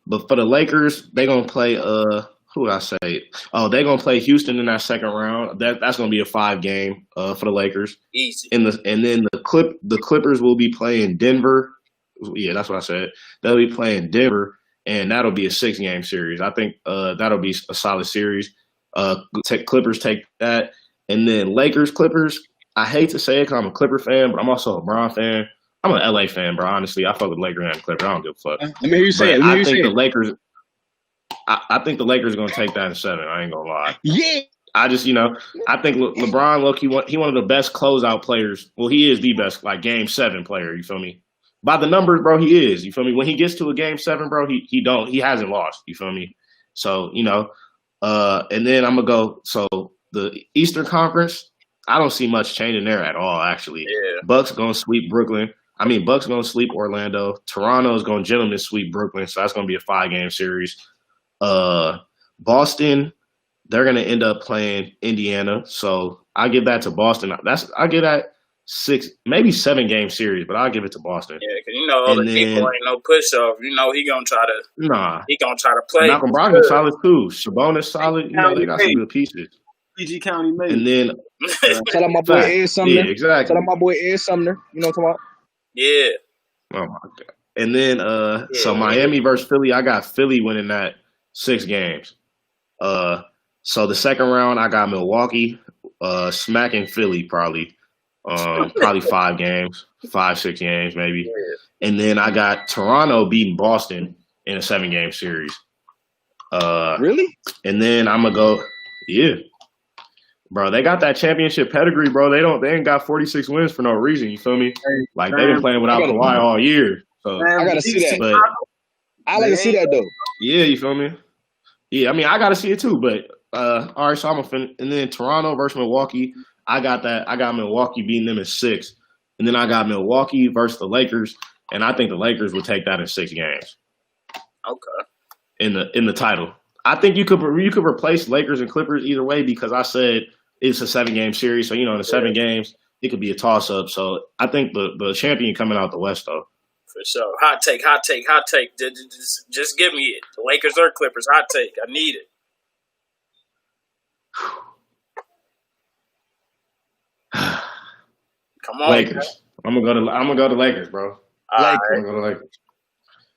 But for the Lakers, they're gonna play. Who would I say? Oh, they're gonna play Houston in that 2nd round. That's gonna be a 5 game for the Lakers. Easy. And then the Clippers will be playing Denver. Yeah, that's what I said. They'll be playing Denver, and that'll be a 6 game series. I think that'll be a solid series. Clippers take that. And then Lakers, Clippers. I hate to say it because I'm a Clipper fan, but I'm also a Bron fan. I'm an LA fan, bro. Honestly, I fuck with Lakers and Clippers. I don't give a fuck. Let me hear you say it. I think the Lakers. I think the Lakers are going to take that in 7. I ain't going to lie. Yeah. I just, I think LeBron, look, he one of the best closeout players. Well, he is the best, like, Game 7 player, you feel me? By the numbers, bro, he is. You feel me? When he gets to a Game 7, bro, he hasn't lost. You feel me? So, and then I'm going to go. So, the Eastern Conference, I don't see much changing there at all, actually. Yeah. Bucks going to sweep Brooklyn. Bucks going to sweep Orlando. Toronto is going to gentlemen sweep Brooklyn, so that's going to be a 5 game series. Boston, they're going to end up playing Indiana. So I give that to Boston. I give that 6, maybe 7 game series, but I'll give it to Boston. Yeah, because other people ain't no push off. He gonna try to. He gonna try to play. Malcolm Brogdon's solid too. Sabonis solid. They got some good pieces. PG County made. And then shout out my boy Ed Sumner. Yeah, exactly. Shout out my boy Ed Sumner. You know what I'm talking about? Yeah. Oh my god. And then so Miami versus Philly, I got Philly winning that 6 games. So the second round I got Milwaukee smacking Philly probably 5 games, 5-6 games maybe. Yeah. And then I got Toronto beating Boston in a 7-game series. Really? And then I'm gonna go, yeah. Bro, they got that championship pedigree, bro. They ain't got 46 wins for no reason. You feel me? Like they've been playing without Kawhi all year. So I gotta see that. But, I like to see that though. Yeah, you feel me? Yeah, I mean I gotta see it too. But all right, so I'm and then Toronto versus Milwaukee. I got Milwaukee beating them in 6, and then I got Milwaukee versus the Lakers, and I think the Lakers would take that in 6 games. Okay. In the title, I think you could replace Lakers and Clippers either way because I said it's a 7-game series, so in the 7 games it could be a toss up. So I think the champion coming out the West though. For sure. Hot take. Just give me it. The Lakers or Clippers. Hot take. I need it. Come on, Lakers. I'm gonna go to Lakers, bro. I'm gonna go to Lakers.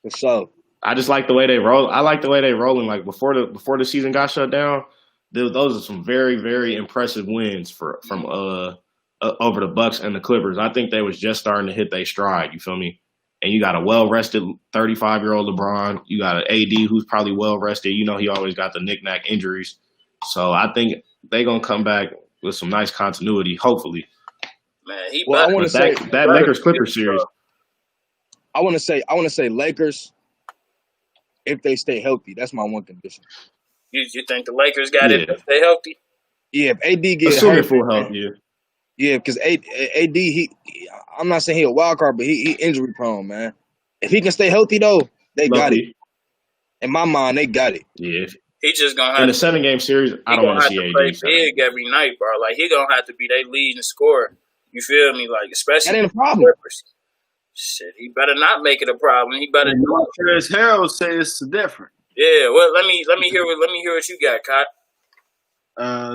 For sure. I just like the way they roll. I like the way they rolling. Like before the season got shut down, those are some very, very impressive wins from over the Bucks and the Clippers. I think they was just starting to hit their stride. You feel me? And you got a well-rested 35-year-old LeBron. You got an AD who's probably well-rested. He always got the knick-knack injuries. So I think they gonna come back with some nice continuity, hopefully. Man, I want to say that Lakers Clippers series. I want to say Lakers if they stay healthy. That's my one condition. You think the Lakers got it if they healthy? Yeah, if AD gets assuming full health, yeah, because AD I'm not saying he a wild card, but he injury prone, man. If he can stay healthy though, they got it. In my mind, they got it. Yeah. He just gonna have in a 7-game series. I don't want to see AD play big every night, bro. Like he gonna have to be their leading scorer. You feel me? Like especially that ain't a problem. Shit, he better not make it a problem. He better. Montrezl Harrell says it's different. Yeah, well, let me hear what you got, Cot.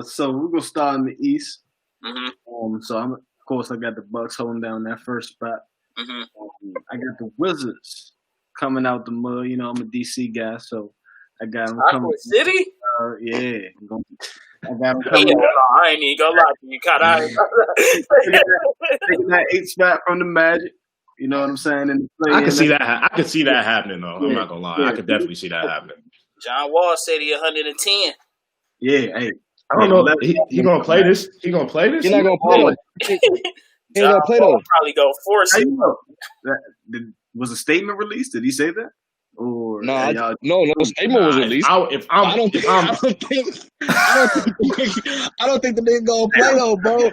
So we're gonna start in the East. Mm-hmm. So of course I got the Bucks holding down that first spot. Mm-hmm. I got the Wizards coming out the mud. I'm a DC guy, so I got them coming. City? Yeah. I got them coming. I ain't even gonna lie to you, Cot. Taking that 8th spot from the Magic. You know what I'm saying? And I can see that. I can see that happening, though. I'm not gonna lie. I could definitely see that happening. John Wall said he 110. Yeah, hey. I don't know. He gonna play this? He gonna play this? He's not gonna play though. He ain't gonna play though. Probably go force it. Was a statement released? Did he say that? Or no statement was released. I don't think the nigga gonna play though, bro.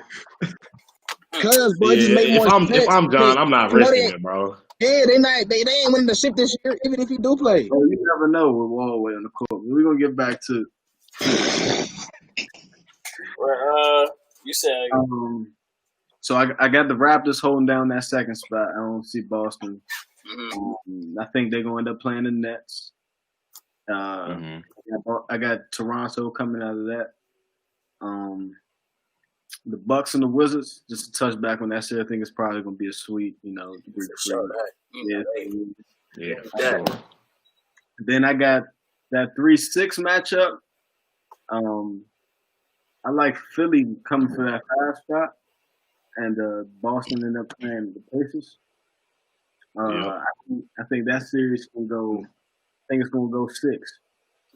Cause bro, just make more sense. If I'm John, I'm not risking it, bro. Yeah, they ain't winning the ship this year, even if he do play. Bro, you never know with Wallway on the court. We're gonna get back to. You said. So I got the Raptors holding down that second spot. I don't see Boston. I think they're gonna end up playing the Nets. I got Toronto coming out of that. The Bucks and the Wizards, just to touch back on that shit, I think it's probably gonna be a sweep. Yeah. Then I got that 3-6 matchup. I like Philly coming for that 5 spot, and Boston ended up playing the Pacers. I think that series can go. I think it's gonna go 6.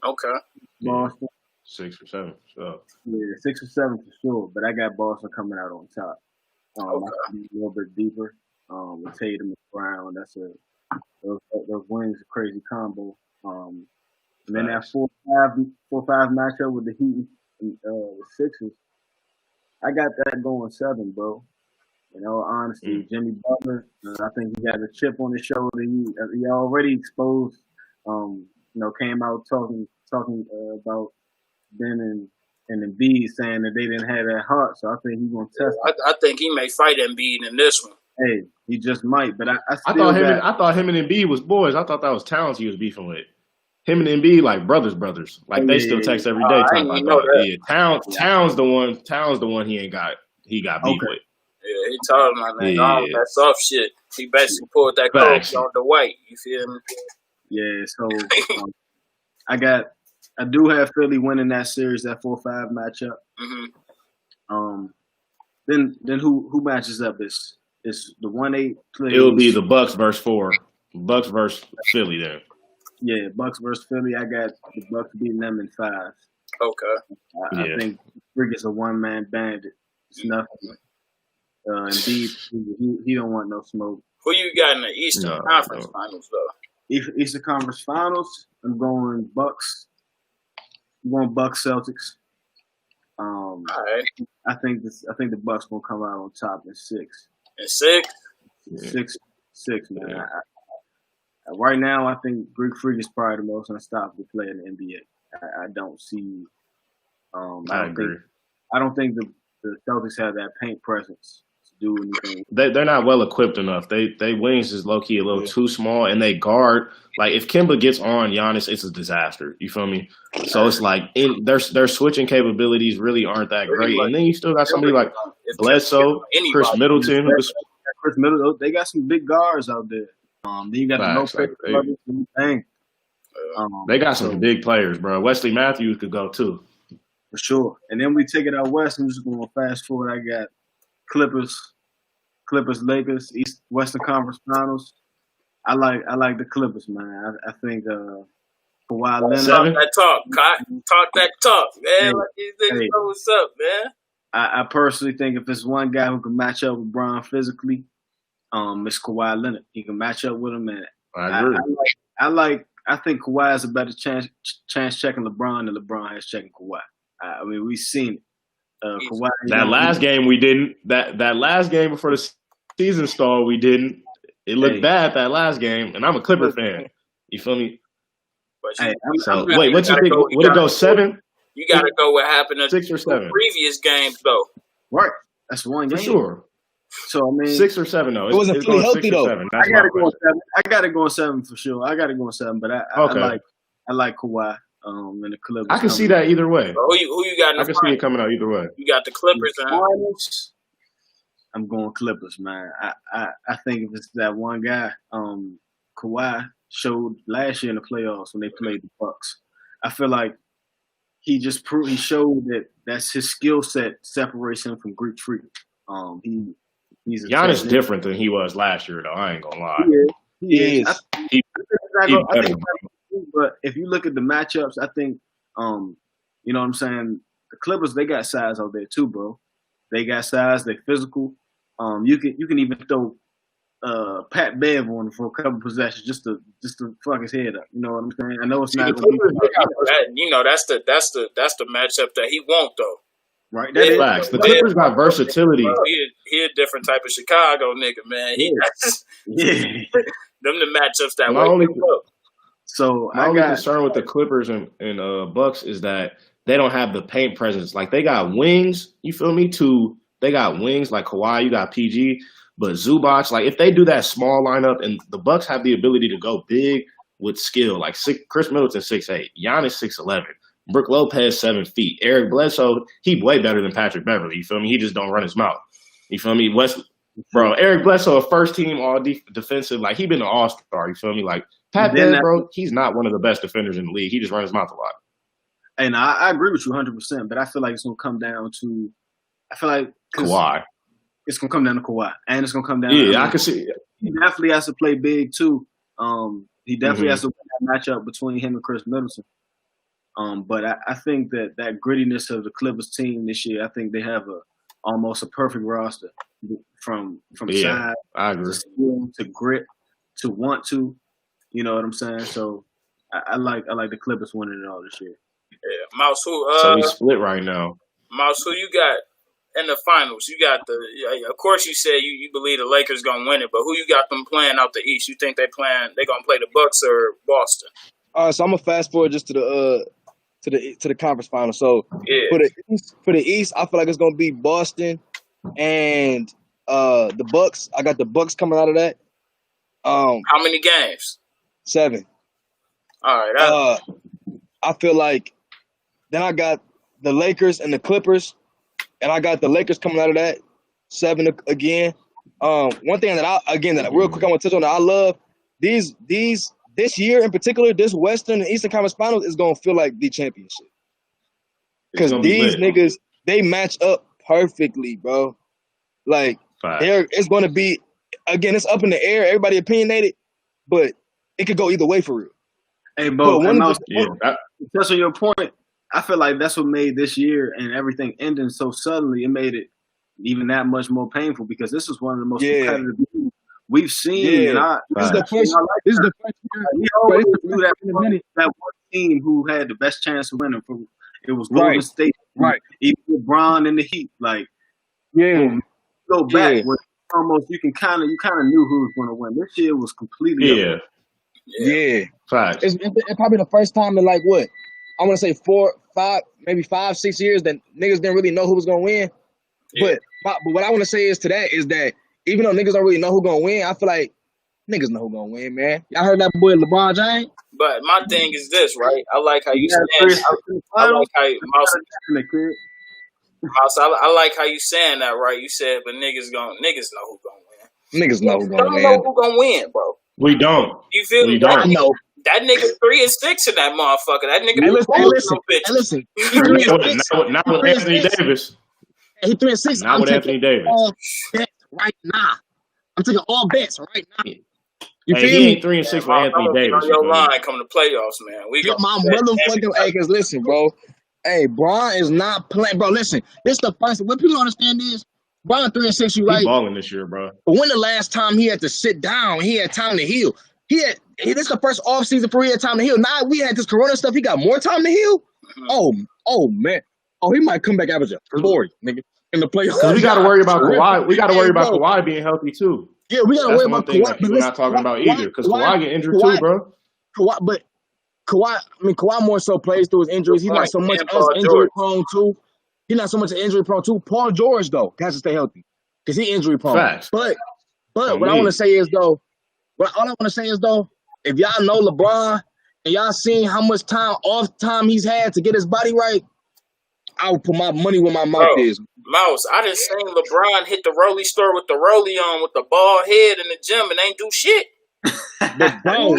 Okay. Boston. 6 or 7, so. Yeah, 6 or 7 for sure. But I got Boston coming out on top. I can be a little bit deeper. With Tatum and Brown, those wings a crazy combo. And then that 4-5 matchup with the Heat and the Sixers, I got that going 7, bro. Honestly, Jimmy Butler, I think he got a chip on his shoulder. He already exposed. Came out talking about Ben and Embiid saying that they didn't have that heart. So I think he's gonna test it. I think he may fight Embiid in this one. Hey, he just might. But I I thought him and Embiid was boys. I thought that was Towns he was beefing with. Him and Embiid like brothers. Like they still text every day talking about that. Yeah, Towns the one he got beef with. Yeah, he told him that soft shit. He basically pulled that coach on the white. You feel me? Yeah. So I do have Philly winning that series, that 4-5 matchup. Mm-hmm. Then who matches up? It's the 1-8 plays. It'll be the Bucks versus 4. Bucks versus Philly then. Yeah, Bucks versus Philly. I got the Bucks beating them in 5. Okay. I think Frick is a one-man band. It's nothing. Indeed, he don't want no smoke. Who you got in the Eastern Conference Finals though? Eastern Conference Finals. I'm going Bucks. I'm going Bucks Celtics. All right. I think the Bucks gonna come out on top in 6. In 6? Yeah. 6, man. Yeah. Right now, I think Greek Freak is probably the most unstoppable player in the NBA. I don't see. I agree. I don't think the Celtics have that paint presence to do anything. They're not well equipped enough. They wings is low key a little too small, and they guard like if Kemba gets on Giannis, it's a disaster. You feel me? So it's like their switching capabilities really aren't that great, and then you still got somebody like Bledsoe, Chris Middleton. Chris Middleton, they got some big guards out there. Then you got the thing. They got some big players, bro. Wesley Matthews could go too. For sure. And then we take it out west. I'm just going to fast forward. I got Clippers, Lakers, Western Conference Finals. I like the Clippers, man. I think Kawhi Leonard. Talk that talk, man. Hey, like these niggas know what's up, man. I personally think if there's one guy who can match up with Bron physically, it's Kawhi Leonard. He can match up with him, and I agree. I think Kawhi has a better chance checking LeBron than LeBron has checking Kawhi. I mean, we've seen it. Kawhi. That last game we didn't. That last game before the season started, we didn't. It looked bad that last game, and I'm a Clipper fan. You feel me? Wait, what you think? Would it go 7? You got to go what happened in 6 or 7 previous games, though. Right, that's one game for sure. So I mean, 6 or 7 though. It wasn't fully healthy though. I gotta go on 7. I gotta go on 7 for sure. I gotta go on 7, but I like Kawhi. And the Clippers. I can see that either way. Who you got? I can see it coming out either way. You got the Clippers. I'm going Clippers, man. I think if it's that one guy, Kawhi showed last year in the playoffs when they played the Bucks. I feel like he showed that that's his skill set separates him from Greek Freak. He's Giannis different than he was last year, though. I ain't gonna lie. He is. He's better. But if you look at the matchups, I think, you know what I'm saying, the Clippers, they got size out there too, bro. They got size. They physical. You can even throw Pat Bev on him for a couple possessions just to fuck his head up. You know what I'm saying? I know it's not. That's the matchup that he won't though. Right. That's facts. The Clippers got versatility. He a different type of Chicago nigga, man. Them the matchups that wake him up. So my only concern with the Clippers and Bucks is that they don't have the paint presence. Like they got wings, you feel me? They got wings like Kawhi, you got PG, but Zubac. Like if they do that small lineup, and the Bucks have the ability to go big with skill, like Chris Middleton 6'8", Giannis 6'11", Brook Lopez 7 feet, Eric Bledsoe he way better than Patrick Beverly. You feel me? He just don't run his mouth. You feel me? Eric Bledsoe, a first team all defensive, like he been an all-star. You feel me? Like Pat Bev, bro, he's not one of the best defenders in the league. He just runs his mouth a lot. And I agree with you 100%, but I feel like it's gonna come down to Kawhi. It's gonna come down to Kawhi, and it's gonna come down. Yeah, I can see. He definitely has to play big too. He definitely has to win that matchup between him and Chris Middleton. But I think that grittiness of the Clippers team this year, I think they have almost a perfect roster from size to skill to grit to want to. You know what I'm saying? So I like the Clippers winning it all this year. Yeah, Mouse. So we split right now. Mouse, who you got in the finals? You got of course, you said you believe the Lakers gonna win it, but who you got them playing out the East? You think they gonna play the Bucks or Boston? All right, so I'm gonna fast forward just to to the conference final. So Yeah. for the East, I feel like it's gonna be Boston and the Bucks. I got the Bucks coming out of that. How many games? 7. All right. I feel like then I got the Lakers and the Clippers, and I got the Lakers coming out of that 7 again. One thing that real quick I want to touch on that I love this year in particular, this Western and Eastern Conference Finals is gonna feel like the championship because these niggas they match up perfectly, bro. Like it's gonna be again, it's up in the air. Everybody opinionated, but it could go either way for real. Hey, Bo, that's on your point. I feel like that's what made this year and everything ending so suddenly. It made it even that much more painful because this is one of the most competitive games we've seen. Yeah. And this is the first year. We always knew that one team who had the best chance of winning. It was Golden State. Right. Even LeBron and the Heat. Like, go back where almost you kind of knew who was going to win. This year was completely up. Yeah. Facts. It's probably the first time in like what? I want to say 4, 5, maybe 5, 6 years that niggas didn't really know who was going to win. Yeah. But what I want to say is that even though niggas don't really know who's going to win, I feel like niggas know who's going to win, man. Y'all heard that boy LeBron James? But my thing is this, right? I like how you stand. I like how Mouse, I like how you saying that, right? You said, but niggas know who's gonna win. Niggas know who's gonna win. Don't know who's gonna win, bro. We don't. You feel me? Don't. I know. That nigga 3-6 in that motherfucker. That nigga. Listen. Not with Anthony Davis. He 3-6. Not with Anthony Davis. All bets right now. I'm taking all bets right now. You feel he me? ain't 3-6 with Anthony Davis. On your line coming to playoffs, man. We get my motherfucking acres. Listen, bro. Hey, Bron is not playing, bro. Listen, this the first. What people don't understand is Bron 3-6. You right? He's balling this year, bro. But when the last time he had to sit down, he had time to heal. This is the first off season for he had time to heal. Now we had this Corona stuff. He got more time to heal. Mm-hmm. Oh man. Oh, he might come back average 40, nigga, in the playoffs. Because we got to worry about Kawhi. We got to worry about Kawhi being healthy too. Yeah, we got to worry about Kawhi. We're not talking about either because Kawhi get injured too, bro. Kawhi more so plays through his injuries. He's not so much injury prone too. He's not so much injury prone too. Paul George though has to stay healthy because he's injury prone. Facts. But what I want to say is though, if y'all know LeBron and y'all seen how much off time he's had to get his body right, I would put my money where my mouth is. Mouse, I done seen LeBron hit the rollie store with the rollie on with the bald head in the gym and ain't do shit. But bro,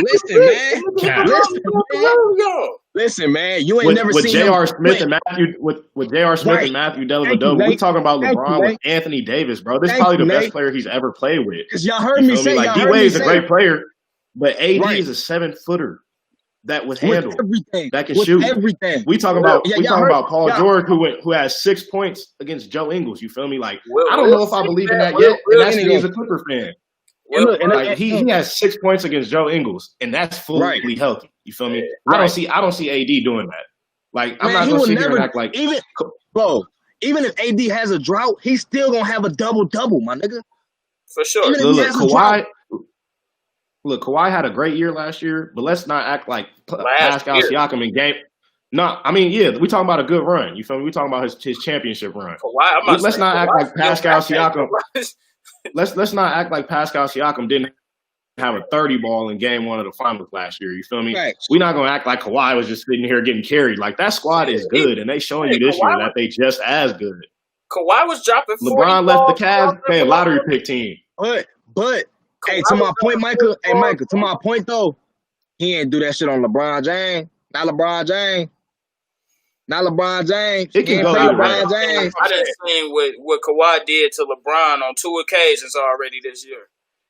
listen, man. You ain't never seen J.R. Smith and Matthew with J.R. Smith and Matthew Dellavedova. We talking about LeBron with Anthony Davis, bro. This is probably the best player he's ever played with. Because y'all heard me say, like D-Wade's a great player, but AD is a 7-footer that with handle, that can shoot. Everything. We talking about Paul George who has 6 points against Joe Ingles. You feel me? Like I don't know if I believe in that yet, and that's me as a Clipper fan. He has 6 points against Joe Ingles, and that's fully healthy. You feel me? I don't see AD doing that. Like I'm not gonna sit here and act like even if AD has a drought, he's still gonna have a double, my nigga. For sure. Kawhi had a great year last year, but let's not act like Pascal Siakam in game. No, I mean, we talking about a good run. You feel me? We talking about his championship run. Let's not act like Pascal Siakam. Let's not act like Pascal Siakam didn't have a 30 ball in game 1 of the finals last year. You feel me? Right. We're not gonna act like Kawhi was just sitting here getting carried. Like that squad is good, and they showing you this year that they just as good. Kawhi was dropping 40 LeBron left the Cavs playing lottery pick team. But hey, to my point, Micah. Hey, Micah. To my point though, he ain't do that shit on LeBron James. Not LeBron James. It can go either way. I done seen what Kawhi did to LeBron on 2 occasions already this year,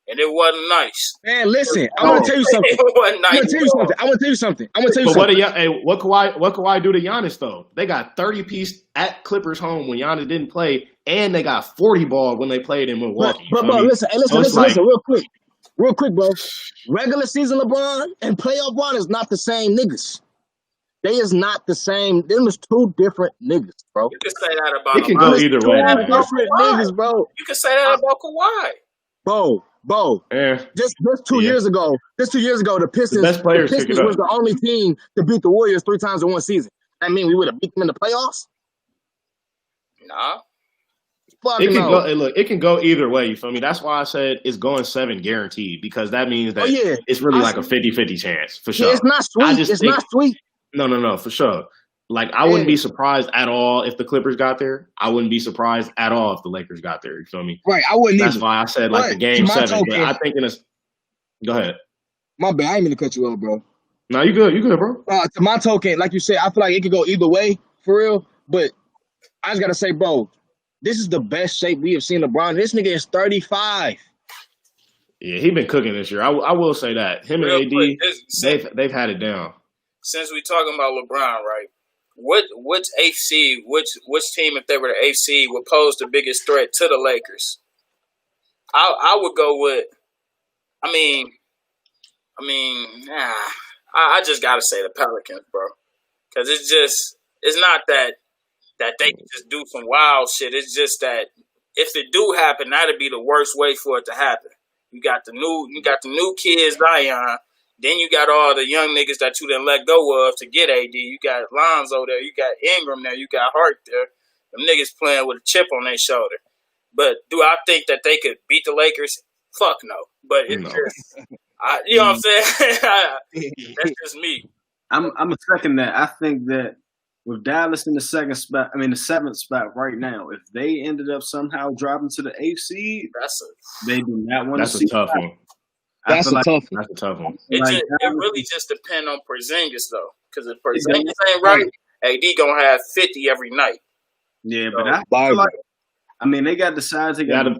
and it wasn't nice. Man, listen, I'm gonna tell you something. It wasn't nice. I'm gonna tell you something. What Kawhi do to Giannis though? They got 30 piece at Clippers home when Giannis didn't play, and they got 40 ball when they played in Milwaukee. But listen, real quick, bro. Regular season LeBron and playoff LeBron is not the same niggas. They is not the same. Them is 2 different niggas, bro. You can say that about it. Can go either way. Different niggas, bro. You can say that about Kawhi. Bo. Just 2 years ago, the Pistons was the only team to beat the Warriors 3 times in one season. That mean we would have beat them in the playoffs? Nah. It can go. Look, it can go either way. You feel me? That's why I said it's going 7 guaranteed, because that means that it's really like a 50-50 chance for sure. Yeah, it's not sweet. Not sweet. No, for sure. Like, I wouldn't be surprised at all if the Clippers got there. I wouldn't be surprised at all if the Lakers got there. You feel me? Right. I wouldn't. That's why I said like the game 7. But I think go ahead. My bad. I ain't mean to cut you off, bro. No, you good. You good, bro. To my token, like you said, I feel like it could go either way for real. But I just gotta say, bro, this is the best shape we have seen LeBron. This nigga is 35. Yeah, he been cooking this year. I will say that. Him and AD, they've had it down. Since we talking about LeBron, right? Which eighth seed, which team, if they were the eighth seed, would pose the biggest threat to the Lakers? I would go with. I just gotta say the Pelicans, bro, because it's not that they can just do some wild shit. It's just that if it do happen, that'd be the worst way for it to happen. You got the new kids, Zion. Then you got all the young niggas that you done let go of to get AD. You got Lonzo there. You got Ingram there. You got Hart there. Them niggas playing with a chip on their shoulder. But do I think that they could beat the Lakers? Fuck no. But it's just, you know what I'm saying? That's just me. I'm a second that. I think that with Dallas in the the 7th spot right now, if they ended up somehow dropping to the 8th seed, they do not want to see. That's a tough one. That's a tough one. It really just depends on Porzingis, though. Because if Porzingis ain't right, AD going to have 50 every night. Yeah, so, but I feel like, they got the size. They got, you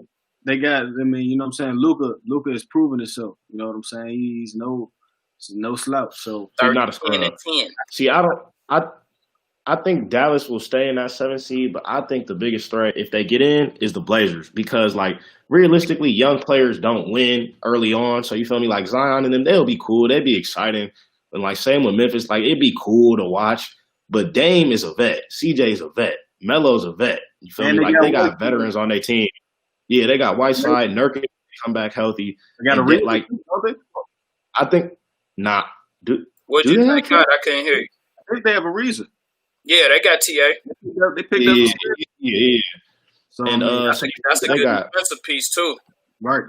know what I'm saying? Luka is proving himself. You know what I'm saying? He's no slouch. So he's not a scrub. See, I think Dallas will stay in that 7th seed, but I think the biggest threat, if they get in, is the Blazers. Because, like, realistically, young players don't win early on. So, you feel me? Like, Zion and them, they'll be cool. They'd be exciting. And, like, same with Memphis. Like, it'd be cool to watch. But Dame is a vet. CJ's a vet. Melo's a vet. You feel me? Like, they got veterans on their team. Yeah, they got Whiteside, Nurkic, come back healthy. They got a reason, I think, nah. What'd you think? I couldn't hear you. I think they have a reason. Yeah, they got TA. They picked up. Yeah. So and I think that's a good defensive piece too. Right.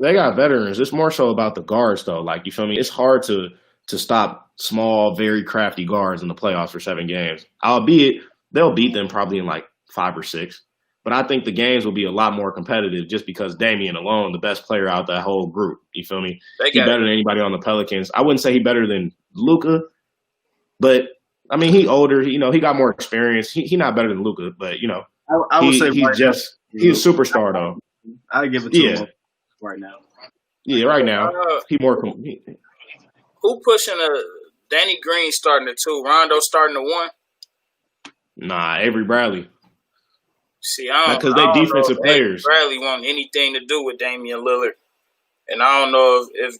They got veterans. It's more so about the guards, though. Like, you feel me? It's hard to stop small, very crafty guards in the playoffs for 7 games. Albeit they'll beat them probably in like 5 or 6. But I think the games will be a lot more competitive just because Damian alone, the best player out that whole group. You feel me? He's better than anybody on the Pelicans. I wouldn't say he's better than Luka, but he older. He got more experience. He not better than Luka, but I would say he's a superstar though. I give it to him right now. Yeah, right now he more. Who pushing Danny Green starting at 2, Rondo starting at 1? Nah, Avery Bradley. See, I don't they defensive know if players. Avery Bradley want anything to do with Damian Lillard, and I don't know if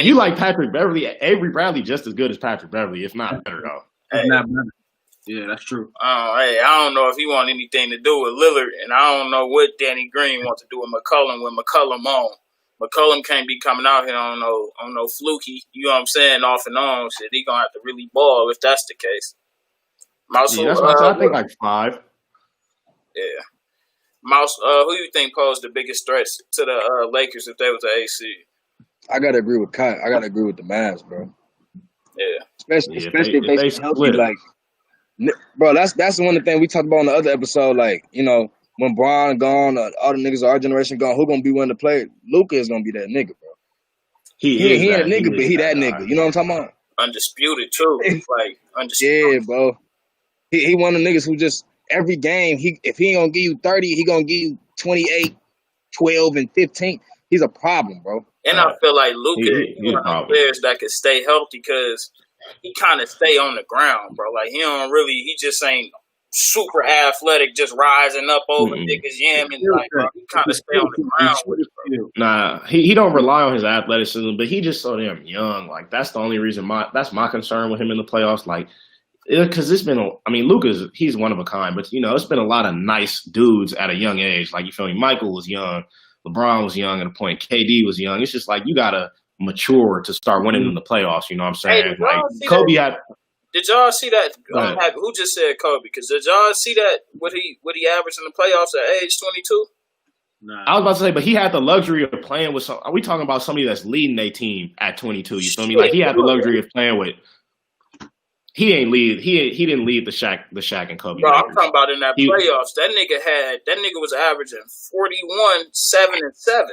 you like Patrick Beverly. Avery Bradley just as good as Patrick Beverly, if not better though. Not better. Yeah, that's true. I don't know if he want anything to do with Lillard, and I don't know what Danny Green wants to do with McCollum when McCollum on. McCollum can't be coming out here on no fluky, you know what I'm saying, off and on shit. He gonna have to really ball if that's the case. Mouse, that's what I think like 5. Yeah. Mouse, who you think posed the biggest threats to the Lakers if they was an AC? I gotta agree with Kai. I gotta agree with the Mavs, bro. Yeah. Especially if they healthy, like, bro. That's one of the things we talked about on the other episode. Like, when Bron gone, all the niggas of our generation gone, who gonna be willing to play? Luka is gonna be that nigga, bro. He ain't a nigga, but he that nigga. You know what I'm talking about? Undisputed too. Like undisputed. Yeah, bro. He one of the niggas who just every game, if he ain't gonna give you 30, he gonna give you 28, 12, and 15. He's a problem, bro. And I feel like Luka is one of the players that can stay healthy because he kind of stay on the ground, bro. Like, he just ain't super athletic, just rising up over niggas yamming. Like, bro, he kind of stay on the ground with it, bro. Nah, he don't rely on his athleticism, but he just so damn young. Like, that's the only reason that's my concern with him in the playoffs. Like, because it's been, Luka's, he's one of a kind, but, it's been a lot of nice dudes at a young age. Like, you feel me? Michael was young. LeBron was young at a point. KD was young. It's just like you got to mature to start winning in the playoffs. You know what I'm saying? Hey, Kobe had. Did y'all see that? But Who just said Kobe? Because did y'all see that? What he averaged in the playoffs at age 22? Nah. I was about to say, but he had the luxury of playing with some. Are we talking about somebody that's leading a team at 22? You feel me? Like he had the luxury of playing with. He ain't lead. He didn't lead the Shaq and Kobe. Bro, I'm Lakers. talking about in that playoffs. That nigga was averaging 41, 7, and 7.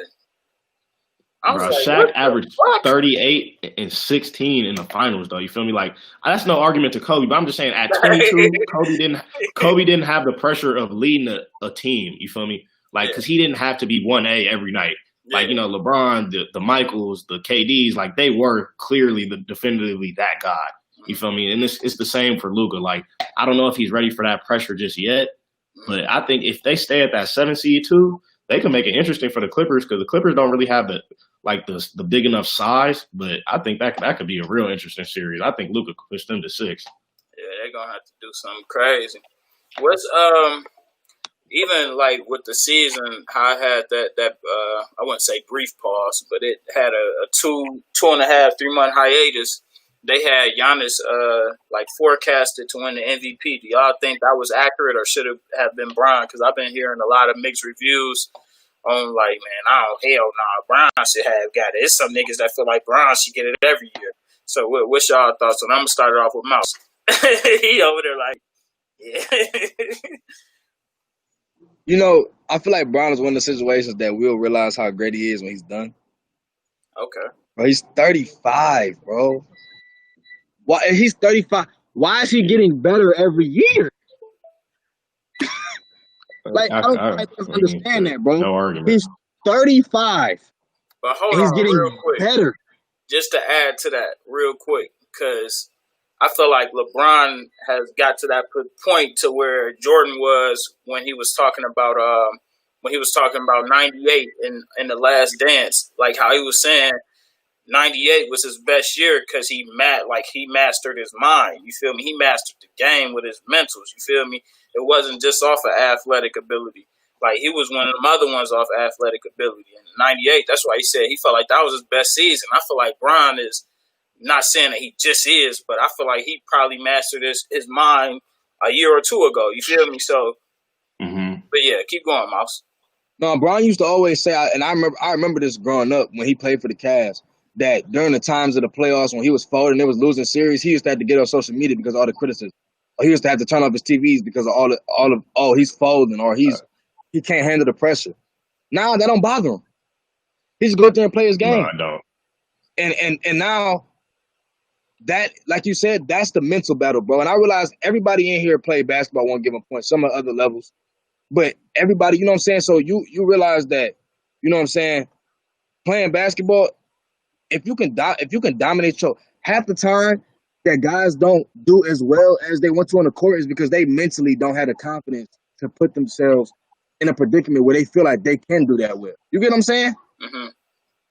I was Bro, like, Shaq averaged 38 and 16 in the finals, though. You feel me? Like that's no argument to Kobe, but I'm just saying at 22, Kobe didn't have the pressure of leading a team. You feel me? Like because he didn't have to be 1A every night. Like LeBron, the Michaels, the KDs, like they were clearly definitively that guy. You feel me? And it's the same for Luka. Like I don't know if he's ready for that pressure just yet, but I think if they stay at that 7 seed too, they can make it interesting for the Clippers because the Clippers don't really have the big enough size. But I think that could be a real interesting series. I think Luka could push them to 6. Yeah, they're gonna have to do something crazy. What's even like with the season, how I had that I wouldn't say brief pause, but it had a 2.5, 3 month hiatus. They had Giannis like forecasted to win the MVP. Do y'all think that was accurate or should it have been Bron? Because I've been hearing a lot of mixed reviews on like, man, oh hell nah, Bron should have got it. It's some niggas that feel like Bron should get it every year. So what's y'all thoughts on? I'm gonna start it off with Mouse. He over there like, yeah. You know, I feel like Brown is one of the situations that we'll realize how great he is when he's done. Okay. Bro, he's 35, bro. Why he's 35? Why is he getting better every year? Like I don't understand that, bro. No argument. He's 35. But hold and he's on, getting real quick. better. Just to add to that, real quick, because I feel like LeBron has got to that point to where Jordan was when he was talking about 98 in the Last Dance, like how he was saying 98 was his best year because he mastered his mind. You feel me? He mastered the game with his mentals. You feel me? It wasn't just off of athletic ability. Like he was one of them other ones off athletic ability. And 98, that's why he said he felt like that was his best season. I feel like Bron is not saying that he just is, but I feel like he probably mastered his mind a year or two ago. You feel me? So, But yeah, keep going, Mouse. No, Bron used to always say, and I remember this growing up when he played for the Cavs, that during the times of the playoffs when he was folding and they was losing series, he used to have to get on social media because of all the criticism. Or he used to have to turn off his TVs because of he's folding or he can't handle the pressure. Now that don't bother him. He just go out there and play his game. No, I don't. And now that, like you said, that's the mental battle, bro. And I realize everybody in here play basketball one given point, some at other levels. But everybody, you know what I'm saying? So you realize that, you know what I'm saying, playing basketball, if you can dominate half the time that guys don't do as well as they want to on the court is because they mentally don't have the confidence to put themselves in a predicament where they feel like they can do that well. You get what I'm saying? Mm-hmm.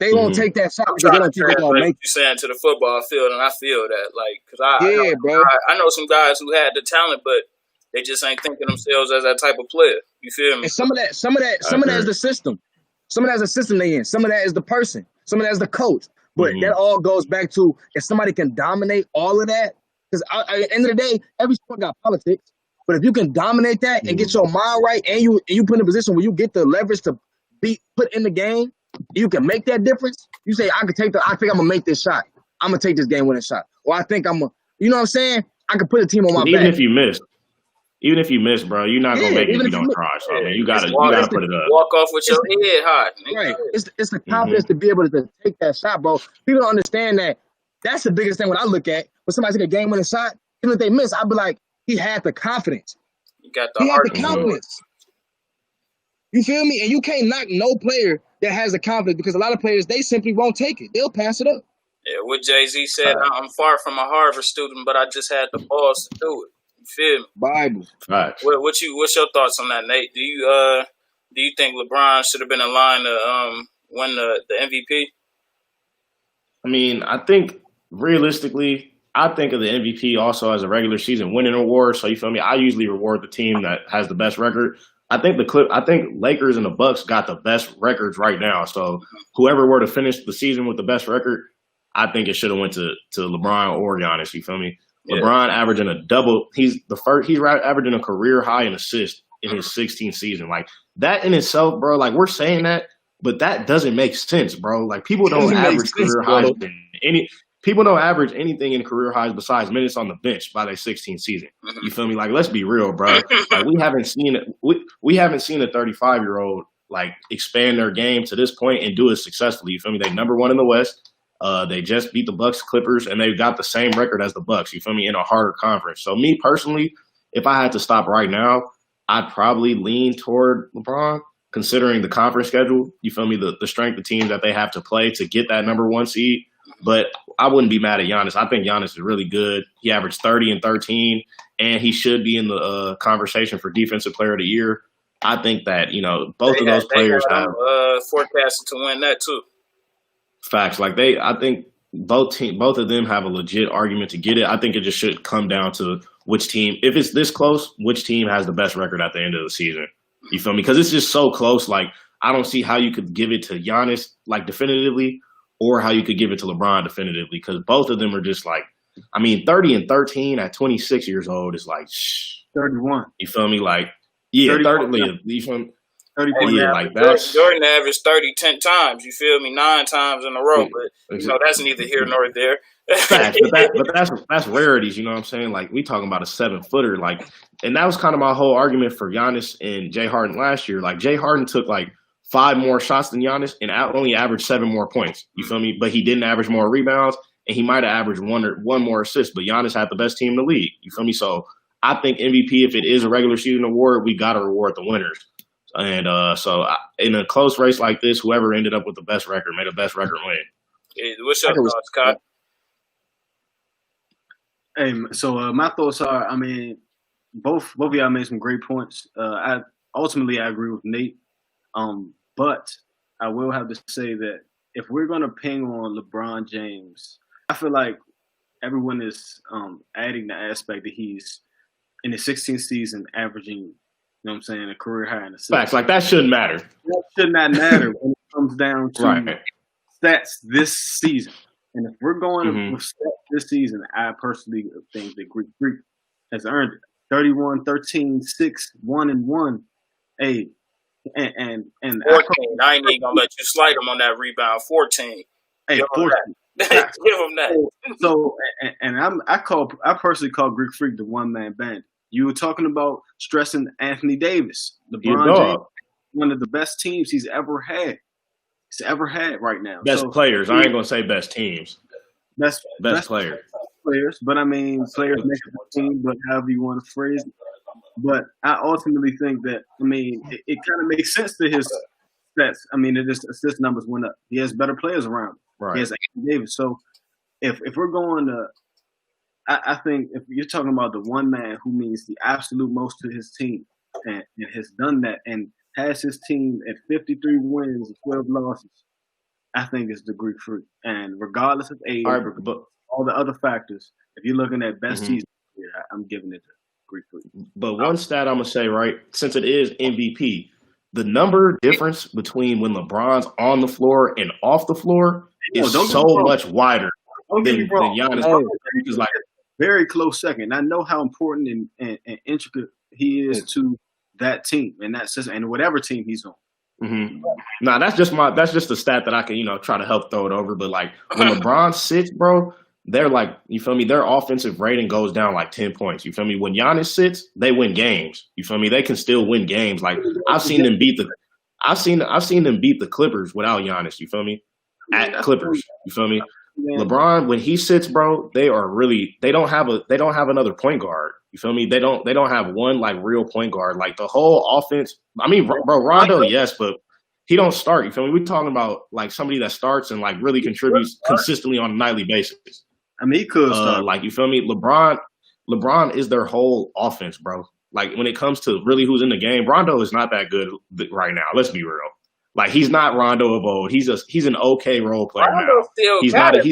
They won't take that shot because they don't think they're gonna make it. You're saying to the football field, and I feel that, like, because I know some guys who had the talent, but they just ain't thinking themselves as that type of player. You feel me? And some of that is the system. Some of that is the system they in. Some of that is the person. Some of that is the coach. But that all goes back to if somebody can dominate all of that. Because at the end of the day, every sport got politics. But if you can dominate that and get your mind right, and you put in a position where you get the leverage to be put in the game, you can make that difference. You say, I think I'm gonna make this shot. I'm gonna take this game winning shot. Or I think you know what I'm saying? I can put a team on my back. Even if you miss, bro, you're not gonna make it if you don't try. So man, you gotta put it up. Walk off with your head high. Right. It's the confidence to be able to take that shot, bro. People don't understand that. That's the biggest thing when I look at when somebody take a game winning shot, even if they miss, I'll be like, he had the confidence. He had the confidence. You feel me? And you can't knock no player that has the confidence because a lot of players, they simply won't take it. They'll pass it up. Yeah, what Jay-Z said, I'm far from a Harvard student, but I just had the balls to do it. You feel me? Bible. Right. What's your thoughts on that, Nate? Do you think LeBron should have been in line to win the MVP? I mean, I think realistically, I think of the MVP also as a regular season winning award. So you feel me? I usually reward the team that has the best record. I think Lakers and the Bucks got the best records right now. So whoever were to finish the season with the best record, I think it should have went to LeBron or Giannis. You feel me? LeBron averaging a double. He's averaging a career high in assists in his 16th season. Like that in itself, bro. Like we're saying that, but that doesn't make sense, bro. Like people don't average career highs in any. People don't average anything in career highs besides minutes on the bench by their 16th season. You feel me? Like let's be real, bro. Like we haven't seen it. We haven't seen a 35-year-old like expand their game to this point and do it successfully. You feel me? They number one in the West. They just beat the Bucks, Clippers, and they've got the same record as the Bucks. You feel me? In a harder conference. So me personally, if I had to stop right now, I'd probably lean toward LeBron, considering the conference schedule. You feel me? The strength of teams that they have to play to get that number one seed. But I wouldn't be mad at Giannis. I think Giannis is really good. He averaged 30 and 13, and he should be in the conversation for Defensive Player of the Year. I think that both of those players have forecasted to win that too. Facts. Like I think both of them have a legit argument to get it. I think it just should come down to which team, if it's this close, which team has the best record at the end of the season. You feel me? Because it's just so close. Like I don't see how you could give it to Giannis like definitively, or how you could give it to LeBron definitively. Because both of them are just like, 30 and 13 at 26 years old is like 31. You feel me? Like 30. You feel me? 30 like that's Jordan averaged 30 10 times. You feel me? 9 times in a row. But that's neither here nor there. Facts, but that's rarities. You know what I'm saying? Like we talking about a 7-footer. Like, and that was kind of my whole argument for Giannis and Jay Harden last year. Like Jay Harden took like 5 more shots than Giannis and only averaged 7 more points. You feel me? But he didn't average more rebounds, and he might have averaged one more assist. But Giannis had the best team in the league. You feel me? So I think MVP, if it is a regular season award, we got to reward the winners. And so in a close race like this, whoever ended up with the best record may the best record win. Hey, what's your thoughts, Scott? Hey, so my thoughts are, both of y'all made some great points. I agree with Nate. But I will have to say that if we're going to ping on LeBron James, I feel like everyone is adding the aspect that he's in his 16th season averaging, a career high in assists. Facts, like that shouldn't matter. That should not matter when it comes down to stats this season. And if we're going with stats this season, I personally think that Greek Freak has earned it. 31, 13, 6, 1 and 1. Hey, and 14. I ain't even gonna let you slide him on that rebound. 14. Hey, 14. Give him that. So, I personally call Greek Freak the one-man band. You were talking about stressing Anthony Davis, LeBron James, one of the best teams he's ever had. Right now. Best players. I ain't gonna say best teams. Best players. Players, but players make up the team, but however you want to phrase it. But I ultimately think that it kind of makes sense to his stats. His assist numbers went up. He has better players around him. Right. He has Anthony Davis. So if we're going to, I think if you're talking about the one man who means the absolute most to his team and has done that and has his team at 53 wins and 12 losses, I think it's the Greek Freak. And regardless of age, all the other factors, if you're looking at best season, I'm giving it to Greek Freak. But one stat I'm gonna say, right, since it is MVP, the number difference between when LeBron's on the floor and off the floor is so much wider than Giannis. He's like very close second. I know how important and intricate he is to that team and that system and whatever team he's on. Nah, that's just the stat that I can try to help throw it over. But like when LeBron sits, bro, they're like, you feel me? Their offensive rating goes down like 10 points. You feel me? When Giannis sits, they win games. You feel me? They can still win games. Like I've seen them beat the Clippers without Giannis. You feel me? At Clippers. You feel me? LeBron, when he sits, bro, they don't have another point guard. You feel me? They don't have one like real point guard. Like the whole offense. Bro, Rondo, yes, but he don't start. You feel me? We're talking about like somebody that starts and like really contributes consistently on a nightly basis. He could start. Like, you feel me? LeBron is their whole offense, bro. Like when it comes to really who's in the game, Rondo is not that good right now. Let's be real. Like he's not Rondo of old. He's an okay role player now. He's not an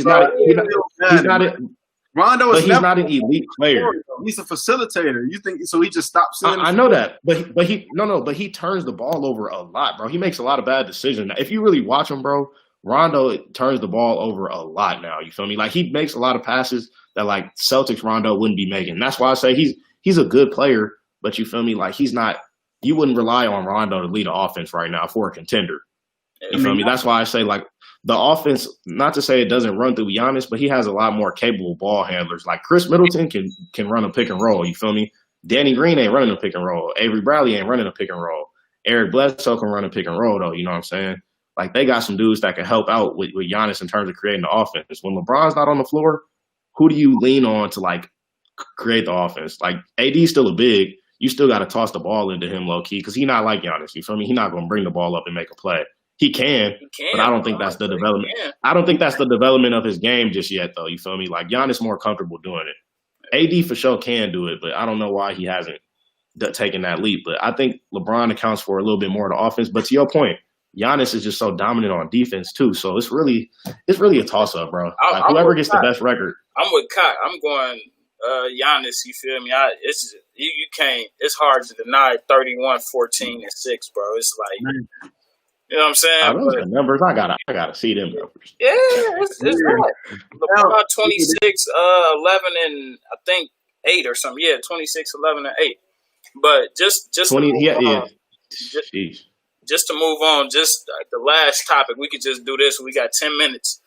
elite player. He's a facilitator. You think so? He just stops. I know that, but he turns the ball over a lot, bro. He makes a lot of bad decisions. If you really watch him, bro, Rondo turns the ball over a lot now. You feel me? Like he makes a lot of passes that like Celtics Rondo wouldn't be making. That's why I say he's a good player, but you feel me? Like he's not. You wouldn't rely on Rondo to lead an offense right now for a contender. You feel me? That's why I say like the offense. Not to say it doesn't run through Giannis, but he has a lot more capable ball handlers. Like Chris Middleton can run a pick and roll. You feel me? Danny Green ain't running a pick and roll. Avery Bradley ain't running a pick and roll. Eric Bledsoe can run a pick and roll though. You know what I'm saying? Like they got some dudes that can help out with Giannis in terms of creating the offense. When LeBron's not on the floor, who do you lean on to like create the offense? Like AD's still a big. You still got to toss the ball into him low key because he's not like Giannis. You feel me? He's not going to bring the ball up and make a play. He can, but I don't think that's the development. I don't think that's the development of his game just yet, though. You feel me? Like Giannis more comfortable doing it. AD for sure can do it, but I don't know why he hasn't taken that leap. But I think LeBron accounts for a little bit more of the offense. But to your point, Giannis is just so dominant on defense too. So it's really a toss up, bro. Like whoever gets the best record. I'm with Kai. I'm going Giannis. You feel me? You can't. It's hard to deny 31, 14, and 6, bro. It's like you know what I'm saying. Those are numbers. I gotta see them numbers. Yeah, it's right. LeBron 26, 11, and I think 8 or something. Yeah, 26, 11, and 8. But just 20. Just to move on, just the last topic, we could just do this. We got 10 minutes.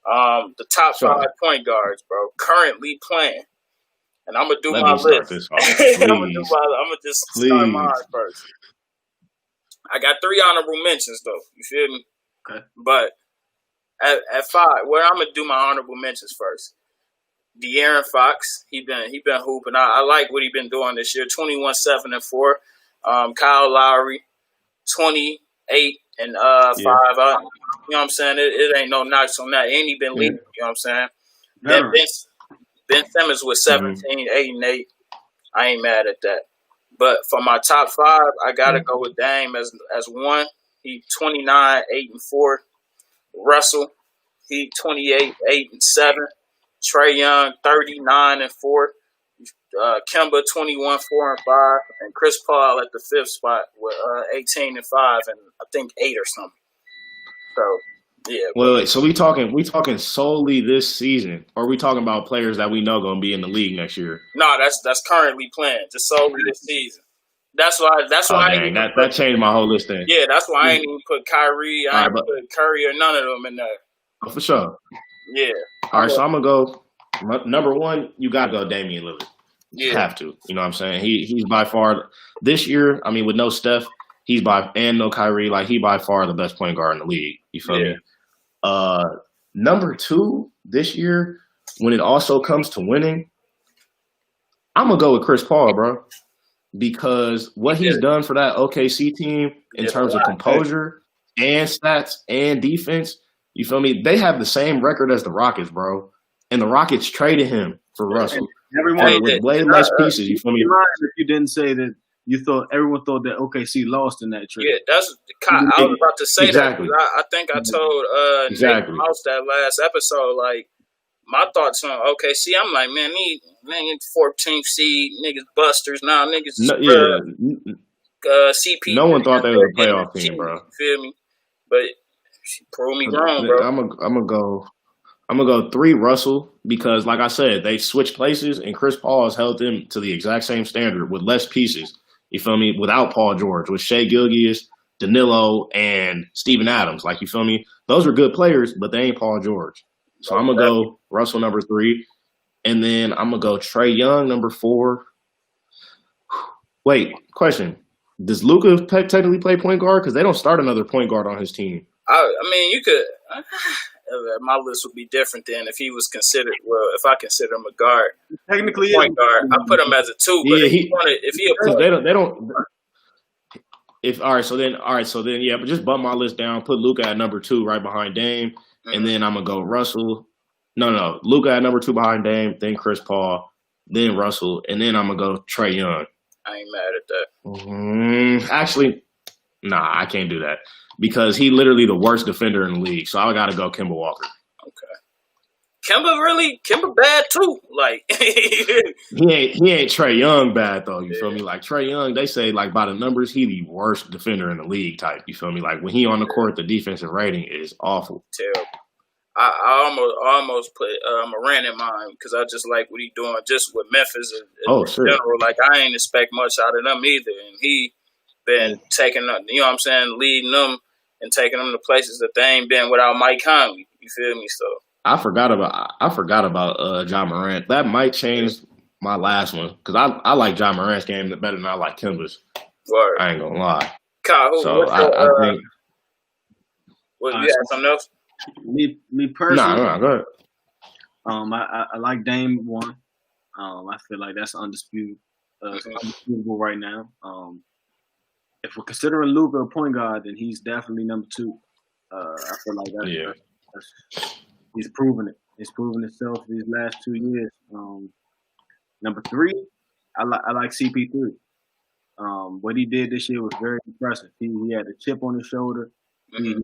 The top 5 point guards, bro, currently playing. And I'm going to do my list. I'm going to just start mine first. I got 3 honorable mentions, though. You feel me? Okay. But at 5, well, I'm going to do my honorable mentions first. De'Aaron Fox, he been hooping. I like what he been doing this year. 21, 7, and 4. Kyle Lowry. 28 and 5. You know what I'm saying? It ain't no knocks on that. And he been leading. You know what I'm saying? Then Ben Simmons with 17, 8, and 8. I ain't mad at that. But for my top 5, I gotta go with Dame as 1. He 29, 8, and 4. Russell, he 28, 8, and 7. Trae Young, 39 and 4. Kemba 21, 4 and 5, and Chris Paul at the 5th spot with 18 and 5, and I think 8 or something. So yeah. Wait. So we talking solely this season, or are we talking about players that we know going to be in the league next year? No, that's currently playing, just solely this season. That's why. That changed my whole list then. Yeah, that's why I ain't even put Kyrie, I ain't put Curry or none of them in there. For sure. Yeah. All right, so I'm gonna go number 1. You gotta go Damian Lillard. Yeah. Have to. You know what I'm saying? He's by far this year, I mean, with no Steph, and no Kyrie, like he by far the best point guard in the league. You feel me? Number 2 this year, when it also comes to winning, I'm gonna go with Chris Paul, bro. Because what he's done for that OKC team in terms of composure and stats and defense, you feel me? They have the same record as the Rockets, bro. And the Rockets traded him for Russell. Everyone with way less pieces. You feel me? If you didn't say that everyone thought that OKC lost in that trade. Yeah, I was about to say exactly. that. I think I told Nick Mouse that last episode. Like my thoughts on OKC. I'm like, man, 14th seed niggas busters now. Niggas, CP. No one thought they were a playoff team, bro. Feel me? But she proved me wrong, bro. I'm gonna go 3 Russell because, like I said, they switched places and Chris Paul has held them to the exact same standard with less pieces. You feel me? Without Paul George, with Shea Gilgeous, Danilo, and Steven Adams. Like, you feel me? Those are good players, but they ain't Paul George. So I'm gonna go Russell number 3, and then I'm gonna go Trae Young number 4. Wait, question: does Luka technically play point guard? Because they don't start another point guard on his team. I mean, you could. My list would be different than if he was considered. Well, if I consider him a guard, technically point guard, I put him as a 2. But but just bump my list down. Put Luka at number 2, right behind Dame, and then I'm gonna go Russell. No, Luka at number 2 behind Dame, then Chris Paul, then Russell, and then I'm gonna go Trae Young. I ain't mad at that. Actually, nah, I can't do that. Because he literally the worst defender in the league. So I got to go Kemba Walker. Okay. Kimba bad too. Like He ain't Trae Young bad though. You feel me? Like Trae Young, they say like by the numbers, he the worst defender in the league type. You feel me? Like when he on the court, the defensive rating is awful. terrible. I almost put Morant in mine because I just like what he doing just with Memphis in Sure. general. Like I ain't expect much out of them either, and he been taking up. You know what I'm saying? Leading them and taking them to places that they ain't been without Mike Conley. You feel me? So I forgot about John Morant. That might change my last one because I like John Morant's game better than I like Kimba's. word. I ain't gonna lie. Kyle, So I think. What you had something else? Me personally. No, go ahead. I like Dame one. I feel like that's undisputed. It's undisputable right now. If we're considering Luka a point guard, then he's definitely number two. I feel like that's he's proven it. He's proven himself these last 2 years. Number three, I like CP3. What he did this year was very impressive. He had a chip on his shoulder. And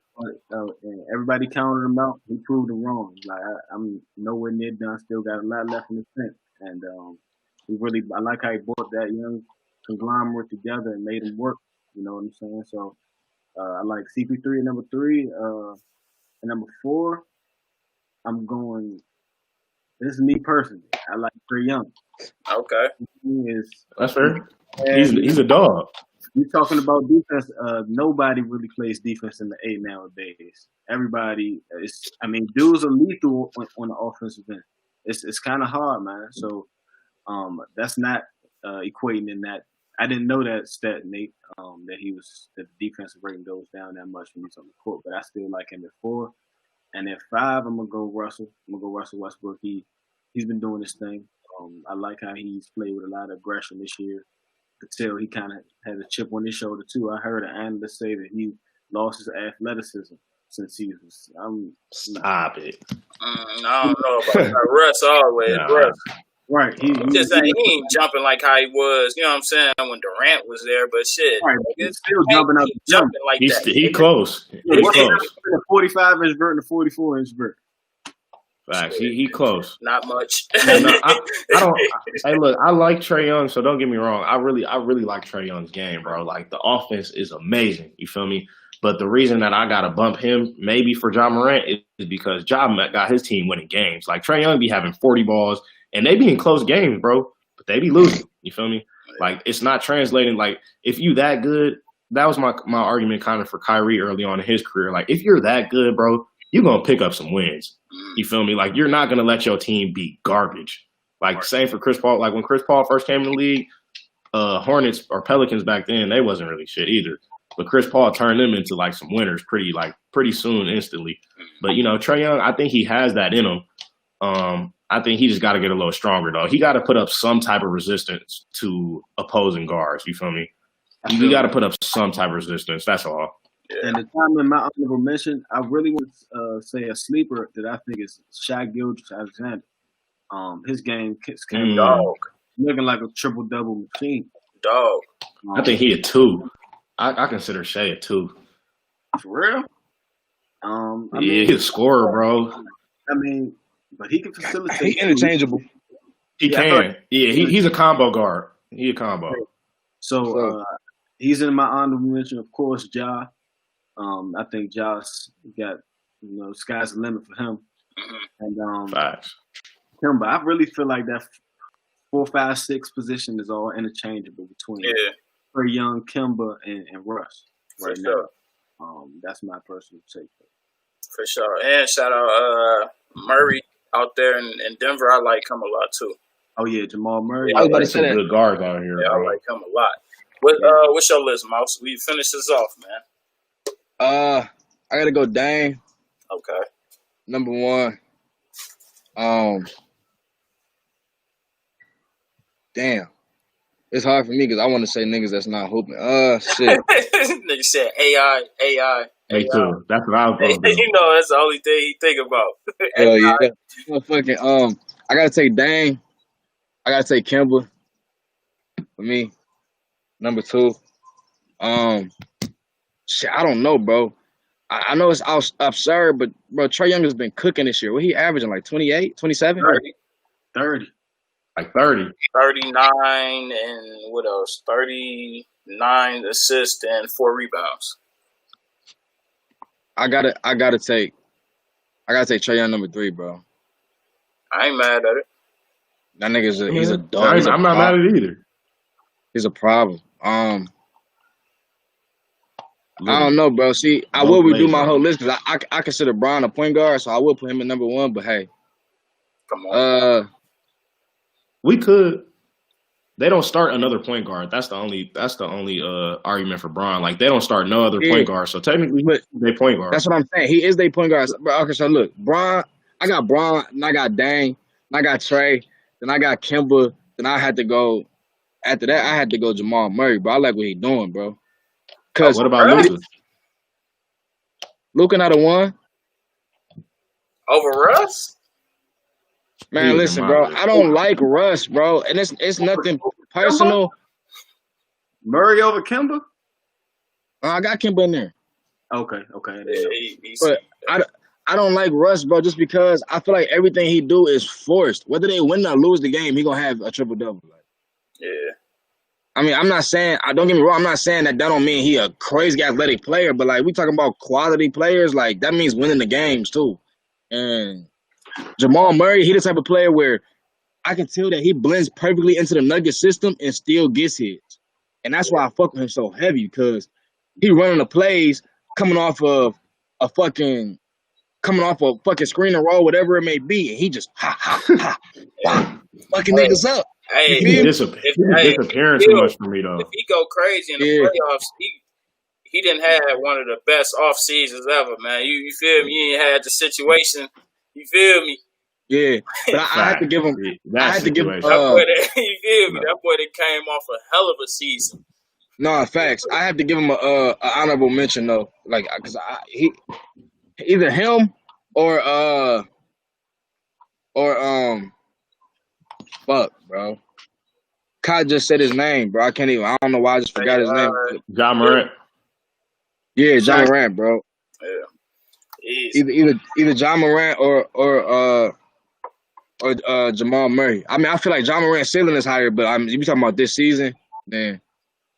everybody counted him out. He proved them wrong. Like I'm nowhere near done. Still got a lot left in the tank. And I like how he brought that young conglomerate together and made them work. You know what I'm saying? So I like CP3 at number three. And number four, I'm going. This is me personally. I like Trae Young. Okay, That's fair. He's a dog. You're talking about defense. Nobody really plays defense in the A nowadays. Everybody is. I mean, dudes are lethal on the offensive end. It's kind of hard, man. So that's not equating in that. I didn't know that stat, Nate. That the defensive rating goes down that much when he's on the court. But I still like him at 4. And at 5, I'm gonna go Russell. I'm gonna go Russell Westbrook. He's been doing this thing. I like how he's played with a lot of aggression this year. Could tell he kind of had a chip on his shoulder too. I heard an analyst say that he lost his athleticism since he was. Stop it. I don't know about that. Russ always. No. Russ. Right. He ain't jumping like how he was. You know what I'm saying? When Durant was there, but shit, right. He's still jumping up. Jumping like that. He close. He's close. 45-inch vert and a 44-inch vert. Facts. He close. Not much. I don't. Hey, look, I like Trae Young, so don't get me wrong. I really like Trae Young's game, bro. Like the offense is amazing. You feel me? But the reason that I gotta bump him maybe for John Morant is because John got his team winning games. Like Trae Young be having 40 balls, and they be in close games, bro. But they be losing. You feel me? Like it's not translating. Like if you that good, that was my argument kind of for Kyrie early on in his career. Like if you're that good, bro, you're going to pick up some wins. You feel me? Like, you're not going to let your team be garbage. Like, same for Chris Paul. Like, when Chris Paul first came in the league, Hornets or Pelicans back then, they wasn't really shit either. But Chris Paul turned them into, like, some winners pretty soon, instantly. But, you know, Trae Young, I think he has that in him. I think he just got to get a little stronger, though. He got to put up some type of resistance to opposing guards. You feel me? You got to put up some type of resistance. That's all. And the time in my honorable mention, I really would say a sleeper that I think is Shai Gilgeous-Alexander. His game is kind of dog, looking like a triple-double machine. Dog. I think he a 2. I consider Shai a 2. For real? He's a scorer, bro. I mean, but he can facilitate. He's interchangeable. He can. He's a combo guard. He a combo. So he's in my honorable mention, of course, Ja. I think Josh got, sky's the limit for him. And Facts. Kimba, I really feel like that 4, 5, 6 position is all interchangeable between Trae Young, Kimba, and Russ right now. That's my personal take. For sure. And shout out Murray out there in Denver. I like him a lot too. Oh yeah, Jamal Murray. I was about to say good guards out here. Yeah, bro. I like him a lot. What's your list, Mouse? We finish this off, man. I gotta go Dame. Okay. Number 1. Damn. It's hard for me because I want to say niggas that's not hooping. Shit. Nigga said AI. Me too. That's what I was going to do. You know, that's the only thing he think about. Hell yeah. Motherfucking, I gotta take Dame. I gotta take Kimba. For me. Number 2. Shit, I don't know, bro. I know it's absurd, but bro, Trae Young has been cooking this year. What he averaging like 28, 27? 30. Like 30. 39 and what else? 39 assists and 4 rebounds. I gotta take Trae Young number 3, bro. I ain't mad at it. That nigga's he's a dog. I'm not mad at it either. He's a problem. I don't know, bro. See, I will redo my whole list because I consider Bron a point guard, so I will put him in number 1. But hey, come on. We could. They don't start another point guard. That's the only argument for Bron. Like they don't start no other point guard. So technically, they point guard. That's what I'm saying. He is their point guard. Bro, okay, so look, Bron. I got Bron, and I got Dame, and I got Trey, then I got Kimba. Then I had to go. After that, I had to go Jamal Murray, bro. I like what he's doing, bro. Cause what about Luka? Luka not a 1 over Russ? Man, listen, bro. I don't like Russ, bro, and it's nothing personal. Murray over Kimba? I got Kimba in there. Okay. But I don't like Russ, bro, just because I feel like everything he do is forced. Whether they win or lose the game, he gonna have a triple-double. Yeah. I mean, I'm not saying – don't get me wrong. I'm not saying that don't mean he a crazy athletic player, but, like, we talking about quality players. Like, that means winning the games, too. And Jamal Murray, he the type of player where I can tell that he blends perfectly into the Nuggets system and still gets hits. And that's why I fuck with him so heavy because he running the plays coming off of a fucking screen and roll, whatever it may be, and he just fucking niggas up. Hey, he disappearing too much for me though. If he go crazy in the playoffs, he didn't have one of the best off seasons ever, man. You feel me? You ain't had the situation. You feel me? Yeah, but I had to give him. I had to give him. You feel me? That boy that came off a hell of a season. No, facts. I have to give him a honorable mention though, like because he either him or fuck, bro. Kai just said his name, bro. I don't know why I just forgot his name. Ja Morant. Yeah, Ja Morant, bro. Yeah. Either Ja Morant or Jamal Murray. I mean, I feel like Ja Morant's ceiling is higher, but you be talking about this season, then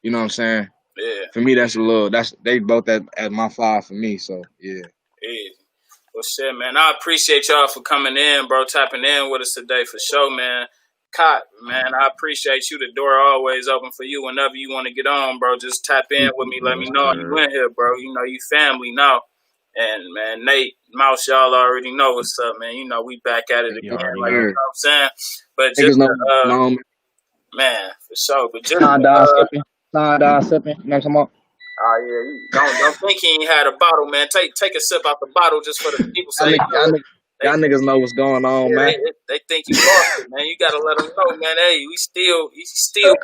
you know what I'm saying? Yeah. For me, they both at my 5 for me. So yeah. Yeah. Well, shit, man. I appreciate y'all for coming in, bro. Tapping in with us today for sure, man. Cot, man, I appreciate you. The door always open for you whenever you want to get on, bro. Just tap in with me. Let me know you in here, bro. You know, you family now. And, man, Nate, Mouse, y'all already know what's up, man. You know, we back at it again. Like, you know what I'm saying? But just, man, for sure. But just, sipping. You know what I'm talking about? Oh, yeah. Don't think he ain't had a bottle, man. Take a sip out the bottle just for the people. So y'all niggas know what's going on, man. They think you lost it, man. You gotta let them know, man. Hey, he's still going.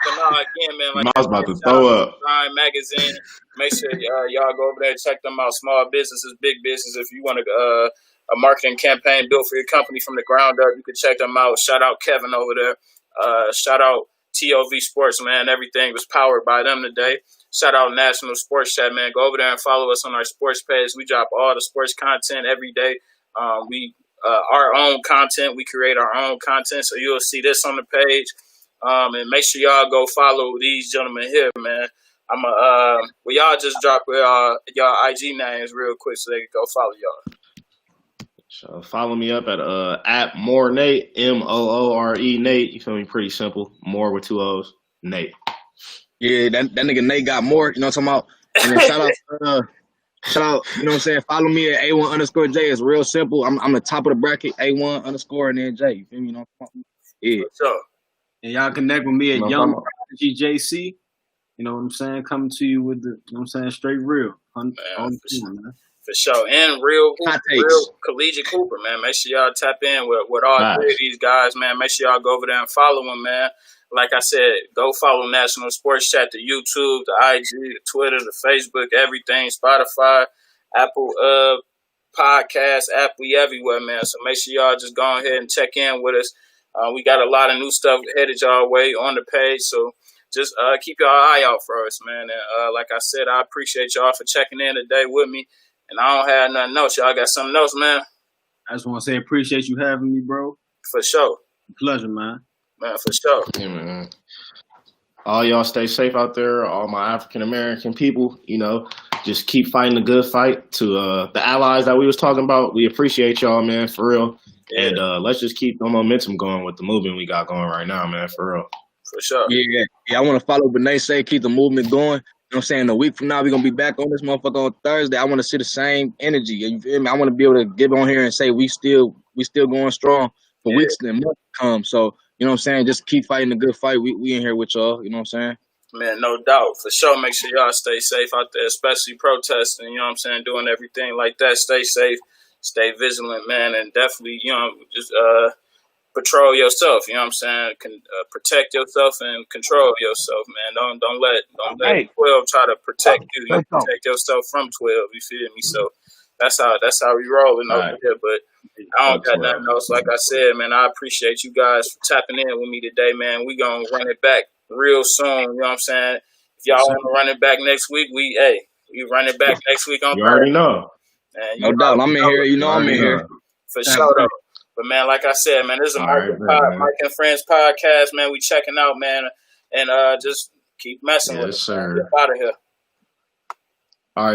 But no, again, man. Like I was about to throw up. Magazine. Make sure y'all go over there and check them out. Small businesses, big business. If you want a marketing campaign built for your company from the ground up, you can check them out. Shout out Kevin over there. Shout out TOV Sports, man. Everything was powered by them today. Shout out National Sports Chat, man. Go over there and follow us on our sports page. We drop all the sports content every day. We our own content. We create our own content, so you'll see this on the page. And make sure y'all go follow these gentlemen here, man. Y'all just drop y'all IG names real quick so they can go follow y'all. So follow me up at More Nate, Moore Nate. You feel me? Pretty simple. More with 2 O's. Nate. Yeah, that nigga Nate got more. You know what I'm talking about? And then shout out. You know what I'm saying? Follow me at A1_J. It's real simple. I'm the top of the bracket. A1_ and then J. You feel me? You know what I'm talking about? Yeah. So, and y'all connect with me at Young GJC. You know what I'm saying? Coming to you with the, you know what I'm saying, straight real. Man. For sure. And real collegiate Cooper, man. Make sure y'all tap in with all 3 of these guys, man. Make sure y'all go over there and follow them, man. Like I said, go follow National Sports Chat, the YouTube, the IG, the Twitter, the Facebook, everything, Spotify, Apple Podcast app. We everywhere, man. So make sure y'all just go ahead and check in with us. We got a lot of new stuff headed y'all way on the page. So just keep your eye out for us, man. And like I said, I appreciate y'all for checking in today with me. And I don't have nothing else. Y'all got something else, man? I just want to say appreciate you having me, bro. For sure. Pleasure, man. Man, for sure. Yeah, man. All y'all stay safe out there. All my African American people, just keep fighting the good fight. To the allies that we was talking about, we appreciate y'all, man, for real. Yeah. And let's just keep the momentum going with the movement we got going right now, man, for real. For sure. Yeah. I want to follow Benet say, keep the movement going. You know what I'm saying? A week from now, we're going to be back on this motherfucker on Thursday. I want to see the same energy. You feel me? I want to be able to get on here and say we still going strong for weeks and months to come. So, you know what I'm saying? Just keep fighting the good fight. We in here with y'all. You know what I'm saying? Man, no doubt. For sure. Make sure y'all stay safe out there, especially protesting. You know what I'm saying? Doing everything like that. Stay safe. Stay vigilant, man. And definitely, just patrol yourself. You know what I'm saying? Protect yourself and control yourself, man. Don't let 12 try to protect you. You protect yourself from 12. You feel me? So that's how we rolling over here. But I don't got nothing else. Like I said, man, I appreciate you guys for tapping in with me today, man. We gonna run it back real soon. You know what I'm saying? If y'all want to run it back next week, we run it back next week on. You already know. Man, no doubt. I'm in here. I'm in here. For sure, though. But, man, like I said, man, this is a Mike and Friends podcast, man. We checking out, man. And just keep messing with us. Yes, sir. Get out of here.